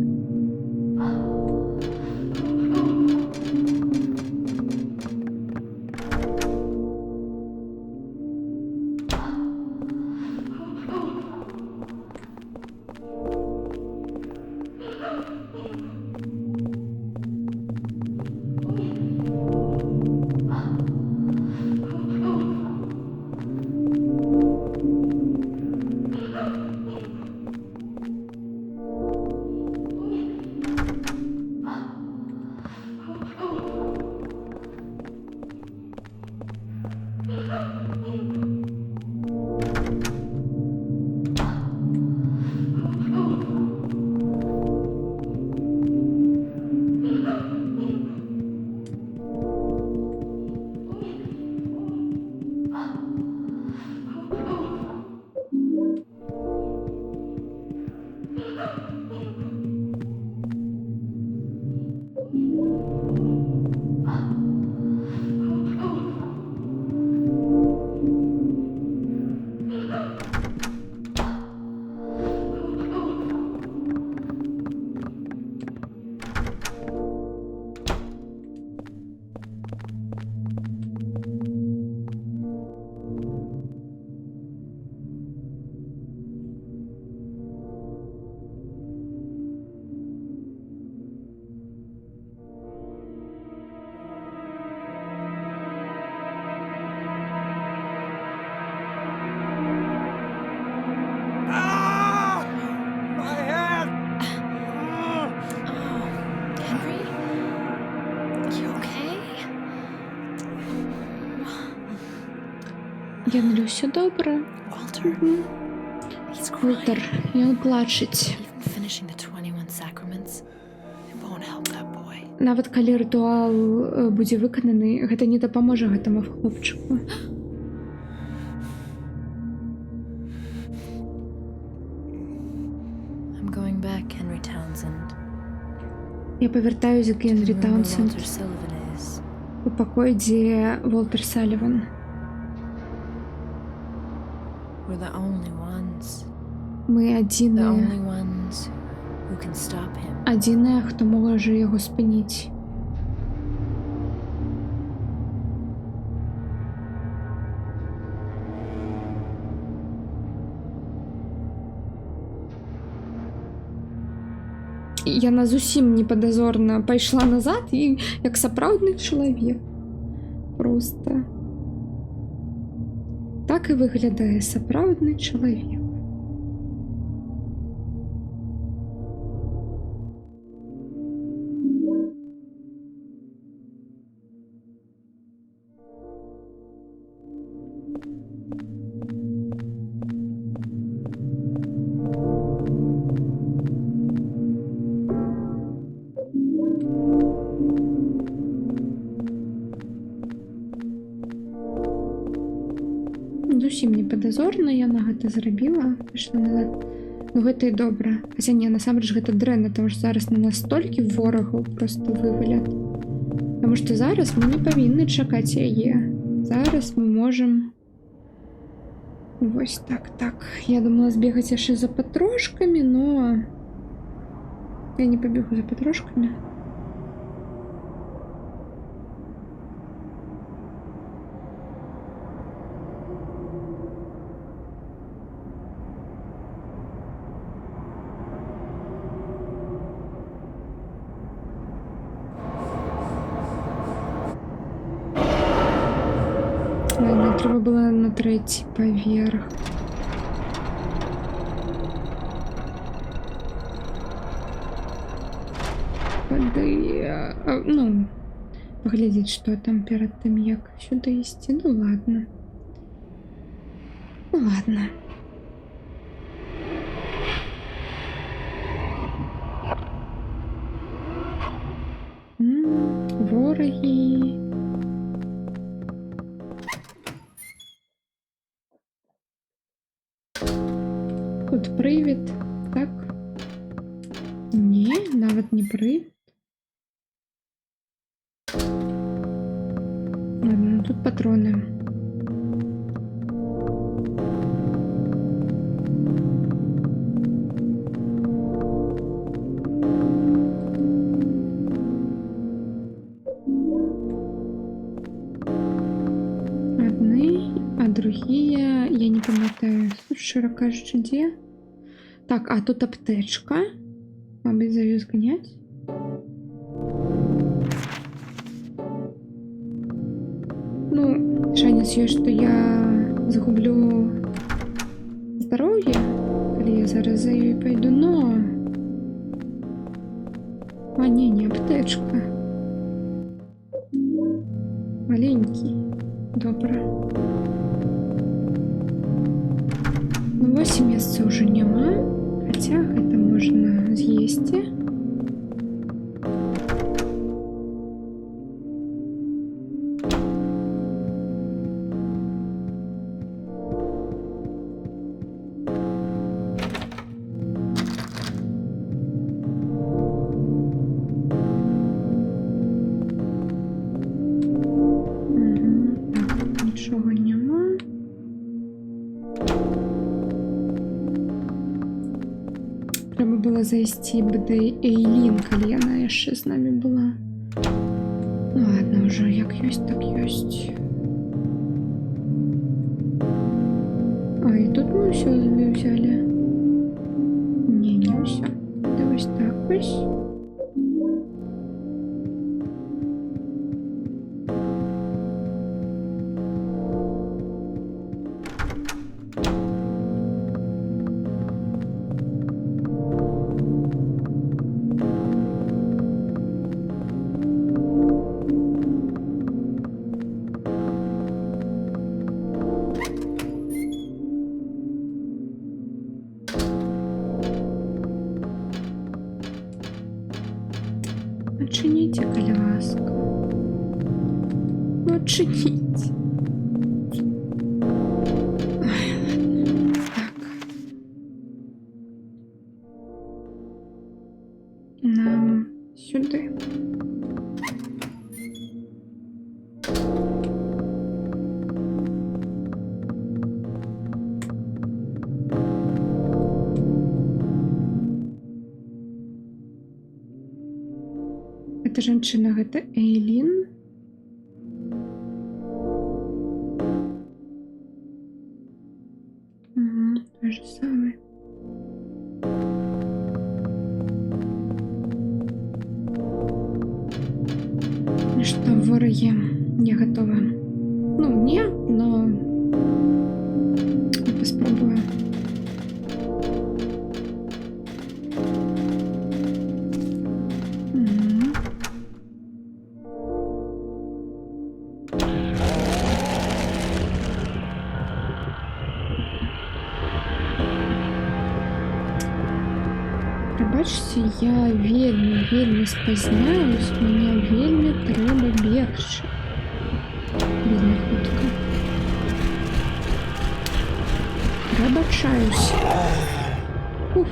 [SPEAKER 1] Генрі, все добре.
[SPEAKER 2] Walter, he's crying.
[SPEAKER 1] Волтер, він плачеть.
[SPEAKER 2] Even finishing the 21 sacraments, it won't help that boy.
[SPEAKER 1] Нават калі рытуал будзе выкананы, гэта не дапаможа гэтаму хлопчыку.
[SPEAKER 2] I'm going back, Henry Townsend.
[SPEAKER 1] Я павяртаюся к Генрі
[SPEAKER 2] The room where
[SPEAKER 1] Таунсенд
[SPEAKER 2] Walter Sullivan is.
[SPEAKER 1] у пакой, дзе Волтер Саліван.
[SPEAKER 2] We're the only ones.
[SPEAKER 1] Мы
[SPEAKER 2] The
[SPEAKER 1] адзіныя,
[SPEAKER 2] only ones who can stop him.
[SPEAKER 1] адзіныя, хто можа яго спыніць. Яна зусім непадазорна пайшла назад і як сапраўдны чалавек. Просто. Так і выглядае сапраўдны чалавек. Зусім не падазорна яна гэта зрабіла, пайшла назад. Ну гэта і добра. Хаця не, насамрэч гэта дрэнна, таму што зараз на нас столькі ворагаў проста вывалят. Таму што зараз мы не павінны чакаць яе. Зараз мы можам... Вось так. Я думала збегаць яшчэ за патрошкамі, но... Я не пабегу за патрошкамі. Ладно, треба було на 3-й поверх. Ну, поглядеть, что там перед тем, як сюда ісці. Ну ладно. Ну ладно. Вороги. Тут привід, так? Ні, навіть не привід. Ладно, тут патрони. Одни, а другие я не пам'ятаю. Широко кажучи, де? Так, а тут аптечка. Мабуть, за її зганять. Ну, шанец є, що я загублю здоров'я, коли я зараз за її пойду, но... А, не аптечка. Маленький. Добре. Ну, 8 месяцев уже нема, хотя это можно съесть. Так, ничего нема. Треба было зайсці да Эйлін, калі яна яшчэ з намі была. Ну ладно, уже як ёсць, так ёсць. А, і тут мы ўсё взяли. Не ўсё. Давай так вось. Очиніть, коли ласка. Ну, очиніть. Ой, ладно. Так. Нам сюди. Эта женщина, это Эйлин. Угу, то же самое. Ну что, вороги, я готова. Ну, не, но я попробую. Мгм. Пробачце, я вельмі спазняюсь, мне вельмі трэба бегчы. Вельмі хутка. Прабачаюсь. Уф.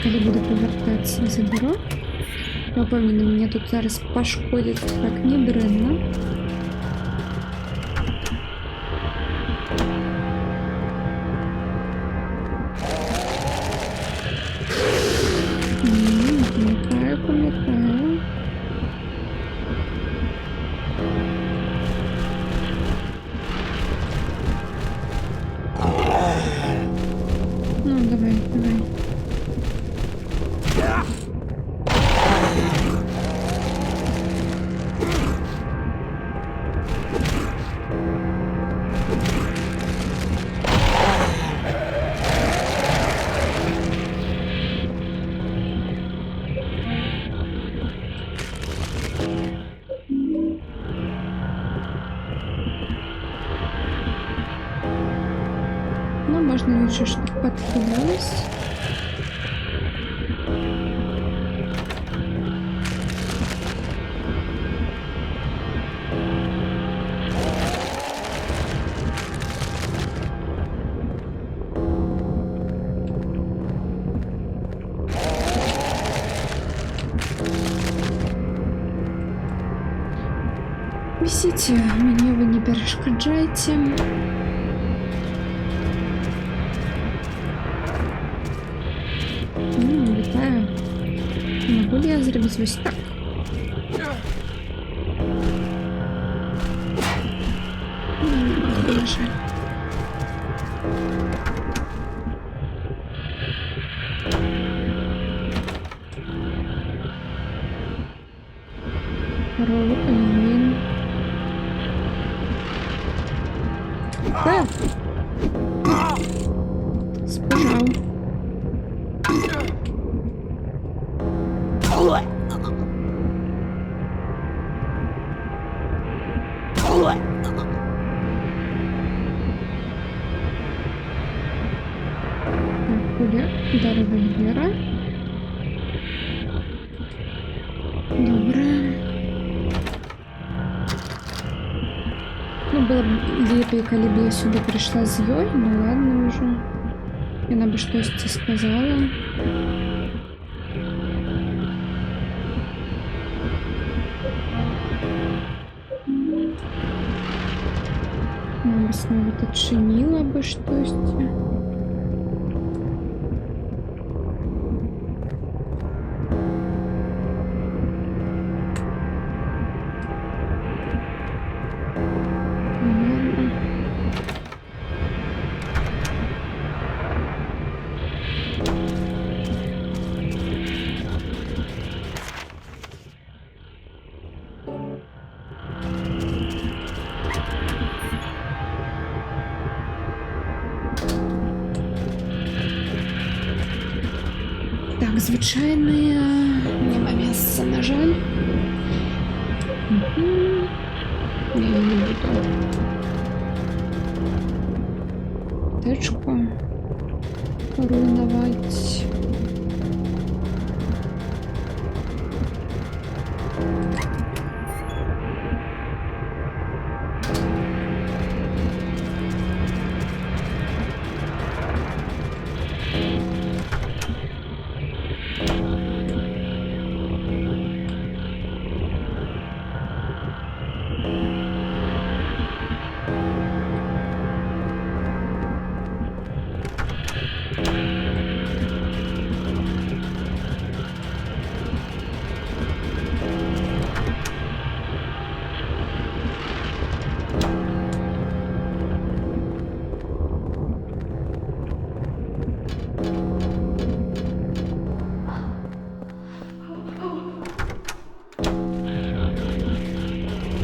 [SPEAKER 1] Коли буду повертатися, заберу. Я пам'ятаю, мене тут зараз пошкодять так недренно. Пам'ятаю. Ну, давай. Ну, можно лучше, чтобы подхилилось. Висите, мне вы не перешкоджайте. Вітаю. Могу ли я зробити ось так? На жаль. Ролл Эйлин. Спожал. Куля до револьвера. Добре. Ну, было б лепей, коли б я сюда пришла з ёй, ну ладно уже. Яна бы штось сказала. Она бы снова отчинила бы штось. Так, звычайныя няма месца, на жаль. Я не буду. Тычку руйнаваць.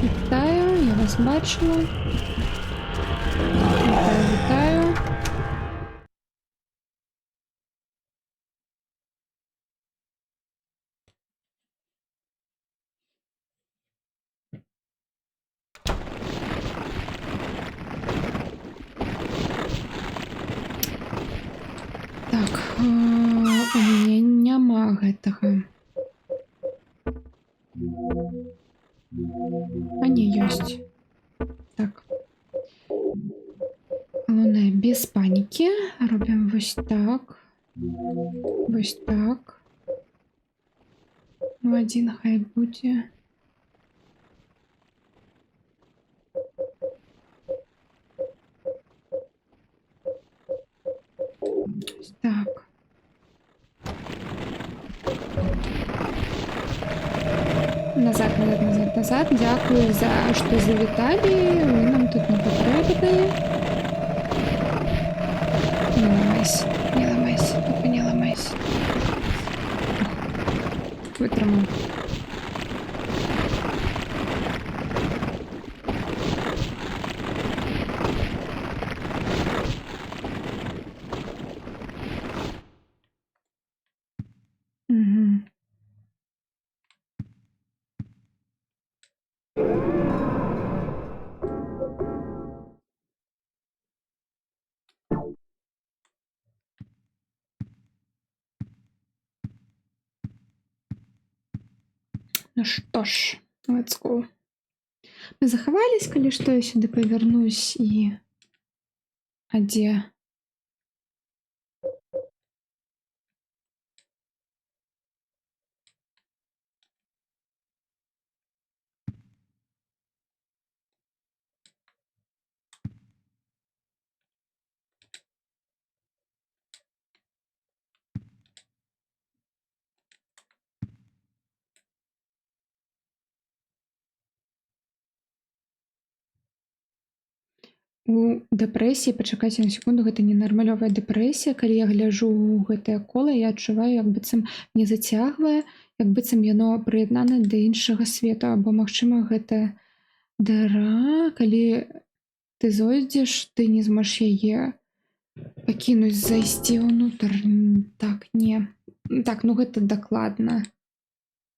[SPEAKER 1] Вітаю, я вас бачила. Вітаю. Так, у мяне няма гэтага. А не, ёсць. Так. Галоўнае, без панікі. Робім вось так. Вось так. Ну, адзін хай будзе. Ось так. Назад, назад, назад, назад. Дякую за що завітали. Ви нам тут не потрібні. Не ламайся, не ламайся, тільки не ламайся. Витримав. Угу. Ну что ж, let's go. Мы захавались, калі што, я сюды павярнусь і... А дзе? У дэпрэсіі, пачакайце на секунду, гэта ненармалёвая дэпрэсія. Калі я гляджу ў гэтае кола, я адчуваю, як быццам не зацягвае, як быццам яно прыяднана да іншага свету, або, магчыма, гэта дыра, калі ты зойдзеш, ты не зможаш яе пакінуць, зайсці ўнутр. Так, не. Так, ну гэта дакладна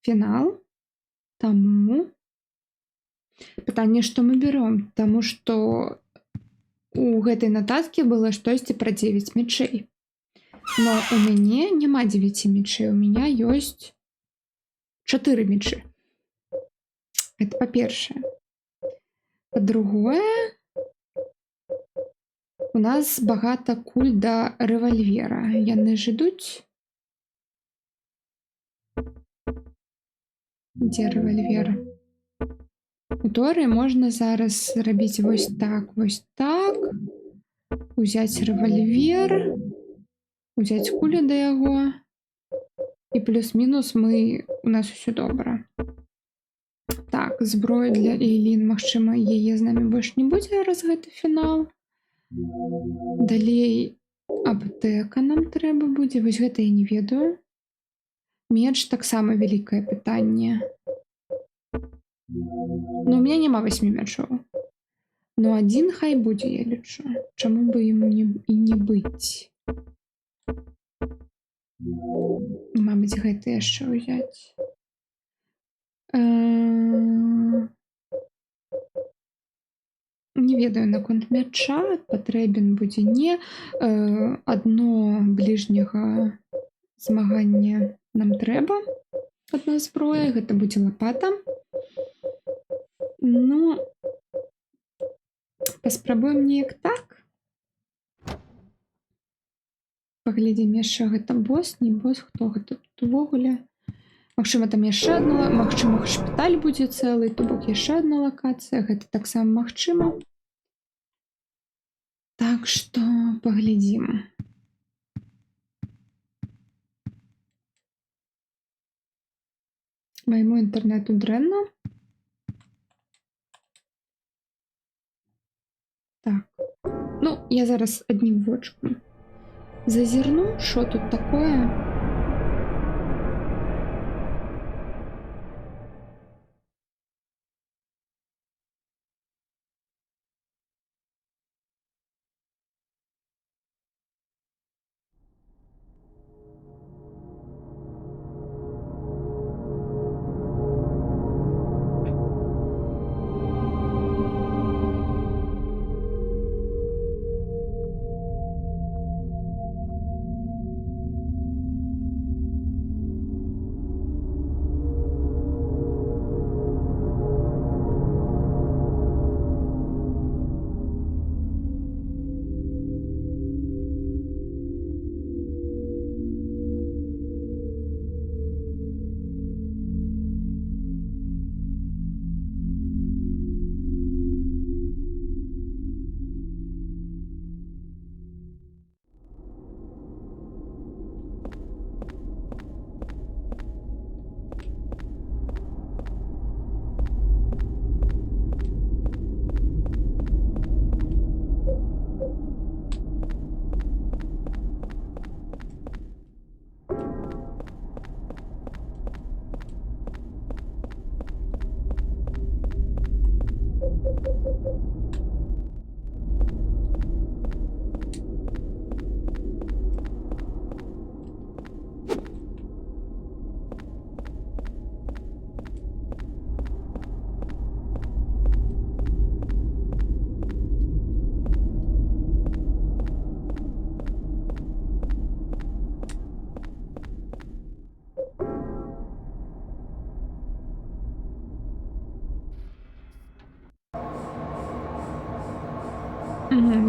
[SPEAKER 1] фінал. Таму пытанне, што мы бяром, таму што у гэтай нататкі было штосьці пра 9 мечэй. Но у мяне няма 9 мечэй, у меня ёсць 4 мечы. Это па-першае. Па-другое, у нас багата куль да рэвальвера. Яны ж ідуць? Дзе рэвальвер? У теорыі можна зараз рабіць вось так, узяць рэвальвер, узяць кулю да яго, і плюс-мінус у нас усё добра. Так, зброя для Эйлін, магчыма, яе з намі больш не будзе, раз гэта фінал. Далей аптэка нам трэба будзе, вось гэта я не ведаю. Меч таксама вялікае пытанне. Но у меня няма 8 мячоў. Но адзін хай будзе, я лічу. Чаму бы яму і не быць? Мабыць, гэта яшчэ ўзяць. Не ведаю наконт мяча, патрэбен будзе не. Адно бліжняга змагання нам трэба. Адна зброя, гэта будзе лапата. Ну, паспрабуем неяк так. Паглядзім яшчэ, гэта босс, не босс, хто гэта тут увогуле. Магчыма, там яшчэ адна, магчыма, шпіталь будзе цэлы, то бок яшчэ адна лакацыя, гэта таксама магчыма. Так што паглядзім. Майму інтэрнэту дрэнна. Так. Ну, я зараз аднім вочкам зазірну, що тут такое.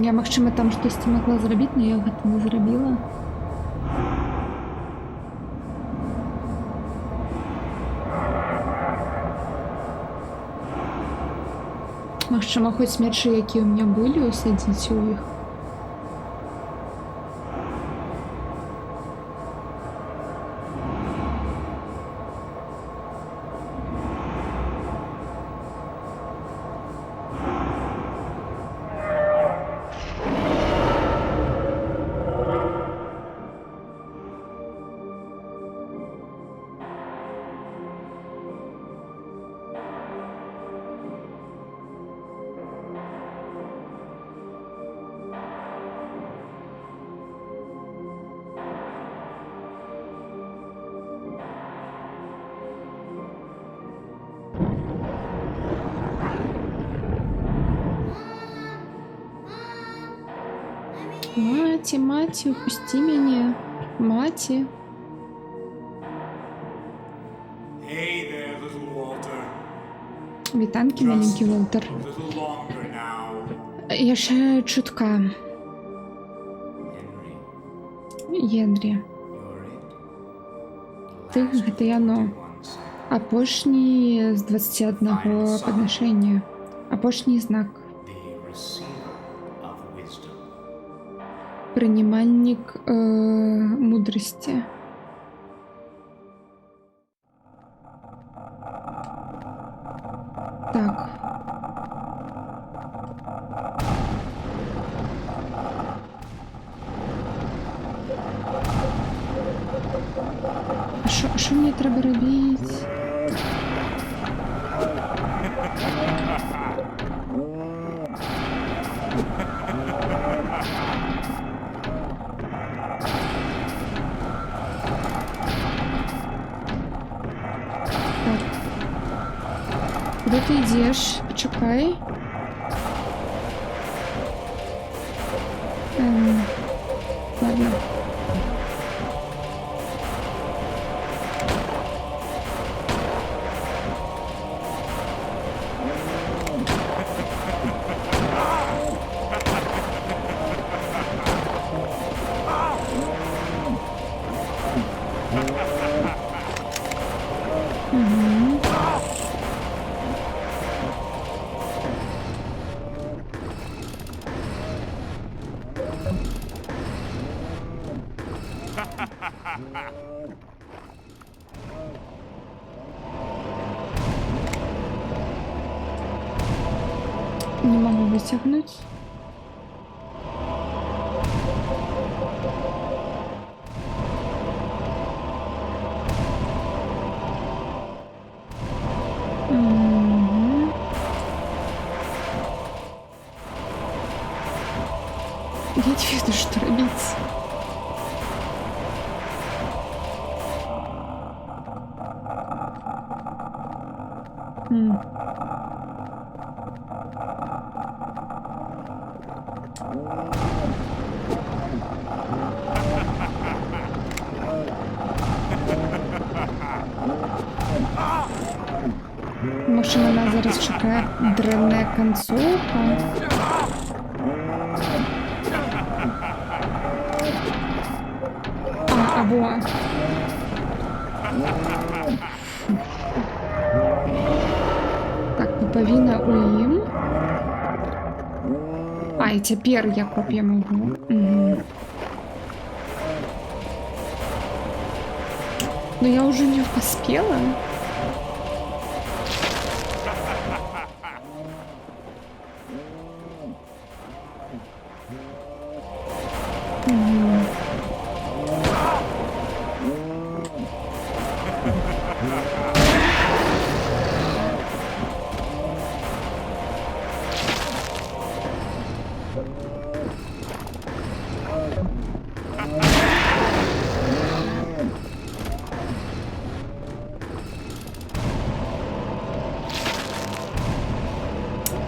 [SPEAKER 1] Я, магчыма, там штосьці магла зрабіць, но я гэта не зрабіла. Магчыма, хоць мячы, якія ў мяне былі, усадзіць у іх. Маці, маці, упусти мяне. Маці.
[SPEAKER 5] Hey there, little Walter.
[SPEAKER 1] Вітанкі, маленькі Волтер.
[SPEAKER 5] A little longer now.
[SPEAKER 1] Яшчэ чутка.
[SPEAKER 5] Henry,
[SPEAKER 1] Генрі.
[SPEAKER 5] you're it.
[SPEAKER 1] Ты, гэта яно.
[SPEAKER 5] Once.
[SPEAKER 1] Апошні з 21 паднашэння. Апошні знак.
[SPEAKER 5] The receiver of wisdom.
[SPEAKER 1] Прынімальнік мудрасці. Так. Що мені треба робити? Куди ти йдеш? Почекай. Ладно. Угу. Не могу вытягнуть. Мгм. Я не веду, что робить. Може, на нас зараз чекає древна концовка? Або... Так, пуповина Уим. І тепер я коп'я можу. Угу. Но я уже не поспела.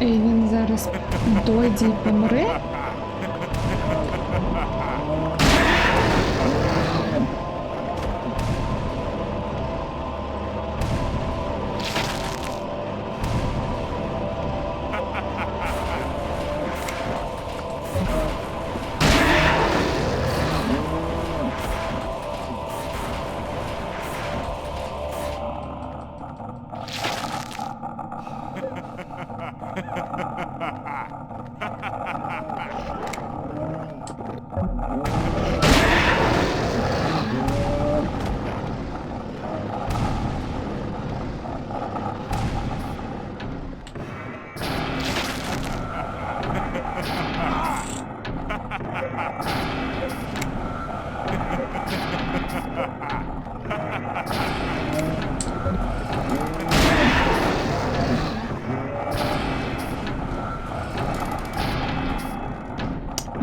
[SPEAKER 1] І він зараз дойде і помре.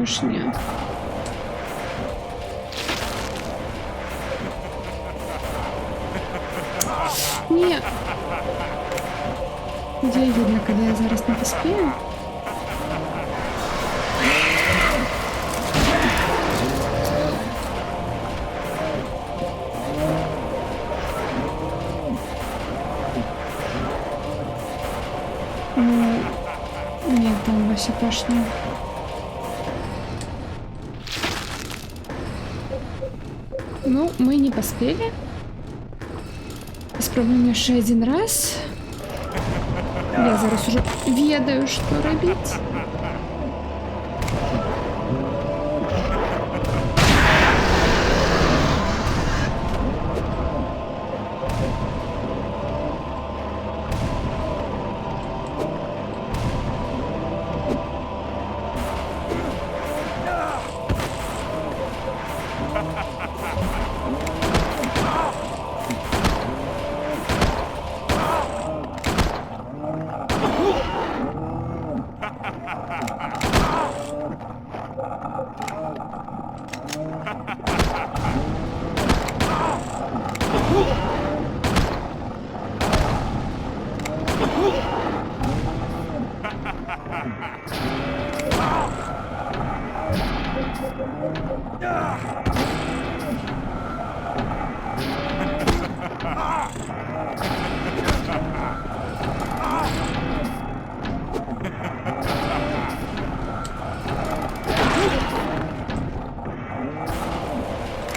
[SPEAKER 1] Уж ні. Ні. Де видно, коли я зараз не поспію? Ну, ні, там вообще пошли. Ну, мы не поспели. Спробуем ще один раз. Я зараз уже ведаю, що робити.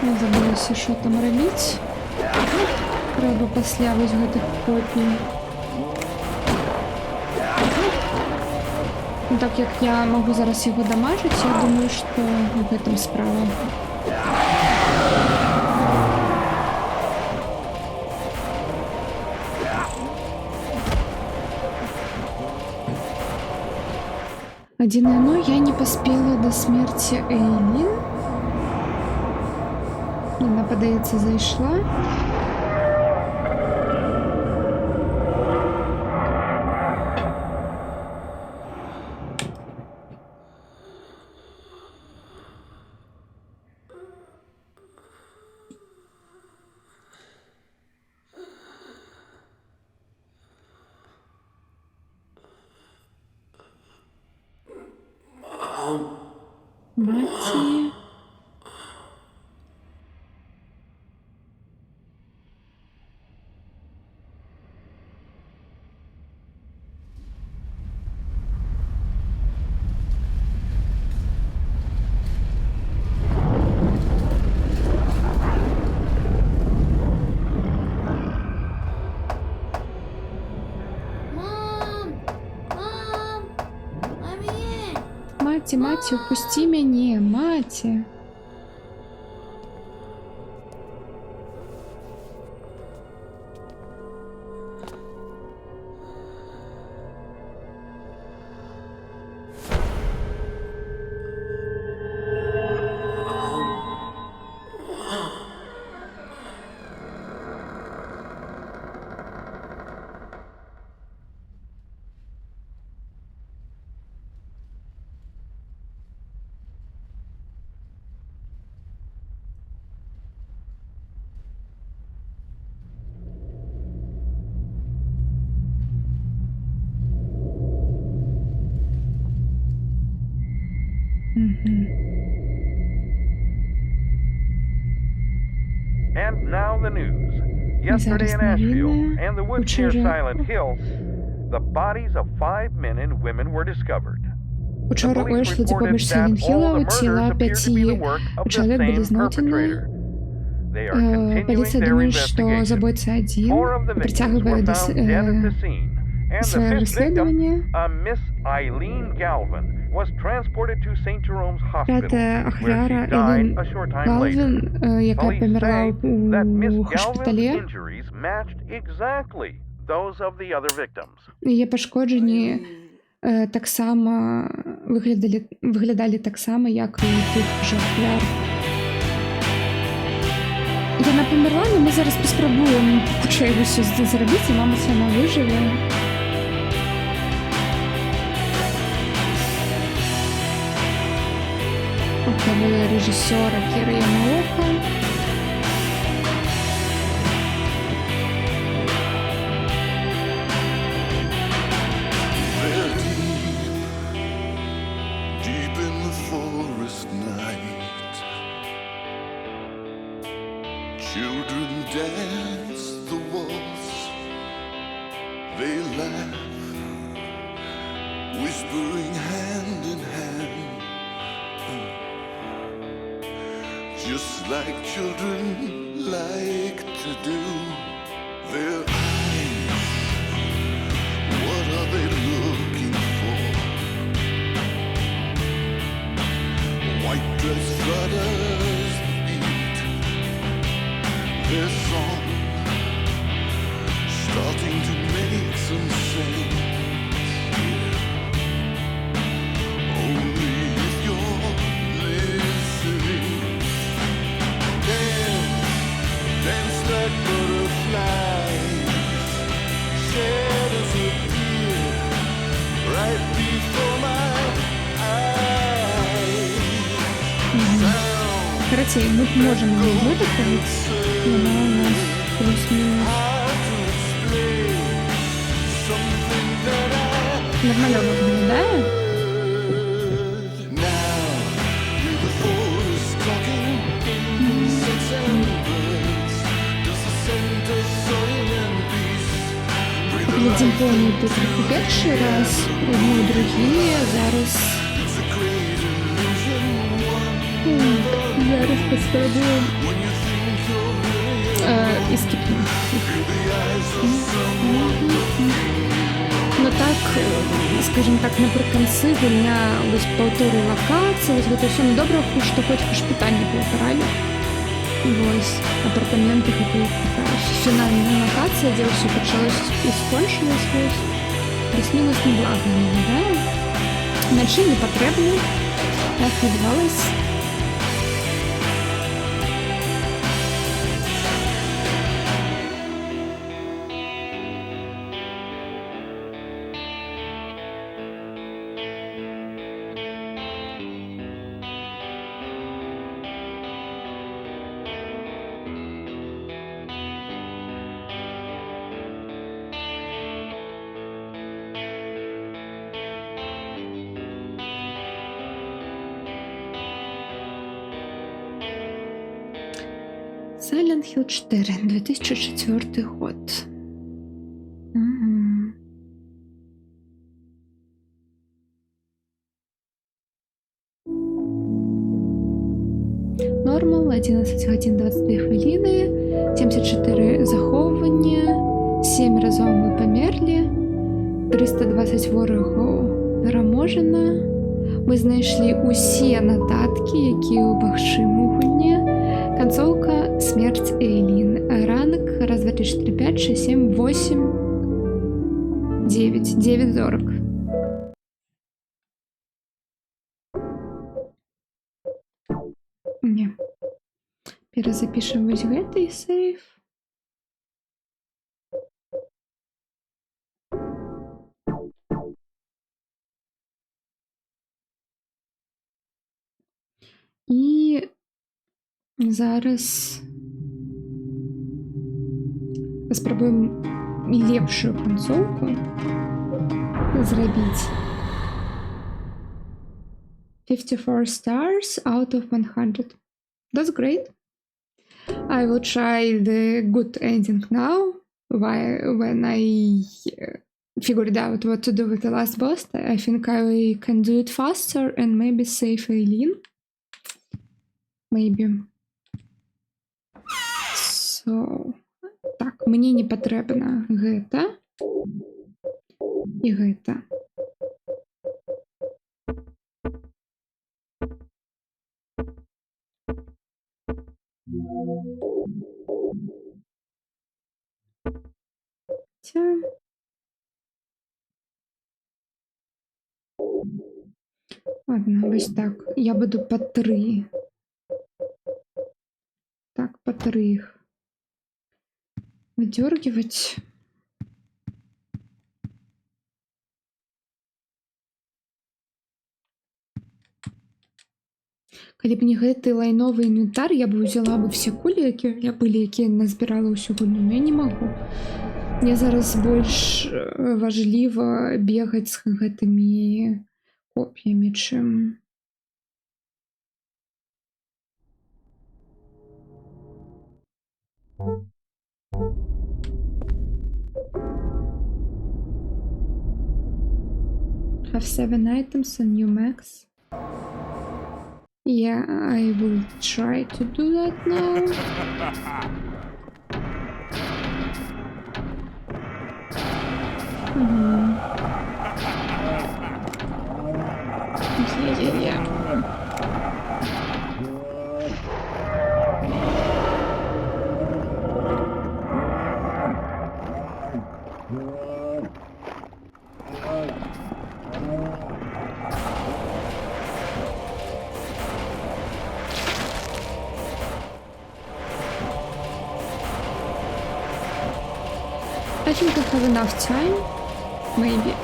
[SPEAKER 1] Не забылася, що там робіць. Трэба пасля вось гэтых копій. Ну, так як я могу зараз його дамажыць, я думаю, што в гэтым справа. Адзінае, ну, я не паспела да смерці Эйлін. Яна, падаецца, зайшла. Маці.
[SPEAKER 4] Mom! Mom! I'm here!
[SPEAKER 1] Маці, маці, упусці мяне, маці.
[SPEAKER 7] And now the news. Yesterday in Asheville and the woods near Silent Hill, the bodies of 5 men and women were discovered.
[SPEAKER 1] Учора у Ешфілді побач Сайлент Хілла тіла 5 чоловік були знайдені. Поліція думає, що забойця один, притягує до своє розслідування. П'ята ахвяра Елін Галвін, яка померла у госпіталі. Її пошкоджені так само виглядали так само, як і тих же ахвяр. Вона померла, але ми зараз поспробуємо хоча його щось зробити, мама сама виживе. Були режисера Кіра Ямаока.
[SPEAKER 8] Deep in the forest night, children dance the waltz. They laugh, whispering hand in hand. Just like children like to do. Their eyes, what are they looking for? White dress flutters the beat. Their song starting to make some sense. Only if you're listening. Dance like butterflies, shadows appear right before my eyes. Sound
[SPEAKER 1] Короче, мы можем ее вытащить, но она у нас плюс-минус. Нормально выглядает.
[SPEAKER 8] now, the forest talking.
[SPEAKER 1] симфонії по перший раз, одну, другі, зараз. Зараз поставлю і скіпну. Ну так, скажімо так, наприкінці гульня ось повторює локації, ось це все, ну добре, що хоч питання повторали. Ось, апартаменти, які фінальна локація, де все почалось і скончилось, ось. Плюс-мінус неблаго не виглядає. Наче не потрібно, як відбувалось. Silent Hill 4, 2004 год. Нормал, 11 годин 22 хвилини, 74 заховування, 7 разів ми померли, 320 ворогів переможено. Ми знайшли усі нотатки, які у Бахшиму гульні. Концовка «Смерть Эйлин». Ранг раз, два, три, четыре, пять, шесть, семь, восемь, 9. 9:40. Не. Перезапишем вось гэты сейф. І зараз спробуємо лепшую концовку зробити. 54 stars out of 100. That's great. I will try the good ending now. When I figured out what to do with the last boss, I think I can do it faster and maybe save Eileen. Maybe. So, так, мені не потрібна гэта і гэта. Ладно, ось так. Я буду по 3. Так, по 3 их выдергивать. Калі б не гэты лайновы інвентар, я бы взяла бы все кулі, якія былі, якія назбірала ўсю гульню, но я не могу. Мне зараз больш важліва бегаць з гэтымі коп'ямі, чым... Have 7 items and new max. Yeah, I will try to do that now. Yeah. I think I have enough time, maybe.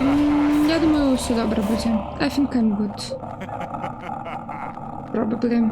[SPEAKER 1] Я думаю, все добре буде. I think I'm good. Probably.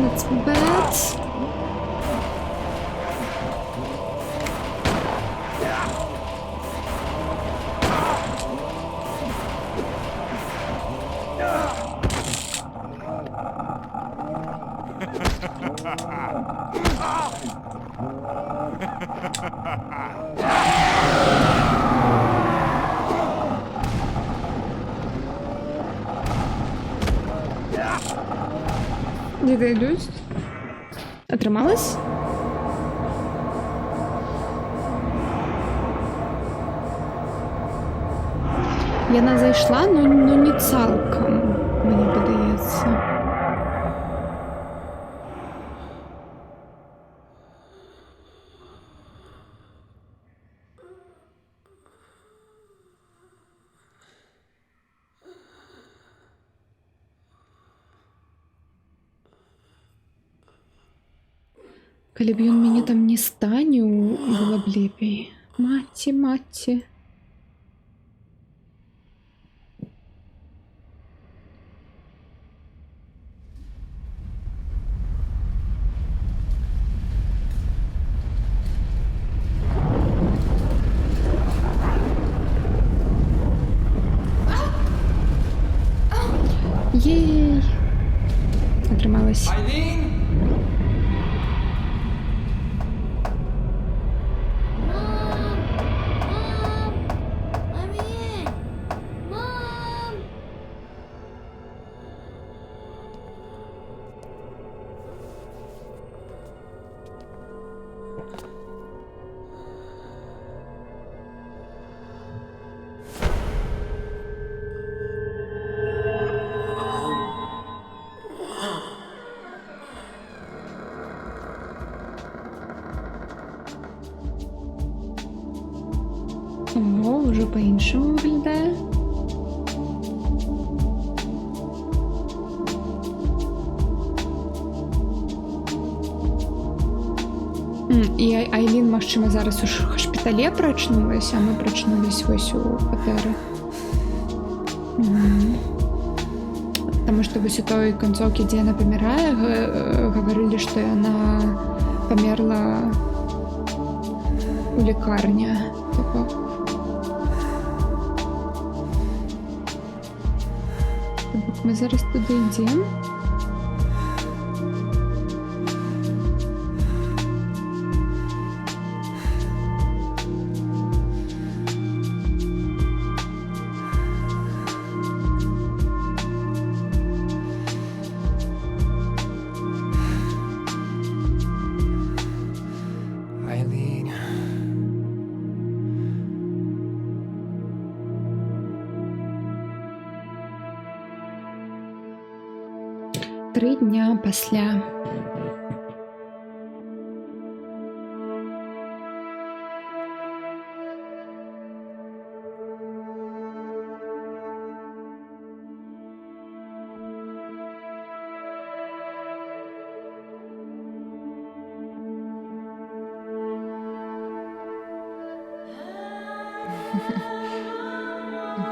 [SPEAKER 1] That's bad. Діти йдуть. Отрималась? Я зайшла, но не цілком, мені подається. Калі б ён мяне там не станіў, было б лепей. Маці. Єй! Атрымалась.
[SPEAKER 4] Let me in. Mom!
[SPEAKER 1] Ого, вже по-іншому виглядає. І Айлін, магчыма, зараз у шпіталі прачнулася, а ми прачнулись ось у кватэры. Потому что вось у той канцоўкі, дзе яна памірае, гаварылі, што яна памерла у лікарні. Типа. Ми зараз туди йдемо.
[SPEAKER 5] Eileen.
[SPEAKER 1] 3 дня пасля.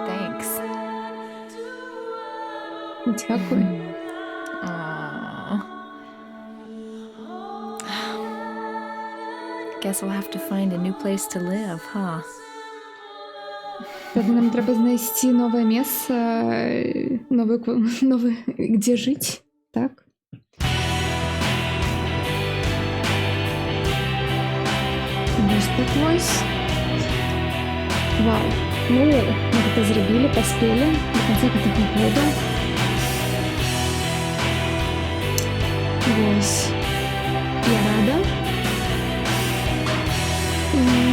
[SPEAKER 2] Thanks.
[SPEAKER 1] Дякую.
[SPEAKER 2] Aww. Guess we'll have to find a new place to live, huh?
[SPEAKER 1] Нам треба знайти нове місце, нове, де жити, так? Ось так ось. Вау. Ну, мы это зробили, поспели до конца этого года. Ось. Я рада,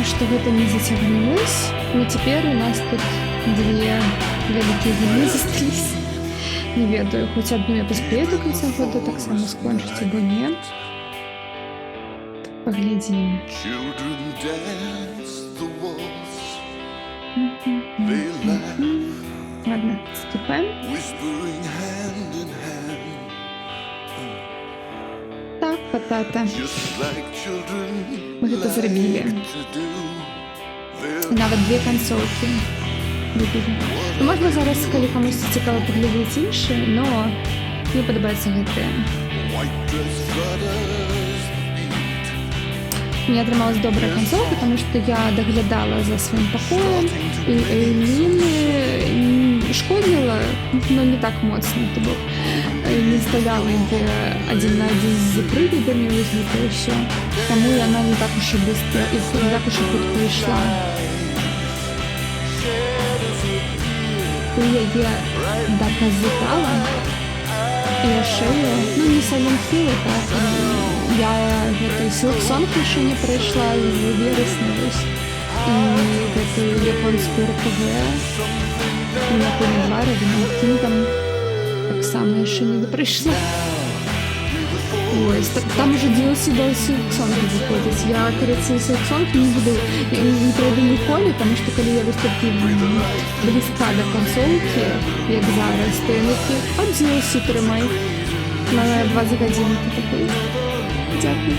[SPEAKER 1] что это не затягнулось. Но теперь у нас тут две великие войны застались. Не ведаю, хоть одну я поспею до конца года, так само скончить, або нет. Поглядим.
[SPEAKER 8] Children dance the waltz. They laugh,
[SPEAKER 1] Ладно, вступаем.
[SPEAKER 8] whispering hand in hand.
[SPEAKER 1] Так, потата.
[SPEAKER 8] Just like children
[SPEAKER 1] Мы это зробили.
[SPEAKER 8] like to do. They're
[SPEAKER 1] Навіть дві консольки. Ну, можна зараз, коли комусь цікаво поглядати інші, но мені подобається ГТ.
[SPEAKER 8] white dress flutters beat.
[SPEAKER 1] Мені отрималась добра концовка, тому що я доглядала за своїм покоєм, і мені шкодила, но не так моцно, тобто не заставляла їх один на один з привідами, ось це все. Тому вона не так уж і швидко, і не так уж і швидко йшла. Я її доказала, і шею, ну не Silent Hill, так, я этой Silk Song еще не пройшла в вересне, і эту японскую РПГ, Міякуні 2, Revenant Kingdom, так само я ще не пройшла. Ось, там уже DLC до Silk Song виходить. Я, короче, Silk Song не буду, не пройду ніколи, тому що коли я виступаю близька до консольки, як зараз, то я не от DLC тримай на 20 годинки такої. Дякую.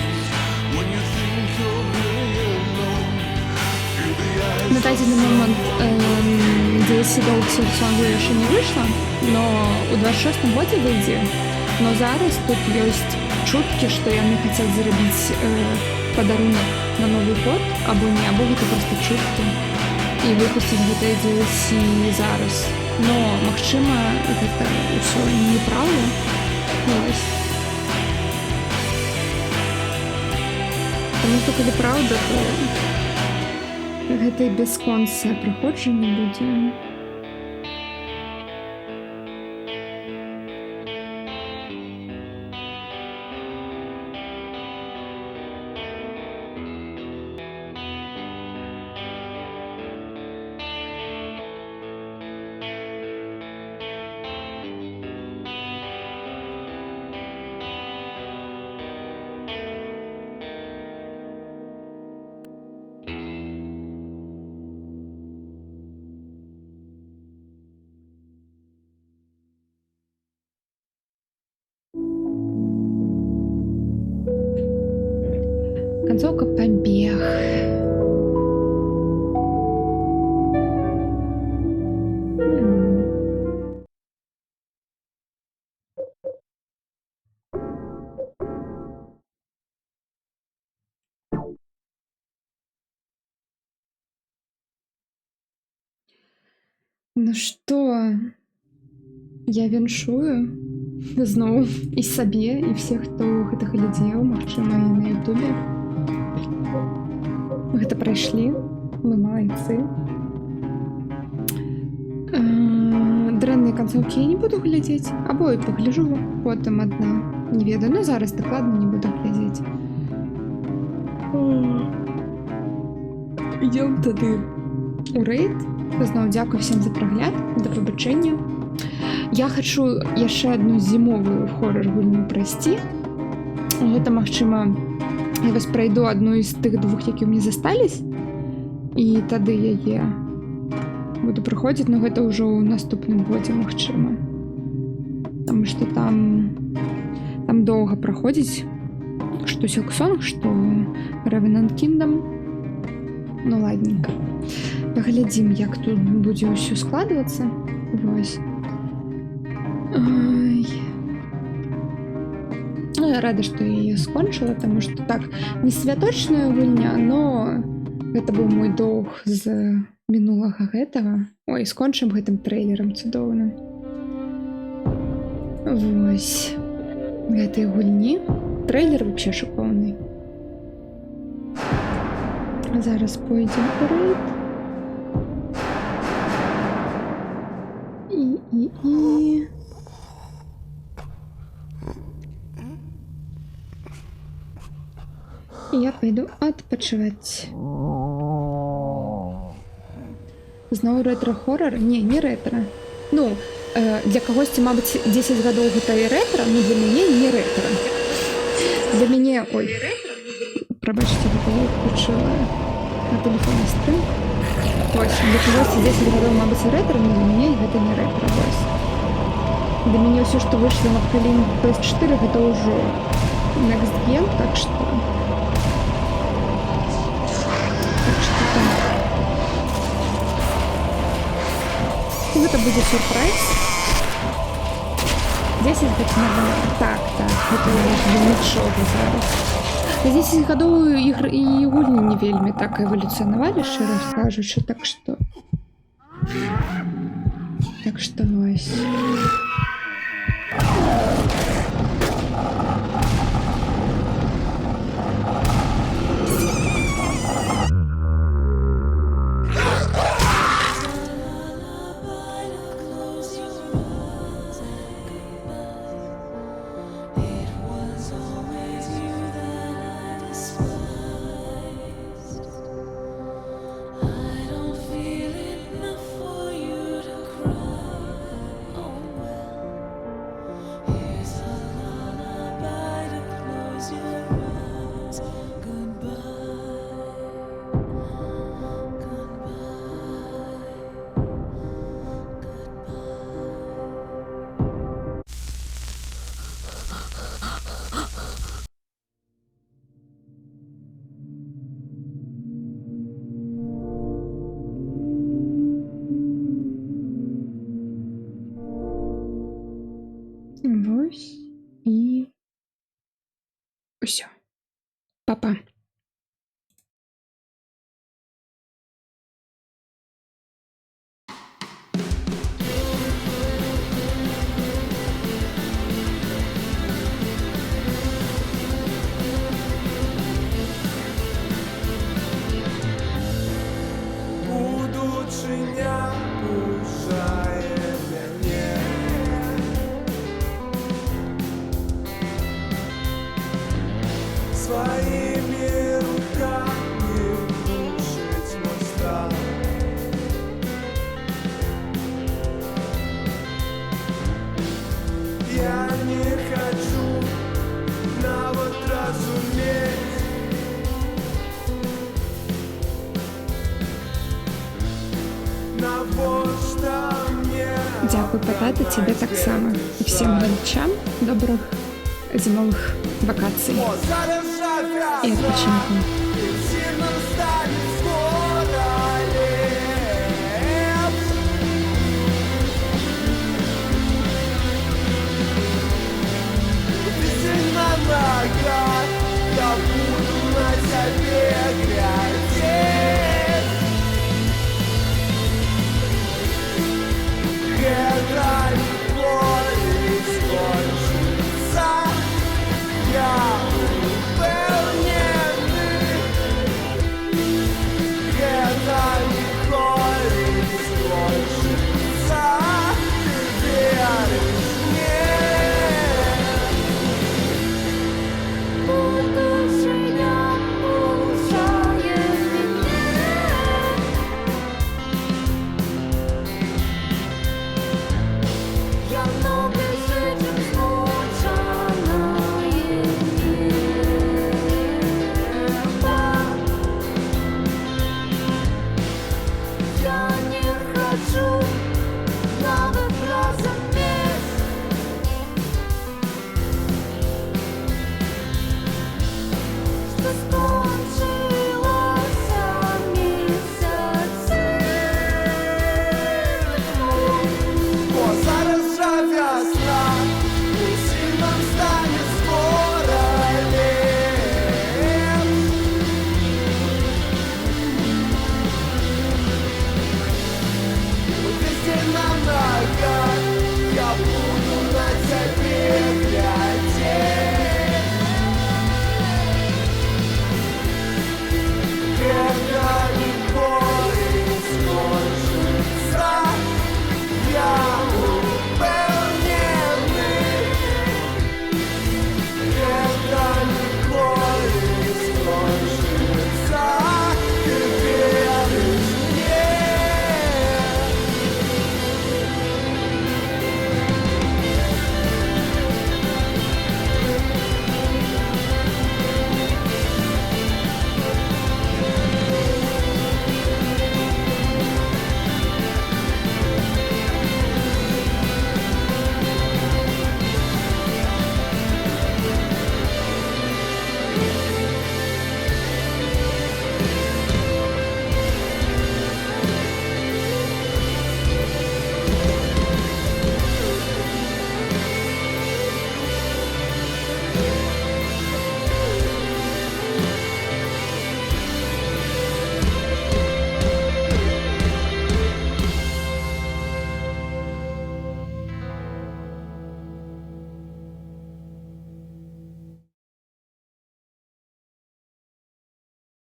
[SPEAKER 1] На даний момент DLC до Silk Song ще не вийшла, но у 26-му році вийде. Но зараз тут есть чутки, что яны хотят зрабіць подарунок на Новый год, або не, або гэта просто чутки, і выпусціць гэта DLC зараз. Но, магчыма, гэта ўсё неправда. Ось. Таму што калі праўда, то гэта і бясконцае праходжанне будзе. Концовка «Побег». Ну что, я віншую зноў і сабе, і всех, хто гэта глядзеў, магчыма, і на ютубе. Мы гэта прайшлі, мы малайцы. Дрэнныя канцоўкі я не буду глядзець, або і пагляжу потым адна. Не ведаю, но зараз дакладна не буду глядзець. Ідём тады у рэйд. Зноў дзякую всем за прагляд, да пабачэння. Я хачу яшчэ адну зімовую хорар-гульню прайсці. Гэта, магчыма, я вось прайду адну з тых двух, які ў мне застались, і тады яе буду праходзіць, но гэта ўжо ў наступным годзе, магчыма. Таму што там доўга праходзіць, што Silk Song, што Revenant Kingdom. Ну, ладненько. Паглядзім, як тут будзе ўсё складвацца. Вось. Ай. Ну, я рада, што яе скончыла, таму што так, не святочная гульня, но гэта быў мой доўг з мінулага гэтага. Ой, скончым гэтым трэйлерам цудоўным. Вось. Гэтай гульні. Трэйлер вообще шыкоўны. Зараз пойдзем у рэйд. І... Я пойду адпачываць. Зноў рэтра-хоррор? Не рэтра. Ну, для кагосьці, мабыць, 10 гадоў гэта і рэтра, но для мяне не рэтра. Для мяне... Ой. Прабачце, гэта я ўключыла на тэлефоне стрым. Вось, для кагосьці 10 гадоў, мабыць, рэтра, но для мяне гэта не рэтра. Вось. Для мяне ўсё, што выйшла на пакаленні PS4, гэта ўжо next gen, так што... Гэта будзе сюрпрайз. 10 гэта нормально. Так, гэта нічога зараз. За 10 гадоў ігры і гульні не вельмі так эвалюцыянавалі, шчыра кажучы, так што... Так што вось. Вось і усё. Па-па.
[SPEAKER 8] Будучыня пужае мяне. Своими руками глушить мой страх. Я не хочу навод разуметь. Навошта мне.
[SPEAKER 1] Дзякуй, патата, цябе таксама. І всім гледачам добрых зімовых вакацый і адпачынку.